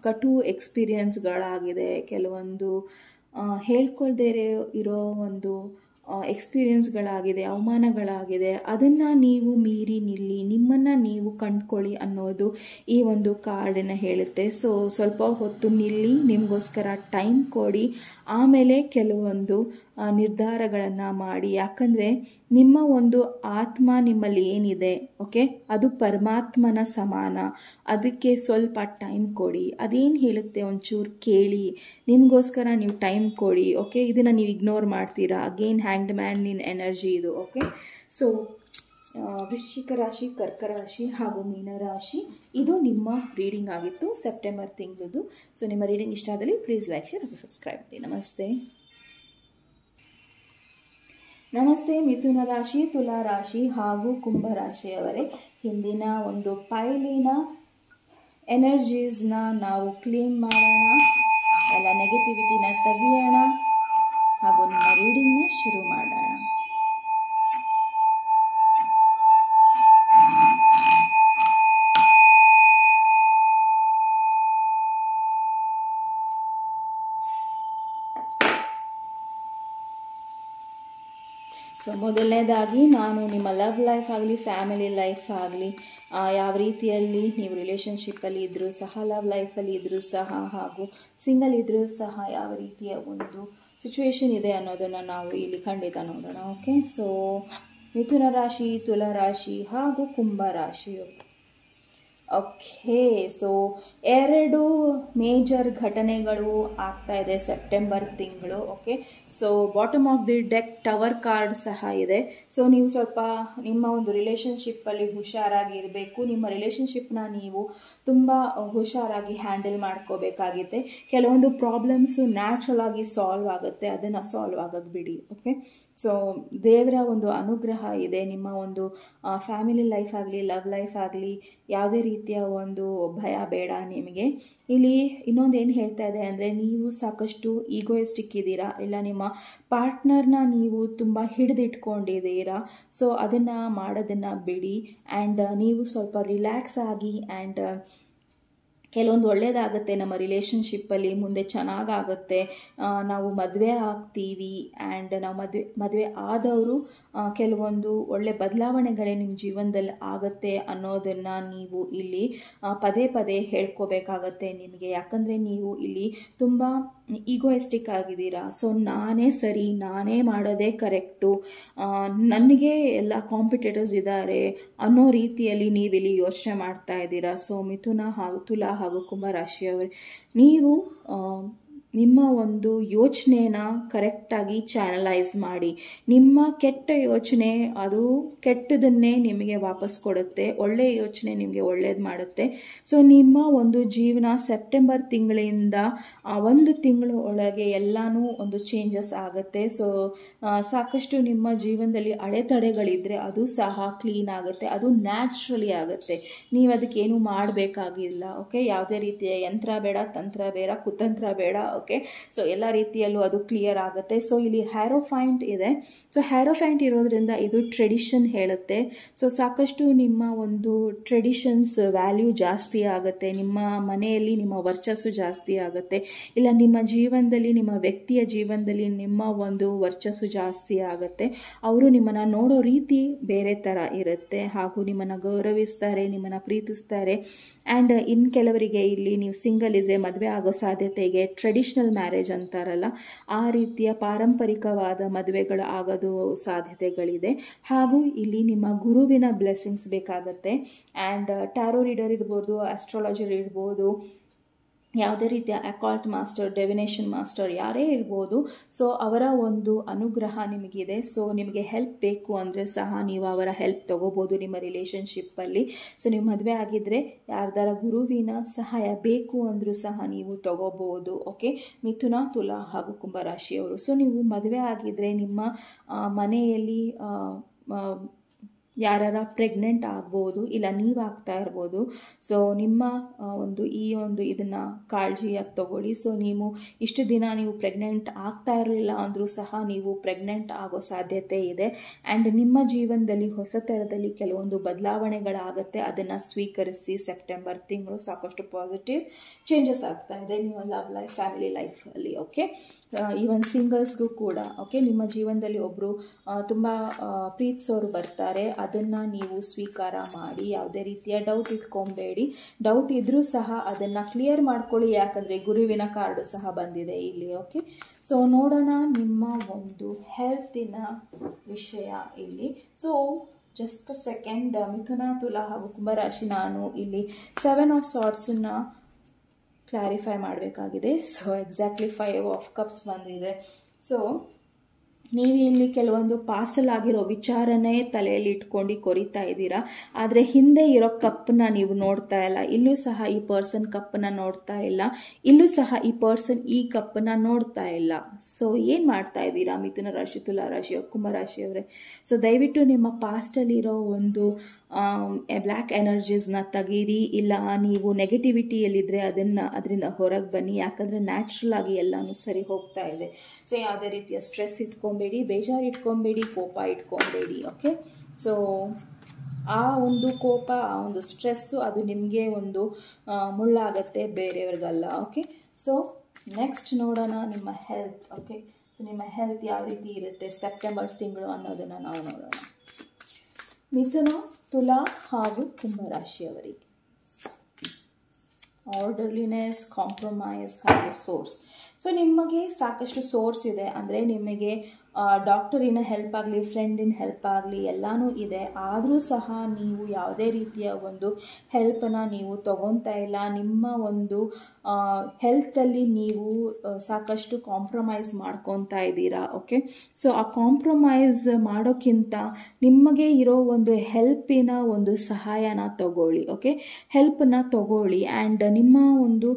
ಕಟು ಎಕ್ಸ್ಪೀರಿಯನ್ಸ್ಗಳಾಗಿದೆ, ಕೆಲವೊಂದು ಹೇಳ್ಕೊಳ್ದೇ ಇರೋ ಒಂದು ಎಕ್ಸ್ಪೀರಿಯನ್ಸ್ಗಳಾಗಿದೆ, ಅವಮಾನಗಳಾಗಿದೆ. ಅದನ್ನು ನೀವು ಮೀರಿ ನಿಲ್ಲಿ, ನಿಮ್ಮನ್ನು ನೀವು ಕಂಡ್ಕೊಳ್ಳಿ ಅನ್ನೋದು ಈ ಒಂದು ಕಾರ್ಡನ್ನು ಹೇಳುತ್ತೆ. ಸೊ ಸ್ವಲ್ಪ ಹೊತ್ತು ನಿಲ್ಲಿ, ನಿಮಗೋಸ್ಕರ ಟೈಮ್ ಕೊಡಿ, ಆಮೇಲೆ ಕೆಲವೊಂದು ನಿರ್ಧಾರಗಳನ್ನು ಮಾಡಿ. ಯಾಕಂದರೆ ನಿಮ್ಮ ಒಂದು ಆತ್ಮ ನಿಮ್ಮಲ್ಲಿ ಏನಿದೆ, ಓಕೆ, ಅದು ಪರಮಾತ್ಮನ ಸಮಾನ. ಅದಕ್ಕೆ ಸ್ವಲ್ಪ ಟೈಮ್ ಕೊಡಿ, ಅದೇನು ಹೇಳುತ್ತೆ ಒಂಚೂರು ಕೇಳಿ, ನಿಮಗೋಸ್ಕರ ನೀವು ಟೈಮ್ ಕೊಡಿ. ಓಕೆ, ಇದನ್ನು ನೀವು ಇಗ್ನೋರ್ ಮಾಡ್ತೀರಾ, again hanged man in energy ಇದು. ಓಕೆ, ಸೊ ವೃಶ್ಚಿಕ ರಾಶಿ, ಕರ್ಕ ರಾಶಿ ಹಾಗೂ ಮೀನರಾಶಿ ಇದು ನಿಮ್ಮ ರೀಡಿಂಗ್ ಆಗಿತ್ತು ಸೆಪ್ಟೆಂಬರ್ ತಿಂಗಳದು. ಸೊ ನಿಮ್ಮ ರೀಡಿಂಗ್ ಇಷ್ಟ ಆದಲ್ಲಿ ಪ್ಲೀಸ್ ಲೈಕ್, ಶೇರ್ ಹಾಗೂ ಸಬ್ಸ್ಕ್ರೈಬ್ ಮಾಡಿ. ನಮಸ್ತೆ. ನಮಸ್ತೆ ಮಿಥುನ ರಾಶಿ, ತುಲಾ ರಾಶಿ ಹಾಗೂ ಕುಂಭ ರಾಶಿಯವರೇ. ಹಿಂದಿನ ಒಂದು ಪೈಲಿನ ಎನರ್ಜೀಸ್ನ ನಾವು ಕ್ಲೀನ್ ಮಾಡೋಣ, ಎಲ್ಲ ನೆಗೆಟಿವಿಟಿನ ತೆಗಿಯೋಣ ಹಾಗೂ ನಿಮ್ಮ ರೀಡಿಂಗ್ನ ಶುರು ಮಾಡೋಣ. ಸೊ ಮೊದಲನೇದಾಗಿ ನಾನು ನಿಮ್ಮ ಲವ್ ಲೈಫ್ ಆಗಲಿ, ಫ್ಯಾಮಿಲಿ ಲೈಫ್ ಆಗಲಿ, ಯಾವ ರೀತಿಯಲ್ಲಿ ನೀವು ರಿಲೇಷನ್ಶಿಪ್ಪಲ್ಲಿ ಇದ್ದರೂ ಸಹ, ಲವ್ ಲೈಫಲ್ಲಿ ಇದ್ದರೂ ಸಹ ಹಾಗೂ ಸಿಂಗಲ್ ಇದ್ದರೂ ಸಹ ಯಾವ ರೀತಿಯ ಒಂದು ಸಿಚುವೇಶನ್ ಇದೆ ಅನ್ನೋದನ್ನು ನಾವು ಇಲ್ಲಿ ಖಂಡಿತ ನೋಡೋಣ. ಓಕೆ, ಸೊ ಮಿಥುನ ರಾಶಿ, ತುಲಾ ರಾಶಿ ಹಾಗೂ ಕುಂಭ ರಾಶಿಯು. ಓಕೆ, ಸೊ 2 ಮೇಜರ್ ಘಟನೆಗಳು ಆಗ್ತಾ ಇದೆ ಸೆಪ್ಟೆಂಬರ್ ತಿಂಗಳು. Okay, so bottom of the deck tower card ಸಹ ಇದೆ. ಸೊ ನೀವು ಸ್ವಲ್ಪ ನಿಮ್ಮ ಒಂದು ರಿಲೇಷನ್ಶಿಪ್ಪಲ್ಲಿ ಹುಷಾರಾಗಿ ಇರಬೇಕು. ನಿಮ್ಮ ರಿಲೇಷನ್ಶಿಪ್ನ ನೀವು ತುಂಬ ಹುಷಾರಾಗಿ ಹ್ಯಾಂಡಲ್ ಮಾಡ್ಕೋಬೇಕಾಗಿದೆ. ಕೆಲವೊಂದು ಪ್ರಾಬ್ಲಮ್ಸು ನ್ಯಾಚುರಲ್ ಆಗಿ ಸಾಲ್ವ್ ಆಗುತ್ತೆ, ಅದನ್ನು ಸಾಲ್ವ್ ಆಗೋಕ್ಕೆ ಬಿಡಿ. ಓಕೆ, ಸೊ ದೇವರ ಒಂದು ಅನುಗ್ರಹ ಇದೆ. ನಿಮ್ಮ ಒಂದು ಫ್ಯಾಮಿಲಿ ಲೈಫ್ ಆಗಲಿ, ಲವ್ ಲೈಫ್ ಆಗಲಿ, ಯಾವುದೇ ರೀತಿಯ ಒಂದು ಭಯ ಬೇಡ ನಿಮಗೆ. ಇಲ್ಲಿ ಇನ್ನೊಂದು ಏನು ಹೇಳ್ತಾ ಇದೆ ಅಂದರೆ, ನೀವು ಸಾಕಷ್ಟು ಈಗೋಯಿಸ್ಟಿಕ್ ಇದ್ದೀರಾ, ಇಲ್ಲ ನಿಮ್ಮ ಪಾರ್ಟ್ನರ್ನ ನೀವು ತುಂಬ ಹಿಡಿದಿಟ್ಕೊಂಡಿದ್ದೀರಾ. ಸೊ ಅದನ್ನು ಮಾಡೋದನ್ನು ಬಿಡಿ ಆ್ಯಂಡ್ ನೀವು ಸ್ವಲ್ಪ ರಿಲ್ಯಾಕ್ಸ್ ಆಗಿ ಆ್ಯಂಡ್ ಕೆಲವೊಂದು ಒಳ್ಳೆಯದಾಗುತ್ತೆ ನಮ್ಮ ರಿಲೇಷನ್ಶಿಪ್ಪಲ್ಲಿ, ಮುಂದೆ ಚೆನ್ನಾಗಾಗುತ್ತೆ, ನಾವು ಮದುವೆ ಆಗ್ತೀವಿ ಆ್ಯಂಡ್ ನಾವು ಮದುವೆ ಆದವರು ಕೆಲವೊಂದು ಒಳ್ಳೆ ಬದಲಾವಣೆಗಳೇ ನಿಮ್ಮ ಜೀವನದಲ್ಲಿ ಆಗುತ್ತೆ ಅನ್ನೋದನ್ನು ನೀವು ಇಲ್ಲಿ ಪದೇ ಪದೇ ಹೇಳ್ಕೋಬೇಕಾಗತ್ತೆ ನಿಮಗೆ. ಯಾಕಂದರೆ ನೀವು ಇಲ್ಲಿ ತುಂಬ ಈಗೋಯಿಸ್ಟಿಕ್ ಆಗಿದ್ದೀರಾ. ಸೊ ನಾನೇ ಸರಿ, ನಾನೇ ಮಾಡೋದೇ ಕರೆಕ್ಟು, ನನಗೆ ಎಲ್ಲ ಕಾಂಪಿಟೇಟರ್ಸ್ ಇದ್ದಾರೆ ಅನ್ನೋ ರೀತಿಯಲ್ಲಿ ನೀವಿಲ್ಲಿ ಯೋಚನೆ ಮಾಡ್ತಾ ಇದ್ದೀರಾ. ಸೊ ಮಿಥುನ ಹಾಗೂ ತುಲಾ ಹಾಗೂ ಕುಂಭ ರಾಶಿಯವರು, ನೀವು ನಿಮ್ಮ ಒಂದು ಯೋಚನೆನ ಕರೆಕ್ಟಾಗಿ ಚಾನಲೈಸ್ ಮಾಡಿ. ನಿಮ್ಮ ಕೆಟ್ಟ ಯೋಚನೆ ಅದು ಕೆಟ್ಟದನ್ನೇ ನಿಮಗೆ ವಾಪಸ್ ಕೊಡುತ್ತೆ, ಒಳ್ಳೆಯ ಯೋಚನೆ ನಿಮಗೆ ಒಳ್ಳೇದು ಮಾಡುತ್ತೆ. ಸೊ ನಿಮ್ಮ ಒಂದು ಜೀವನ ಸೆಪ್ಟೆಂಬರ್ ತಿಂಗಳಿಂದ 1 ತಿಂಗಳ ಒಳಗೆ ಎಲ್ಲನೂ ಒಂದು ಚೇಂಜಸ್ ಆಗುತ್ತೆ. ಸೊ ಸಾಕಷ್ಟು ನಿಮ್ಮ ಜೀವನದಲ್ಲಿ ಅಡೆತಡೆಗಳಿದ್ದರೆ ಅದು ಸಹ ಕ್ಲೀನ್ ಆಗುತ್ತೆ, ಅದು ನ್ಯಾಚುರಲಿ ಆಗುತ್ತೆ, ನೀವು ಅದಕ್ಕೇನು ಮಾಡಬೇಕಾಗಿಲ್ಲ. ಓಕೆ, ಯಾವುದೇ ರೀತಿಯ ಯಂತ್ರ ಬೇಡ, ತಂತ್ರ ಬೇಡ, ಕುತಂತ್ರ ಬೇಡ, ಓಕೆ. ಸೊ ಎಲ್ಲ ರೀತಿಯಲ್ಲೂ ಅದು ಕ್ಲಿಯರ್ ಆಗುತ್ತೆ. ಸೊ ಇಲ್ಲಿ ಹ್ಯಾರೋಫೈಂಟ್ ಇದೆ. ಸೊ ಹ್ಯಾರೋಫೈಂಟ್ ಇರೋದ್ರಿಂದ ಇದು ಟ್ರೆಡಿಷನ್ ಹೇಳುತ್ತೆ. ಸೊ ಸಾಕಷ್ಟು ನಿಮ್ಮ ಒಂದು ಟ್ರೆಡಿಷನ್ಸ್ ವ್ಯಾಲ್ಯೂ ಜಾಸ್ತಿ ಆಗುತ್ತೆ, ನಿಮ್ಮ ಮನೆಯಲ್ಲಿ ನಿಮ್ಮ ವರ್ಚಸ್ಸು ಜಾಸ್ತಿ ಆಗುತ್ತೆ, ಇಲ್ಲ ನಿಮ್ಮ ಜೀವನದಲ್ಲಿ ನಿಮ್ಮ ವ್ಯಕ್ತಿಯ ಜೀವನದಲ್ಲಿ ನಿಮ್ಮ ಒಂದು ವರ್ಚಸ್ಸು ಜಾಸ್ತಿ ಆಗುತ್ತೆ. ಅವರು ನಿಮ್ಮನ್ನು ನೋಡೋ ರೀತಿ ಬೇರೆ ಥರ ಇರುತ್ತೆ, ಹಾಗೂ ನಿಮ್ಮನ್ನು ಗೌರವಿಸ್ತಾರೆ, ನಿಮ್ಮನ್ನು ಪ್ರೀತಿಸ್ತಾರೆ. ಆ್ಯಂಡ್ ಇನ್ನು ಕೆಲವರಿಗೆ ಇಲ್ಲಿ ನೀವು ಸಿಂಗಲ್ ಇದ್ದರೆ ಮದುವೆ ಆಗೋ ಸಾಧ್ಯತೆಗೆ ಟ್ರೆಡಿಷನಲ್ ಮ್ಯಾರೇಜ್ ಅಂತಾರಲ್ಲ, ಆ ರೀತಿಯ ಪಾರಂಪರಿಕವಾದ ಮದುವೆಗಳು ಆಗೋದು ಸಾಧ್ಯತೆಗಳಿದೆ. ಹಾಗೂ ಇಲ್ಲಿ ನಿಮ್ಮ ಗುರುವಿನ ಬ್ಲೆಸ್ಸಿಂಗ್ಸ್ ಬೇಕಾಗುತ್ತೆ. ಆ್ಯಂಡ್ ಟ್ಯಾರೋ ರೀಡರ್ ಇರ್ಬೋದು, ಆಸ್ಟ್ರಾಲಜರ್ ಇರ್ಬೋದು, ಯಾವುದೇ ರೀತಿಯ ಅಕಾಲ್ಟ್ ಮಾಸ್ಟರ್, ಡೆವಿನೇಷನ್ ಮಾಸ್ಟರ್ ಯಾರೇ ಇರ್ಬೋದು. ಸೊ ಅವರ ಒಂದು ಅನುಗ್ರಹ ನಿಮಗಿದೆ. ಸೊ ನಿಮಗೆ ಹೆಲ್ಪ್ ಬೇಕು ಅಂದರೆ ಸಹ ನೀವು ಅವರ ಹೆಲ್ಪ್ ತೊಗೋಬೋದು ನಿಮ್ಮ ರಿಲೇಷನ್ಶಿಪ್ಪಲ್ಲಿ. ಸೊ ನೀವು ಮದುವೆ ಆಗಿದ್ದರೆ ಯಾರ್ದಾರ ಗುರುವಿನ ಸಹಾಯ ಬೇಕು ಅಂದರೂ ಸಹ ನೀವು ತೊಗೋಬೋದು. ಓಕೆ, ಮಿಥುನ, ತುಲಾ ಹಾಗೂ ಕುಂಭರಾಶಿಯವರು. ಸೊ ನೀವು ಮದುವೆ ಆಗಿದ್ದರೆ ನಿಮ್ಮ ಮನೆಯಲ್ಲಿ ಯಾರ ಪ್ರೆಗ್ನೆಂಟ್ ಆಗ್ಬೋದು, ಇಲ್ಲ ನೀವು ಆಗ್ತಾ ಇರ್ಬೋದು. ಸೊ ನಿಮ್ಮ ಇದನ್ನು ಕಾಳಜಿಯಾಗಿ ತಗೊಳ್ಳಿ. ಸೊ ನೀವು ಇಷ್ಟು ದಿನ ನೀವು ಪ್ರೆಗ್ನೆಂಟ್ ಆಗ್ತಾ ಇರಲಿಲ್ಲ ಅಂದರೂ ಸಹ ನೀವು ಪ್ರೆಗ್ನೆಂಟ್ ಆಗೋ ಸಾಧ್ಯತೆ ಇದೆ. ಆ್ಯಂಡ್ ನಿಮ್ಮ ಜೀವನದಲ್ಲಿ ಹೊಸ ಥರದಲ್ಲಿ ಕೆಲವೊಂದು ಬದಲಾವಣೆಗಳಾಗುತ್ತೆ, ಅದನ್ನು ಸ್ವೀಕರಿಸಿ. ಸೆಪ್ಟೆಂಬರ್ ತಿಂಗಳು ಸಾಕಷ್ಟು ಪಾಸಿಟಿವ್ ಚೇಂಜಸ್ ಆಗ್ತಾ ಇದೆ ನಿಮ್ಮ ಲವ್ ಲೈಫ್, ಫ್ಯಾಮಿಲಿ ಲೈಫಲ್ಲಿ. ಓಕೆ, ಈವನ್ ಸಿಂಗಲ್ಸ್ಗೂ ಕೂಡ. ಓಕೆ, ನಿಮ್ಮ ಜೀವನದಲ್ಲಿ ಒಬ್ಬರು ತುಂಬ ಪ್ರೀತಿಸೋರು ಬರ್ತಾರೆ, ಅದನ್ನು ನೀವು ಸ್ವೀಕಾರ ಮಾಡಿ. ಯಾವುದೇ ರೀತಿಯ ಡೌಟ್ ಇಟ್ಕೊಬೇಡಿ. ಡೌಟ್ ಇದ್ರೂ ಸಹ ಅದನ್ನು ಕ್ಲಿಯರ್ ಮಾಡ್ಕೊಳ್ಳಿ, ಯಾಕಂದರೆ ಗುರುವಿನ ಕಾರ್ಡು ಸಹ ಬಂದಿದೆ ಇಲ್ಲಿ. ಓಕೆ, ಸೊ ನೋಡೋಣ ನಿಮ್ಮ ಒಂದು ಹೆಲ್ತಿನ ವಿಷಯ ಇಲ್ಲಿ. ಸೊ ಜಸ್ಟ್ ಸೆಕೆಂಡ್, ಮಿಥುನ, ತುಲಾ ಹಾಗೂ ಕುಂಭರಾಶಿ, ನಾನು ಇಲ್ಲಿ 7 ಆಫ್ ಸಾರ್ಟ್ಸನ್ನು ಕ್ಲಾರಿಫೈ ಮಾಡಬೇಕಾಗಿದೆ. ಸೊ ಎಕ್ಸಾಕ್ಟ್ಲಿ 5 ಆಫ್ ಕಪ್ಸ್ ಬಂದಿದೆ. ಸೊ ನೀವು ಇಲ್ಲಿ ಕೆಲವೊಂದು ಪಾಸ್ಟಲ್ಲಿ ಆಗಿರೋ ವಿಚಾರನೇ ತಲೆಯಲ್ಲಿ ಇಟ್ಕೊಂಡು ಕೊರಿತಾ ಇದ್ದೀರಾ, ಆದರೆ ಹಿಂದೆ ಇರೋ ಕಪ್ಪನ್ನ ನೀವು ನೋಡ್ತಾ ಇಲ್ಲ. ಇಲ್ಲೂ ಸಹ ಈ ಪರ್ಸನ್ ಕಪ್ಪನ್ನ ನೋಡ್ತಾ ಇಲ್ಲ, ಇಲ್ಲೂ ಸಹ ಈ ಪರ್ಸನ್ ಈ ಕಪ್ಪನ್ನ ನೋಡ್ತಾ ಇಲ್ಲ. ಸೊ ಏನು ಮಾಡ್ತಾ ಇದ್ದೀರಾ ಮಿಥುನ ರಾಶಿ, ತುಲಾ ರಾಶಿ, ಕುಂಭರಾಶಿಯವರೇ? ಸೊ ದಯವಿಟ್ಟು ನಿಮ್ಮ ಪಾಸ್ಟಲ್ಲಿರೋ ಒಂದು ಬ್ಲ್ಯಾಕ್ ಎನರ್ಜೀಸ್ನ ತೆಗೀರಿ. ಇಲ್ಲ ನೀವು ನೆಗೆಟಿವಿಟಿಯಲ್ಲಿದ್ದರೆ ಅದರಿಂದ ಹೊರಗೆ ಬನ್ನಿ, ಯಾಕಂದರೆ ನ್ಯಾಚುರಲ್ ಆಗಿ ಎಲ್ಲನೂ ಸರಿ ಹೋಗ್ತಾ ಇದೆ. ಸೊ ಯಾವುದೇ ರೀತಿಯ ಸ್ಟ್ರೆಸ್ ಇಟ್ಕೊಬೇಡಿ, ಬೇಜಾರು ಇಟ್ಕೊಬೇಡಿ, ಕೋಪ ಇಟ್ಕೊಬೇಡಿ. ಓಕೆ, ಸೊ ಆ ಒಂದು ಕೋಪ, ಆ ಒಂದು ಸ್ಟ್ರೆಸ್ಸು ಅದು ನಿಮಗೆ ಒಂದು ಮುಳ್ಳಾಗತ್ತೆ, ಬೇರೆಯವ್ರಿಗಲ್ಲ. ಓಕೆ, ಸೊ ನೆಕ್ಸ್ಟ್ ನೋಡೋಣ ನಿಮ್ಮ ಹೆಲ್ತ್. ಓಕೆ, ಸೊ ನಿಮ್ಮ ಹೆಲ್ತ್ ಯಾವ ರೀತಿ ಇರುತ್ತೆ ಸೆಪ್ಟೆಂಬರ್ ತಿಂಗಳು ಅನ್ನೋದನ್ನು ನಾವು ನೋಡೋಣ. ಮಿಥುನ, ತುಲಾ ಹಾಗೂ ಕುಂಭರಾಶಿಯವರಿಗೆ ಆರ್ಡರ್ಲಿನೆಸ್, ಕಾಂಪ್ರಮೈಸ್ ಹಾಗೂ ಸೋರ್ಸ್. ಸೊ ನಿಮಗೆ ಸಾಕಷ್ಟು ಸೋರ್ಸ್ ಇದೆ, ಅಂದರೆ ನಿಮಗೆ ಡಾಕ್ಟರಿನ ಹೆಲ್ಪ್ ಆಗಲಿ, ಫ್ರೆಂಡಿನ ಹೆಲ್ಪ್ ಆಗಲಿ ಎಲ್ಲನೂ ಇದೆ. ಆದರೂ ಸಹ ನೀವು ಯಾವುದೇ ರೀತಿಯ ಒಂದು ಹೆಲ್ಪನ್ನು ನೀವು ತಗೊತಾ ಇಲ್ಲ. ನಿಮ್ಮ ಒಂದು ಹೆಲ್ತಲ್ಲಿ ನೀವು ಸಾಕಷ್ಟು ಕಾಂಪ್ರಮೈಸ್ ಮಾಡ್ಕೊತಾ ಇದ್ದೀರಾ. ಓಕೆ, ಸೊ ಆ ಕಾಂಪ್ರಮೈಸ್ ಮಾಡೋಕ್ಕಿಂತ ನಿಮಗೆ ಇರೋ ಒಂದು ಹೆಲ್ಪಿನ ಒಂದು ಸಹಾಯನ ತಗೊಳ್ಳಿ. ಓಕೆ, ಹೆಲ್ಪನ್ನ ತಗೊಳ್ಳಿ. ಆ್ಯಂಡ್ ನಿಮ್ಮ ಒಂದು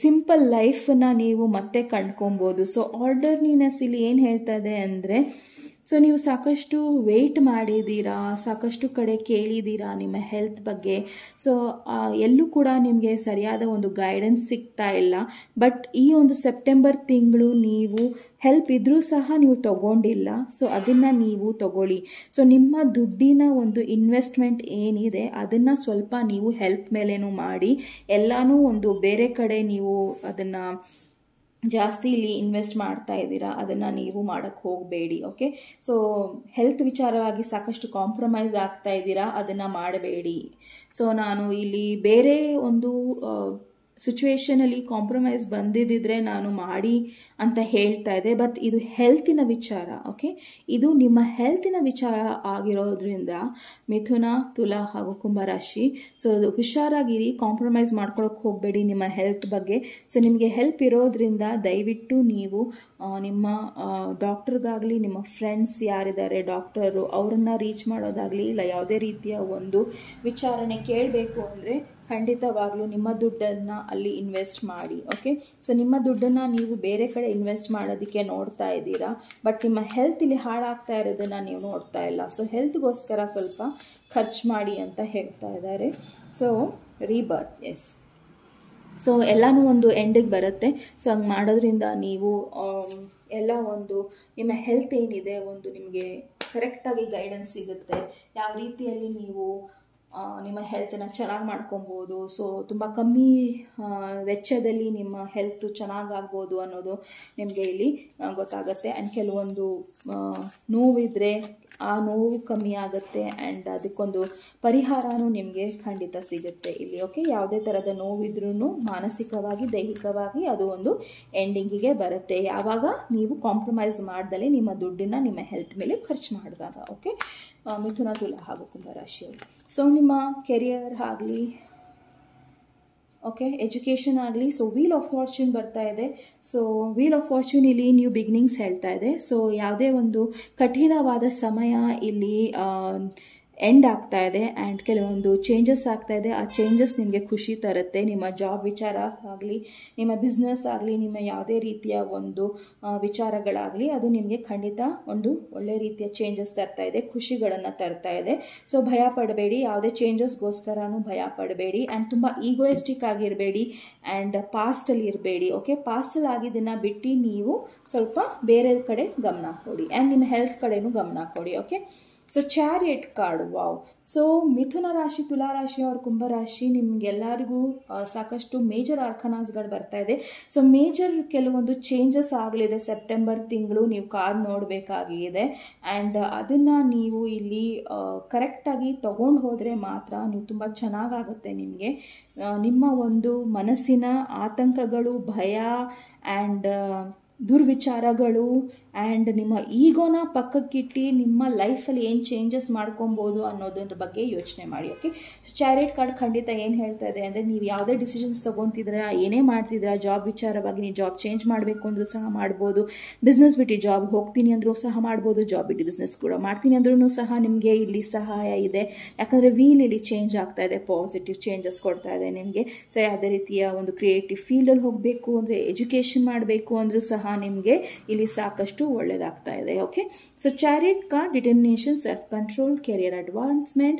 ಸಿಂಪಲ್ ಲೈಫನ್ನ ನೀವು ಮತ್ತೆ ಕಂಡ್ಕೊಬೋದು. ಸೊ ಆರ್ಡರ್ನಿನೆಸ್ ಇಲ್ಲಿ ಏನು ಹೇಳ್ತಾ ಇದೆ ಅಂದರೆ, ಸೊ ನೀವು ಸಾಕಷ್ಟು ವೆಯ್ಟ್ ಮಾಡಿದ್ದೀರಾ, ಸಾಕಷ್ಟು ಕಡೆ ಕೇಳಿದ್ದೀರಾ ನಿಮ್ಮ ಹೆಲ್ತ್ ಬಗ್ಗೆ. ಸೊ ಎಲ್ಲೂ ಕೂಡ ನಿಮಗೆ ಸರಿಯಾದ ಒಂದು ಗೈಡೆನ್ಸ್ ಸಿಗ್ತಾ ಇಲ್ಲ. ಬಟ್ ಈ ಒಂದು ಸೆಪ್ಟೆಂಬರ್ ತಿಂಗಳು ನೀವು ಹೆಲ್ಪ್ ಇದ್ರೂ ಸಹ ನೀವು ತಗೊಂಡಿಲ್ಲ. ಸೊ ಅದನ್ನು ನೀವು ತಗೊಳ್ಳಿ. ಸೊ ನಿಮ್ಮ ದುಡ್ಡಿನ ಒಂದು ಇನ್ವೆಸ್ಟ್ಮೆಂಟ್ ಏನಿದೆ ಅದನ್ನು ಸ್ವಲ್ಪ ನೀವು ಹೆಲ್ತ್ ಮೇಲೇನೂ ಮಾಡಿ. ಎಲ್ಲನೂ ಒಂದು ಬೇರೆ ಕಡೆ ನೀವು ಅದನ್ನು ಜಾಸ್ತಿ ಇಲ್ಲಿ ಇನ್ವೆಸ್ಟ್ ಮಾಡ್ತಾ ಇದ್ದೀರಾ, ಅದನ್ನು ನೀವು ಮಾಡೋಕ್ಕೆ ಹೋಗಬೇಡಿ. ಓಕೆ, ಸೊ ಹೆಲ್ತ್ ವಿಚಾರವಾಗಿ ಸಾಕಷ್ಟು ಕಾಂಪ್ರಮೈಸ್ ಆಗ್ತಾ ಇದ್ದೀರಾ, ಅದನ್ನು ಮಾಡಬೇಡಿ. ಸೊ ನಾನು ಇಲ್ಲಿ ಬೇರೆ ಒಂದು ಸಿಚುವೇಷನಲ್ಲಿ ಕಾಂಪ್ರಮೈಸ್ ಬಂದಿದ್ದಿದ್ರೆ ನಾನು ಮಾಡಿ ಅಂತ ಹೇಳ್ತಾ ಇದ್ದೆ. ಬಟ್ ಇದು ಹೆಲ್ತಿನ ವಿಚಾರ. ಓಕೆ, ಇದು ನಿಮ್ಮ ಹೆಲ್ತಿನ ವಿಚಾರ ಆಗಿರೋದ್ರಿಂದ ಮಿಥುನ, ತುಲಾ ಹಾಗೂ ಕುಂಭರಾಶಿ, ಸೊ ಹುಷಾರಾಗಿರಿ, ಕಾಂಪ್ರಮೈಸ್ ಮಾಡ್ಕೊಳಕ್ಕೆ ಹೋಗಬೇಡಿ ನಿಮ್ಮ ಹೆಲ್ತ್ ಬಗ್ಗೆ. ಸೊ ನಿಮಗೆ ಹೆಲ್ಪ್ ಇರೋದ್ರಿಂದ ದಯವಿಟ್ಟು ನೀವು ನಿಮ್ಮ ಡಾಕ್ಟರ್ಗಾಗಲಿ, ನಿಮ್ಮ ಫ್ರೆಂಡ್ಸ್ ಯಾರಿದ್ದಾರೆ ಡಾಕ್ಟರು, ಅವರನ್ನು ರೀಚ್ ಮಾಡೋದಾಗಲಿ, ಇಲ್ಲ ಯಾವುದೇ ರೀತಿಯ ಒಂದು ವಿಚಾರಣೆ ಕೇಳಬೇಕು ಅಂದರೆ ಖಂಡಿತವಾಗ್ಲೂ ನಿಮ್ಮ ದುಡ್ಡನ್ನು ಅಲ್ಲಿ ಇನ್ವೆಸ್ಟ್ ಮಾಡಿ. ಓಕೆ, ಸೊ ನಿಮ್ಮ ದುಡ್ಡನ್ನು ನೀವು ಬೇರೆ ಕಡೆ ಇನ್ವೆಸ್ಟ್ ಮಾಡೋದಕ್ಕೆ ನೋಡ್ತಾ ಇದ್ದೀರಾ, ಬಟ್ ನಿಮ್ಮ ಹೆಲ್ತ್ ಇಲ್ಲಿ ಹಾಳಾಗ್ತಾ ಇರೋದನ್ನು ನೀವು ನೋಡ್ತಾ ಇಲ್ಲ. ಸೊ ಹೆಲ್ತ್ಗೋಸ್ಕರ ಸ್ವಲ್ಪ ಖರ್ಚು ಮಾಡಿ ಅಂತ ಹೇಳ್ತಾ ಇದ್ದಾರೆ. ಸೊ ರೀಬರ್ತ್, ಎಸ್, ಸೊ ಎಲ್ಲನೂ ಒಂದು ಎಂಡಿಗೆ ಬರುತ್ತೆ. ಸೊ ಹಂಗೆ ಮಾಡೋದ್ರಿಂದ ನೀವು ಎಲ್ಲ ಒಂದು ನಿಮ್ಮ ಹೆಲ್ತ್ ಏನಿದೆ ಒಂದು ನಿಮಗೆ ಕರೆಕ್ಟಾಗಿ ಗೈಡೆನ್ಸ್ ಸಿಗುತ್ತೆ. ಯಾವ ರೀತಿಯಲ್ಲಿ ನೀವು ನಿಮ್ಮ ಹೆಲ್ತನ್ನ ಚೆನ್ನಾಗಿ ಮಾಡ್ಕೊಬೋದು, ಸೊ ತುಂಬ ಕಮ್ಮಿ ವೆಚ್ಚದಲ್ಲಿ ನಿಮ್ಮ ಹೆಲ್ತ್ ಚೆನ್ನಾಗಾಗ್ಬೋದು ಅನ್ನೋದು ನಿಮಗೆ ಇಲ್ಲಿ ಗೊತ್ತಾಗುತ್ತೆ. ಆ್ಯಂಡ್ ಕೆಲವೊಂದು ನೋವಿದ್ರೆ ಆ ನೋವು ಕಮ್ಮಿ ಆಗುತ್ತೆ ಆ್ಯಂಡ್ ಅದಕ್ಕೊಂದು ಪರಿಹಾರನೂ ನಿಮಗೆ ಖಂಡಿತ ಸಿಗುತ್ತೆ ಇಲ್ಲಿ. ಓಕೆ, ಯಾವುದೇ ಥರದ ನೋವಿದ್ರೂ ಮಾನಸಿಕವಾಗಿ ದೈಹಿಕವಾಗಿ ಅದು ಒಂದು ಎಂಡಿಂಗಿಗೆ ಬರುತ್ತೆ ಯಾವಾಗ ನೀವು ಕಾಂಪ್ರಮೈಸ್ ಮಾಡ್ದಲೇ ನಿಮ್ಮ ದುಡ್ಡನ್ನ ನಿಮ್ಮ ಹೆಲ್ತ್ ಮೇಲೆ ಖರ್ಚು ಮಾಡಿದಾಗ. ಓಕೆ, ಮಿಥುನ, ತುಲಾ ಹಾಗೂ ಕುಂಭರಾಶಿಯವರು. ಸೊ ನಿಮ್ಮ ಕೆರಿಯರ್ ಆಗಲಿ, ಓಕೆ, ಎಜುಕೇಷನ್ ಆಗಲಿ, ಸೊ ವೀಲ್ ಆಫ್ ಫಾರ್ಚೂನ್ ಬರ್ತಾ ಇದೆ. ಸೊ ವೀಲ್ ಆಫ್ ಫಾರ್ಚೂನ್ ಇಲ್ಲಿ ನ್ಯೂ ಬಿಗಿನಿಂಗ್ಸ್ ಹೇಳ್ತಾ ಇದೆ. ಸೊ ಯಾವುದೇ ಒಂದು ಕಠಿಣವಾದ ಸಮಯ ಇಲ್ಲಿ ಎಂಡ್ ಆಗ್ತಾ ಇದೆ ಆ್ಯಂಡ್ ಕೆಲವೊಂದು ಚೇಂಜಸ್ ಆಗ್ತಾ ಇದೆ. ಆ ಚೇಂಜಸ್ ನಿಮಗೆ ಖುಷಿ ತರುತ್ತೆ. ನಿಮ್ಮ ಜಾಬ್ ವಿಚಾರ ಆಗಲಿ, ನಿಮ್ಮ ಬಿಸ್ನೆಸ್ ಆಗಲಿ, ನಿಮ್ಮ ಯಾವುದೇ ರೀತಿಯ ಒಂದು ವಿಚಾರಗಳಾಗಲಿ ಅದು ನಿಮಗೆ ಖಂಡಿತ ಒಂದು ಒಳ್ಳೆ ರೀತಿಯ ಚೇಂಜಸ್ ತರ್ತಾ ಇದೆ, ಖುಷಿಗಳನ್ನು ತರ್ತಾ ಇದೆ. ಸೊ ಭಯ ಪಡಬೇಡಿ, ಯಾವುದೇ ಚೇಂಜಸ್ಗೋಸ್ಕರನೂ ಭಯ ಪಡಬೇಡಿ ಆ್ಯಂಡ್ ತುಂಬ ಈಗೋಯಿಸ್ಟಿಕ್ ಆಗಿರಬೇಡಿ ಆ್ಯಂಡ್ ಪಾಸ್ಟಲ್ಲಿ ಇರಬೇಡಿ. ಓಕೆ, ಪಾಸ್ಟಲ್ಲಿ ಆಗಿದ್ದನ್ನು ಬಿಟ್ಟು ನೀವು ಸ್ವಲ್ಪ ಬೇರೆ ಕಡೆ ಗಮನ ಕೊಡಿ ಆ್ಯಂಡ್ ನಿಮ್ಮ ಹೆಲ್ತ್ ಕಡೆನೂ ಗಮನ ಕೊಡಿ. Okay, so chariot card, wow. So ಮಿಥುನ ರಾಶಿ, ತುಲಾ ರಾಶಿ ಅವ್ರ ಕುಂಭರಾಶಿ ನಿಮ್ಗೆಲ್ಲರಿಗೂ ಸಾಕಷ್ಟು ಮೇಜರ್ ಆರ್ಕನಾಸ್ಗಳು ಬರ್ತಾ ಇದೆ. ಸೊ ಮೇಜರ್ ಕೆಲವೊಂದು ಚೇಂಜಸ್ ಆಗಲಿದೆ ಸೆಪ್ಟೆಂಬರ್ ತಿಂಗಳು, ನೀವು ಕಾದು ನೋಡಬೇಕಾಗಿದೆ ಆ್ಯಂಡ್ ಅದನ್ನು ನೀವು ಇಲ್ಲಿ ಕರೆಕ್ಟಾಗಿ ತಗೊಂಡು ಹೋದರೆ ಮಾತ್ರ ನೀವು ತುಂಬ ಚೆನ್ನಾಗಾಗುತ್ತೆ. ನಿಮಗೆ ನಿಮ್ಮ ಒಂದು ಮನಸ್ಸಿನ ಆತಂಕಗಳು, ಭಯ ಆ್ಯಂಡ್ ದುರ್ವಿಚಾರಗಳು ಆ್ಯಂಡ್ ನಿಮ್ಮ ಈಗೋನ ಪಕ್ಕಕ್ಕಿಟ್ಟು ನಿಮ್ಮ ಲೈಫಲ್ಲಿ ಏನು ಚೇಂಜಸ್ ಮಾಡ್ಕೊಬೋದು ಅನ್ನೋದ್ರ ಬಗ್ಗೆ ಯೋಚನೆ ಮಾಡಿ. ಓಕೆ, ಸೊ ಚಾರಿಯಟ್ ಕಾರ್ಡ್ ಖಂಡಿತ ಏನು ಹೇಳ್ತಾ ಇದೆ ಅಂದರೆ ನೀವು ಯಾವುದೇ ಡಿಸಿಷನ್ಸ್ ತೊಗೊತಿದ್ದೀರಾ, ಏನೇ ಮಾಡ್ತಿದ್ದೀರಾ, ಜಾಬ್ ವಿಚಾರವಾಗಿ ನೀವು ಜಾಬ್ ಚೇಂಜ್ ಮಾಡಬೇಕು ಅಂದರೂ ಸಹ ಮಾಡ್ಬೋದು, ಬಿಸ್ನೆಸ್ ಬಿಟ್ಟು ಜಾಬ್ ಹೋಗ್ತೀನಿ ಅಂದರೂ ಸಹ ಮಾಡ್ಬೋದು, ಜಾಬ್ ಬಿಟ್ಟು ಬಿಸ್ನೆಸ್ ಕೂಡ ಮಾಡ್ತೀನಿ ಅಂದ್ರೂ ಸಹ ನಿಮಗೆ ಇಲ್ಲಿ ಸಹಾಯ ಇದೆ. ಯಾಕಂದರೆ ವೀಲ್ ಇಲ್ಲಿ ಚೇಂಜ್ ಆಗ್ತಾ ಇದೆ, ಪಾಸಿಟಿವ್ ಚೇಂಜಸ್ ಕೊಡ್ತಾ ಇದೆ ನಿಮಗೆ. ಸೊ ಯಾವುದೇ ರೀತಿಯ ಒಂದು ಕ್ರಿಯೇಟಿವ್ ಫೀಲ್ಡಲ್ಲಿ ಹೋಗಬೇಕು ಅಂದರೆ, ಎಜುಕೇಷನ್ ಮಾಡಬೇಕು ಅಂದರೂ ಸಹ ನಿಮಗೆ ಇಲ್ಲಿ ಸಾಕಷ್ಟು ಒಳ್ಳೆಯದಾಗ್ತಾ ಇದೆ. Okay, so chariot card determination, self control, career advancement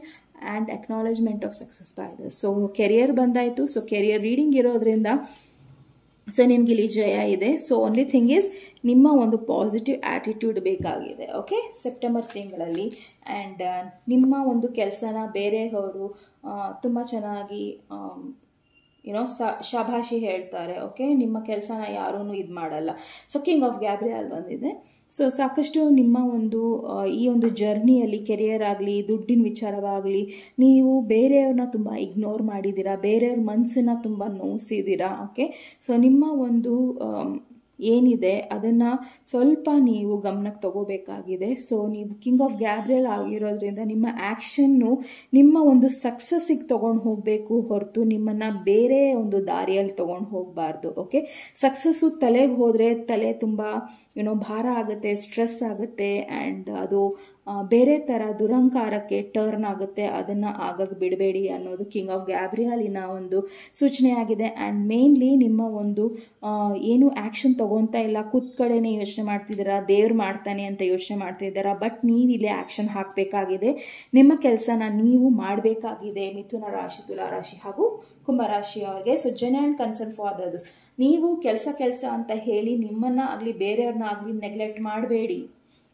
and acknowledgement of success by others. So career ಬಂದಾಯಿತು. ಸೊ ಕೆರಿಯರ್ ರೀಡಿಂಗ್ ಇರೋದ್ರಿಂದ ಸೊ ನಿಮ್ಗೆ ಇಲ್ಲಿ ಜಯ ಇದೆ. ಸೊ ಓನ್ಲಿ ಥಿಂಗ್ ಈಸ್ ನಿಮ್ಮ ಒಂದು ಪಾಸಿಟಿವ್ ಆ್ಯಟಿಟ್ಯೂಡ್ ಬೇಕಾಗಿದೆ. ಓಕೆ, ಸೆಪ್ಟೆಂಬರ್ ತಿಂಗಳಲ್ಲಿ ಆ್ಯಂಡ್ ನಿಮ್ಮ ಒಂದು ಕೆಲಸನ ಬೇರೆಯವರು ತುಂಬ ಚೆನ್ನಾಗಿ ಶಾಭಾಷಿ ಹೇಳ್ತಾರೆ. ಓಕೆ, ನಿಮ್ಮ ಕೆಲಸನ ಯಾರೂ ಇದು ಮಾಡಲ್ಲ. ಸೊ ಕಿಂಗ್ ಆಫ್ ಗ್ಯಾಬ್ರಿಯಲ್ ಬಂದಿದೆ. ಸೊ ಸಾಕಷ್ಟು ನಿಮ್ಮ ಒಂದು ಈ ಒಂದು ಜರ್ನಿಯಲ್ಲಿ ಕೆರಿಯರ್ ಆಗಲಿ, ದುಡ್ಡಿನ ವಿಚಾರವಾಗಲಿ, ನೀವು ಬೇರೆಯವ್ರನ್ನ ತುಂಬ ಇಗ್ನೋರ್ ಮಾಡಿದ್ದೀರಾ, ಬೇರೆಯವ್ರ ಮನಸ್ಸನ್ನ ತುಂಬ ನೋಯಿಸಿದ್ದೀರಾ. ಓಕೆ, ಸೊ ನಿಮ್ಮ ಒಂದು ಏನಿದೆ ಅದನ್ನು ಸ್ವಲ್ಪ ನೀವು ಗಮನಕ್ಕೆ ತಗೋಬೇಕಾಗಿದೆ. ಸೊ ನೀವು ಕಿಂಗ್ ಆಫ್ ಗ್ಯಾಬ್ರಿಯಲ್ ಆಗಿರೋದ್ರಿಂದ ನಿಮ್ಮ ಆ್ಯಕ್ಷನ್ನು ನಿಮ್ಮ ಒಂದು ಸಕ್ಸಸ್ಸಿಗೆ ತೊಗೊಂಡು ಹೋಗಬೇಕು ಹೊರತು ನಿಮ್ಮನ್ನು ಬೇರೆ ಒಂದು ದಾರಿಯಲ್ಲಿ ತೊಗೊಂಡು ಹೋಗಬಾರ್ದು. ಓಕೆ, ಸಕ್ಸಸ್ಸು ತಲೆಗೆ ಹೋದರೆ ತಲೆ ತುಂಬ ಭಾರ ಆಗುತ್ತೆ, ಸ್ಟ್ರೆಸ್ ಆಗುತ್ತೆ ಆ್ಯಂಡ್ ಅದು ಬೇರೆ ಥರ ದುರಂಕಾರಕ್ಕೆ ಟರ್ನ್ ಆಗುತ್ತೆ. ಅದನ್ನು ಆಗಕ್ಕೆ ಬಿಡಬೇಡಿ ಅನ್ನೋದು ಕಿಂಗ್ ಆಫ್ ಗ್ಯಾಬ್ರಿಯಲಿನ ಒಂದು ಸೂಚನೆ ಆಗಿದೆ. ಆ್ಯಂಡ್ ಮೇನ್ಲಿ ನಿಮ್ಮ ಒಂದು ಏನು ಆ್ಯಕ್ಷನ್ ತೊಗೊತಾ ಇಲ್ಲ, ಕೂತ್ ಕಡೆನೇ ಯೋಚನೆ ಮಾಡ್ತಿದ್ದೀರಾ, ದೇವ್ರು ಮಾಡ್ತಾನೆ ಅಂತ ಯೋಚನೆ ಮಾಡ್ತಿದ್ದೀರಾ, ಬಟ್ ನೀವು ಇಲ್ಲಿ ಆ್ಯಕ್ಷನ್ ಹಾಕಬೇಕಾಗಿದೆ, ನಿಮ್ಮ ಕೆಲಸನ ನೀವು ಮಾಡಬೇಕಾಗಿದೆ. ಮಿಥುನ ರಾಶಿ, ತುಲಾ ರಾಶಿ ಹಾಗೂ ಕುಂಭರಾಶಿ ಅವರಿಗೆ. So genuine concern for others. ನೀವು ಕೆಲಸ ಅಂತ ಹೇಳಿ ನಿಮ್ಮನ್ನ ಆಗಲಿ ಬೇರೆಯವ್ರನ್ನ ಆಗಲಿ ನೆಗ್ಲೆಕ್ಟ್ ಮಾಡಬೇಡಿ.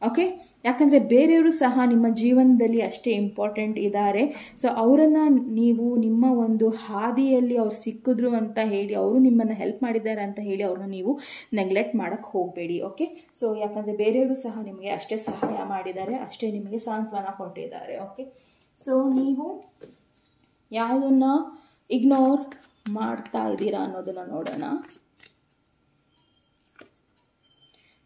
ಓಕೆ, ಯಾಕಂದರೆ ಬೇರೆಯವರು ಸಹ ನಿಮ್ಮ ಜೀವನದಲ್ಲಿ ಅಷ್ಟೇ ಇಂಪಾರ್ಟೆಂಟ್ ಇದ್ದಾರೆ. ಸೊ ಅವರನ್ನು ನೀವು ನಿಮ್ಮ ಒಂದು ಹಾದಿಯಲ್ಲಿ ಅವ್ರು ಸಿಕ್ಕಿದ್ರು ಅಂತ ಹೇಳಿ, ಅವರು ನಿಮ್ಮನ್ನು ಹೆಲ್ಪ್ ಮಾಡಿದ್ದಾರೆ ಅಂತ ಹೇಳಿ ಅವ್ರನ್ನ ನೀವು ನೆಗ್ಲೆಕ್ಟ್ ಮಾಡೋಕ್ಕೆ ಹೋಗಬೇಡಿ. ಓಕೆ, ಸೊ ಯಾಕಂದರೆ ಬೇರೆಯವರು ಸಹ ನಿಮಗೆ ಅಷ್ಟೇ ಸಹಾಯ ಮಾಡಿದ್ದಾರೆ, ಅಷ್ಟೇ ನಿಮಗೆ ಸಾಂತ್ವನ ಕೊಟ್ಟಿದ್ದಾರೆ. ಓಕೆ, ಸೊ ನೀವು ಯಾವುದನ್ನು ಇಗ್ನೋರ್ ಮಾಡ್ತಾ ಇದ್ದೀರಾ ಅನ್ನೋದನ್ನು ನೋಡೋಣ.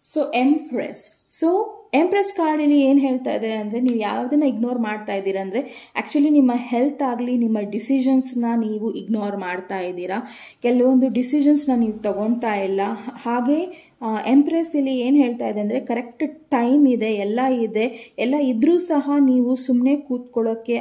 ಸೊ ಎಂಪ್ರೆಸ್ ಕಾರ್ಡಲ್ಲಿ ಏನು ಹೇಳ್ತಾ ಇದೆ ಅಂದರೆ, ನೀವು ಯಾವುದನ್ನು ಇಗ್ನೋರ್ ಮಾಡ್ತಾ ಇದ್ದೀರಾ ಅಂದರೆ ಆ್ಯಕ್ಚುಲಿ ನಿಮ್ಮ ಹೆಲ್ತ್ ಆಗಲಿ, ನಿಮ್ಮ ಡಿಸಿಷನ್ಸ್ನ ನೀವು ಇಗ್ನೋರ್ ಮಾಡ್ತಾ ಇದ್ದೀರಾ, ಕೆಲವೊಂದು ಡಿಸಿಷನ್ಸ್ನ ನೀವು ತಗೊಳ್ತಾ ಇಲ್ಲ. ಹಾಗೆ ಎಂಪ್ರೆಸ್ ಇಲ್ಲಿ ಏನು ಹೇಳ್ತಾ ಇದೆ ಅಂದರೆ, ಕರೆಕ್ಟ್ ಟೈಮ್ ಇದೆ, ಎಲ್ಲ ಇದ್ರೂ ಸಹ ನೀವು ಸುಮ್ಮನೆ ಕೂತ್ಕೊಳ್ಳೋಕ್ಕೆ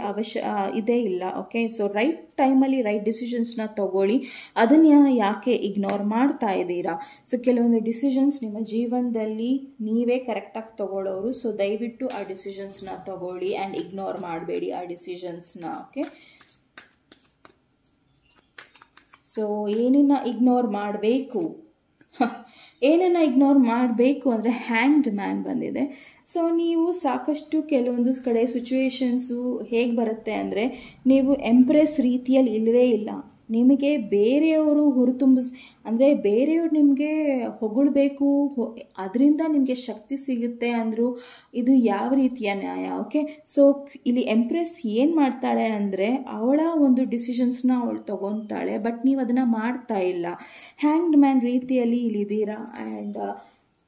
ಇದೇ ಇಲ್ಲ. ಓಕೆ, ಸೊ ರೈಟ್ ಟೈಮಲ್ಲಿ ರೈಟ್ ಡಿಸಿಷನ್ಸ್ನ ತಗೊಳ್ಳಿ, ಅದನ್ನು ಯಾಕೆ ಇಗ್ನೋರ್ ಮಾಡ್ತಾ ಇದ್ದೀರಾ? ಸೊ ಕೆಲವೊಂದು ಡಿಸಿಷನ್ಸ್ ನಿಮ್ಮ ಜೀವನದಲ್ಲಿ ನೀವೇ ಕರೆಕ್ಟಾಗಿ ತಗೊಳ್ಳೋರು. ಸೊ ದಯವಿಟ್ಟು ಆ ಡಿಸಿಷನ್ಸ್ನ ತಗೊಳ್ಳಿ ಆ್ಯಂಡ್ ಇಗ್ನೋರ್ ಮಾಡಬೇಡಿ ಆ ಡಿಸಿಷನ್ಸ್ನ. ಓಕೆ, ಸೊ ಸೊ ಏನನ್ನ ಇಗ್ನೋರ್ ಮಾಡಬೇಕು, ಏನನ್ನ ಇಗ್ನೋರ್ ಮಾಡಬೇಕು ಅಂದರೆ ಹ್ಯಾಂಗ್ಡ್ ಮ್ಯಾನ್ ಬಂದಿದೆ. ಸೊ ನೀವು ಸಾಕಷ್ಟು ಕೆಲವೊಂದು ಕಡೆ ಸಿಚುವೇಶನ್ಸು ಹೇಗೆ ಬರುತ್ತೆ ಅಂದರೆ ನೀವು ಎಂಪ್ರೆಸ್ ರೀತಿಯಲ್ಲಿ ಇಲ್ಲವೇ ಇಲ್ಲ. ನಿಮಗೆ ಬೇರೆಯವರು ಅಂದರೆ ಬೇರೆಯವರು ನಿಮಗೆ ಹೊಗಳ್ಬೇಕು, ಅದರಿಂದ ನಿಮಗೆ ಶಕ್ತಿ ಸಿಗುತ್ತೆ ಅಂದರು ಇದು ಯಾವ ರೀತಿಯ ನ್ಯಾಯ? ಓಕೆ, ಸೊ ಇಲ್ಲಿ ಎಂಪ್ರೆಸ್ ಏನು ಮಾಡ್ತಾಳೆ ಅಂದರೆ ಅವಳ ಒಂದು ಡಿಸಿಷನ್ಸ್ನ ಅವಳು ತಗೊತಾಳೆ, ಬಟ್ ನೀವು ಅದನ್ನು ಮಾಡ್ತಾ ಇಲ್ಲ. ಹ್ಯಾಂಗ್ಡ್ ಮ್ಯಾನ್ ರೀತಿಯಲ್ಲಿ ಇಲ್ಲಿದ್ದೀರಾ ಆ್ಯಂಡ್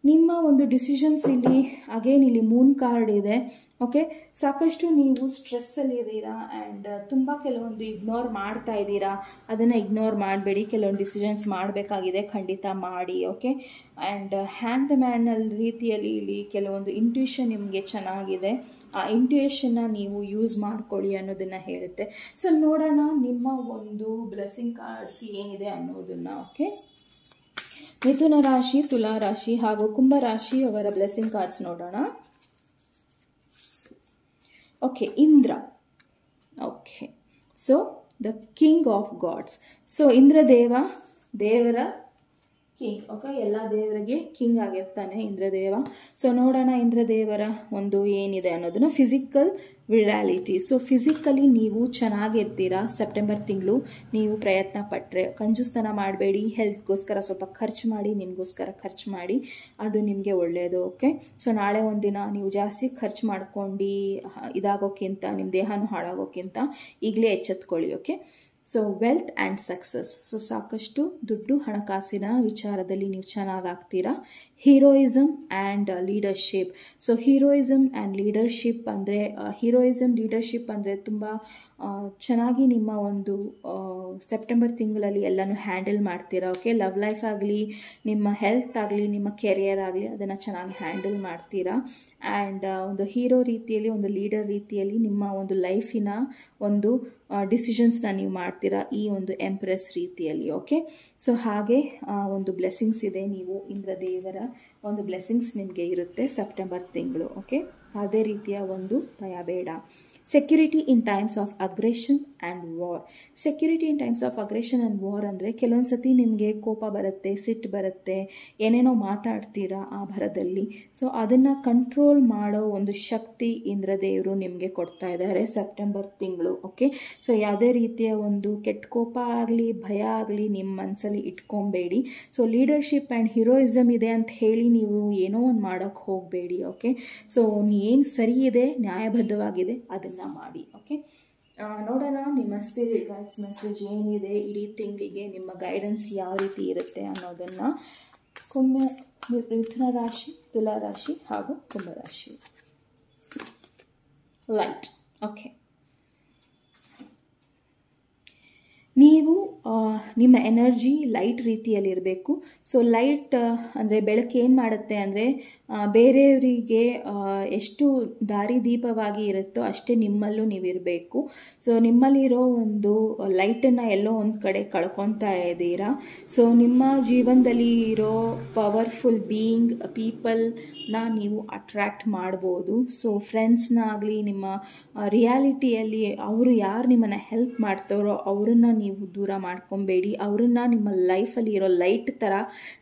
ನಿಮ್ಮ ಒಂದು ಡಿಸಿಷನ್ಸ್ ಇಲ್ಲಿ ಅಗೇನ್ ಇಲ್ಲಿ ಮೂನ್ ಕಾರ್ಡ್ ಇದೆ. ಓಕೆ, ಸಾಕಷ್ಟು ನೀವು ಸ್ಟ್ರೆಸ್ಸಲ್ಲಿ ಇದ್ದೀರಾ ಆ್ಯಂಡ್ ತುಂಬ ಕೆಲವೊಂದು ಇಗ್ನೋರ್ ಮಾಡ್ತಾ ಇದ್ದೀರಾ. ಅದನ್ನು ಇಗ್ನೋರ್ ಮಾಡಬೇಡಿ, ಕೆಲವೊಂದು ಡಿಸಿಷನ್ಸ್ ಮಾಡಬೇಕಾಗಿದೆ, ಖಂಡಿತ ಮಾಡಿ. ಓಕೆ, ಆ್ಯಂಡ್ ಹ್ಯಾಂಡ್ ಮ್ಯಾನಲ್ಲಿ ರೀತಿಯಲ್ಲಿ ಇಲ್ಲಿ ಕೆಲವೊಂದು ಇಂಟ್ಯೂಷನ್ ನಿಮಗೆ ಚೆನ್ನಾಗಿದೆ, ಆ ಇಂಟ್ಯೂಷನ್ನ ನೀವು ಯೂಸ್ ಮಾಡ್ಕೊಳ್ಳಿ ಅನ್ನೋದನ್ನು ಹೇಳುತ್ತೆ. ಸೊ ನೋಡೋಣ ನಿಮ್ಮ ಒಂದು ಬ್ಲೆಸ್ಸಿಂಗ್ ಕಾರ್ಡ್ಸ್ ಏನಿದೆ ಅನ್ನೋದನ್ನು. ಓಕೆ, ಮಿಥುನ ರಾಶಿ, ತುಲಾ ರಾಶಿ ಹಾಗೂ ಕುಂಭ ರಾಶಿ ಅವರ ಬ್ಲೆಸ್ಸಿಂಗ್ ಕಾರ್ಡ್ಸ್ ನೋಡೋಣ. Okay, Indra. Okay, so the king of gods. So Indra ದೇವರ ಕಿಂಗ್. ಓಕೆ, ಎಲ್ಲ ದೇವರಿಗೆ ಕಿಂಗ್ ಆಗಿರ್ತಾನೆ ಇಂದ್ರದೇವ. ಸೊ ನೋಡೋಣ ಇಂದ್ರದೇವರ ಒಂದು ಏನಿದೆ ಅನ್ನೋದನ್ನ. ಫಿಸಿಕಲ್ ವಿರಾಲಿಟಿ. ಸೊ ಫಿಸಿಕಲಿ ನೀವು ಚೆನ್ನಾಗಿರ್ತೀರಾ ಸೆಪ್ಟೆಂಬರ್ ತಿಂಗಳು. ನೀವು ಪ್ರಯತ್ನ ಪಟ್ಟರೆ ಕಂಜೂಸ್ತನ ಮಾಡಬೇಡಿ, ಹೆಲ್ತ್ಗೋಸ್ಕರ ಸ್ವಲ್ಪ ಖರ್ಚು ಮಾಡಿ, ನಿಮಗೋಸ್ಕರ ಖರ್ಚು ಮಾಡಿ, ಅದು ನಿಮಗೆ ಒಳ್ಳೆಯದು. ಓಕೆ, ಸೊ ನಾಳೆ ಒಂದಿನ ನೀವು ಜಾಸ್ತಿ ಖರ್ಚು ಮಾಡ್ಕೊಂಡು ಇದಾಗೋಕ್ಕಿಂತ, ನಿಮ್ಮ ದೇಹನೂ ಹಾಳಾಗೋಕ್ಕಿಂತ ಈಗಲೇ ಎಚ್ಚೆತ್ಕೊಳ್ಳಿ. Okay, so wealth and success. So ಸಾಕಷ್ಟು ದುಡ್ಡು ಹಣಕಾಸಿನ ವಿಚಾರದಲ್ಲಿ ನೀವು ಚೆನ್ನಾಗಾಗ್ತೀರಾ. Heroism and leadership. So heroism and leadership ಅಂದರೆ ತುಂಬ ಚೆನ್ನಾಗಿ ನಿಮ್ಮ ಒಂದು ಸೆಪ್ಟೆಂಬರ್ ತಿಂಗಳಲ್ಲಿ ಎಲ್ಲನೂ ಹ್ಯಾಂಡಲ್ ಮಾಡ್ತೀರಾ. ಓಕೆ, ಲವ್ ಲೈಫ್ ಆಗಲಿ, ನಿಮ್ಮ ಹೆಲ್ತ್ ಆಗಲಿ, ನಿಮ್ಮ ಕೆರಿಯರ್ ಆಗಲಿ, ಅದನ್ನು ಚೆನ್ನಾಗಿ ಹ್ಯಾಂಡಲ್ ಮಾಡ್ತೀರಾ. ಆ್ಯಂಡ್ ಒಂದು ಹೀರೋ ರೀತಿಯಲ್ಲಿ, ಒಂದು ಲೀಡರ್ ರೀತಿಯಲ್ಲಿ ನಿಮ್ಮ ಒಂದು ಲೈಫಿನ ಒಂದು ಡಿಸಿಷನ್ಸ್ನ ನೀವು ಮಾಡ್ತೀರಾ ಈ ಒಂದು ಎಂಪ್ರೆಸ್ ರೀತಿಯಲ್ಲಿ. ಓಕೆ, ಸೊ ಹಾಗೆ ಒಂದು ಬ್ಲೆಸ್ಸಿಂಗ್ಸ್ ಇದೆ, ನೀವು ಇಂದ್ರದೇವರ ಒಂದು ಬ್ಲೆಸ್ಸಿಂಗ್ಸ್ ನಿಮಗೆ ಇರುತ್ತೆ ಸೆಪ್ಟೆಂಬರ್ ತಿಂಗಳು. ಓಕೆ, ಯಾವುದೇ ರೀತಿಯ ಒಂದು ಭಯ ಬೇಡ. Security in times of aggression and war. Security in times of aggression and war ಅಂದರೆ ಕೆಲವೊಂದು ಸತಿ ನಿಮಗೆ ಕೋಪ ಬರುತ್ತೆ, ಸಿಟ್ಟು ಬರುತ್ತೆ, ಏನೇನೋ ಮಾತಾಡ್ತೀರಾ ಆ ಭರದಲ್ಲಿ. ಸೊ ಅದನ್ನು ಕಂಟ್ರೋಲ್ ಮಾಡೋ ಒಂದು ಶಕ್ತಿ ಇಂದ್ರದೇವರು ನಿಮಗೆ ಕೊಡ್ತಾ ಇದ್ದಾರೆ ಸೆಪ್ಟೆಂಬರ್ ತಿಂಗಳು. ಓಕೆ, ಸೊ ಯಾವುದೇ ರೀತಿಯ ಒಂದು ಕೆಟ್ಟ ಕೋಪ ಆಗಲಿ, ಭಯ ಆಗಲಿ ನಿಮ್ಮ ಮನಸ್ಸಲ್ಲಿ ಇಟ್ಕೊಬೇಡಿ. ಸೊ ಲೀಡರ್ಶಿಪ್ ಆ್ಯಂಡ್ ಹೀರೋಯಿಸಮ್ ಇದೆ ಅಂತ ಹೇಳಿ ನೀವು ಏನೋ ಒಂದು ಮಾಡೋಕ್ಕೆ ಹೋಗಬೇಡಿ. ಓಕೆ, ಸೊ ಏನು ಸರಿ ಇದೆ, ನ್ಯಾಯಬದ್ಧವಾಗಿದೆ ಅದನ್ನು ಮಾಡಿ. ಓಕೆ, ನೋಡೋಣ ನಿಮ್ಮ ಸ್ಪಿರಿಟ್ ಗೈಡ್ಸ್ ಮೆಸೇಜ್ ಏನಿದೆ ಇಡೀ ತಿಂಗಳಿಗೆ, ನಿಮ್ಮ ಗೈಡೆನ್ಸ್ ಯಾವ ರೀತಿ ಇರುತ್ತೆ ಅನ್ನೋದನ್ನು. ಮಿಥುನ ರಾಶಿ, ತುಲಾ ರಾಶಿ ಹಾಗೂ ಕುಂಭ ರಾಶಿ. ಲೈಟ್. ಓಕೆ, ನೀವು ನಿಮ್ಮ ಎನರ್ಜಿ ಲೈಟ್ ರೀತಿಯಲ್ಲಿರಬೇಕು. ಸೊ ಲೈಟ್ ಅಂದರೆ ಬೆಳಕು ಏನು ಮಾಡುತ್ತೆ ಅಂದರೆ ಬೇರೆಯವರಿಗೆ ಎಷ್ಟು ದಾರಿದೀಪವಾಗಿ ಇರುತ್ತೋ ಅಷ್ಟೇ ನಿಮ್ಮಲ್ಲೂ ನೀವಿರಬೇಕು. ಸೊ ನಿಮ್ಮಲ್ಲಿರೋ ಒಂದು ಲೈಟನ್ನು ಎಲ್ಲೋ ಒಂದು ಕಡೆ ಕಳ್ಕೊತಾ ಇದ್ದೀರಾ. ಸೊ ನಿಮ್ಮ ಜೀವನದಲ್ಲಿ ಇರೋ ಪವರ್ಫುಲ್ ಬೀಯಿಂಗ್ ಪೀಪಲ್ನ ನೀವು ಅಟ್ರ್ಯಾಕ್ಟ್ ಮಾಡ್ಬೋದು. ಸೊ ಫ್ರೆಂಡ್ಸ್ನಾಗಲಿ, ನಿಮ್ಮ ರಿಯಾಲಿಟಿಯಲ್ಲಿ ಅವರು ಯಾರು ನಿಮ್ಮನ್ನು ಹೆಲ್ಪ್ ಮಾಡ್ತಾರೋ ಅವರನ್ನು ನೀವು ದೂರ ಮಾಡ್ಕೊಬೇಡಿ. ಅವರನ್ನು ನಿಮ್ಮ ಲೈಫಲ್ಲಿ ಇರೋ ಲೈಟ್ ಥರ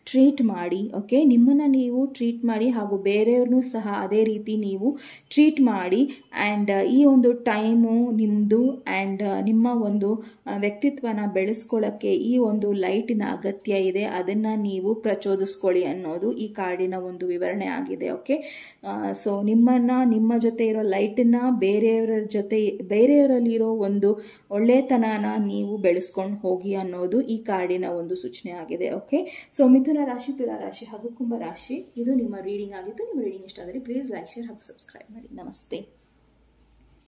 ಟ್ರೀಟ್ ಮಾಡಿ. ಓಕೆ, ನಿಮ್ಮನ್ನು ನೀವು ಟ್ರೀಟ್ ಮಾಡಿ ಹಾಗೂ ಬೇರೆಯವ್ರನ್ನೂ ಸಹ ಅದೇ ರೀತಿ ನೀವು ಟ್ರೀಟ್ ಮಾಡಿ. ಆ್ಯಂಡ್ ಈ ಒಂದು ಟೈಮು ನಿಮ್ಮದು ಆ್ಯಂಡ್ ನಿಮ್ಮ ಒಂದು ವ್ಯಕ್ತಿತ್ವನ ಬೆಳೆಸ್ಕೊಳ್ಳೋಕ್ಕೆ ಈ ಒಂದು ಲೈಟಿನ ಅಗತ್ಯ ಇದೆ. ಅದನ್ನು ನೀವು ಪ್ರಚೋದಿಸ್ಕೊಳ್ಳಿ ಅನ್ನೋದು ಈ ಕಾರ್ಡಿನ ಒಂದು ವಿವರಣೆ ಆಗಿದೆ. ಓಕೆ, ಸೊ ನಿಮ್ಮ ಜೊತೆ ಇರೋ ಲೈಟನ್ನು ಬೇರೆಯವರಲ್ಲಿರೋ ಒಂದು ಒಳ್ಳೆತನನ ನೀವು ಬೆಳೆಸ್ಕೊಂಡು ಹೋಗಿ ಅನ್ನೋದು ಈ ಕಾರ್ಡಿನ ಒಂದು ಸೂಚನೆ ಆಗಿದೆ. ಓಕೆ, ಸೊ ಮಿಥುನ ರಾಶಿ, ತುಲಾ ರಾಶಿ ಹಾಗೂ ಕುಂಭ ರಾಶಿ ಇದು ನಿಮ್ಮ ರೀಡಿಂಗ್ ಆಗಿತ್ತು. ನಿಮ್ಮ ರೀಡಿಂಗ್ ಇಷ್ಟ ಆದರೆ ಪ್ಲೀಸ್ ಲೈಕ್, ಶೇರ್ ಹಾಗೂ ಸಬ್ಸ್ಕ್ರೈಬ್ ಮಾಡಿ. ನಮಸ್ತೆ.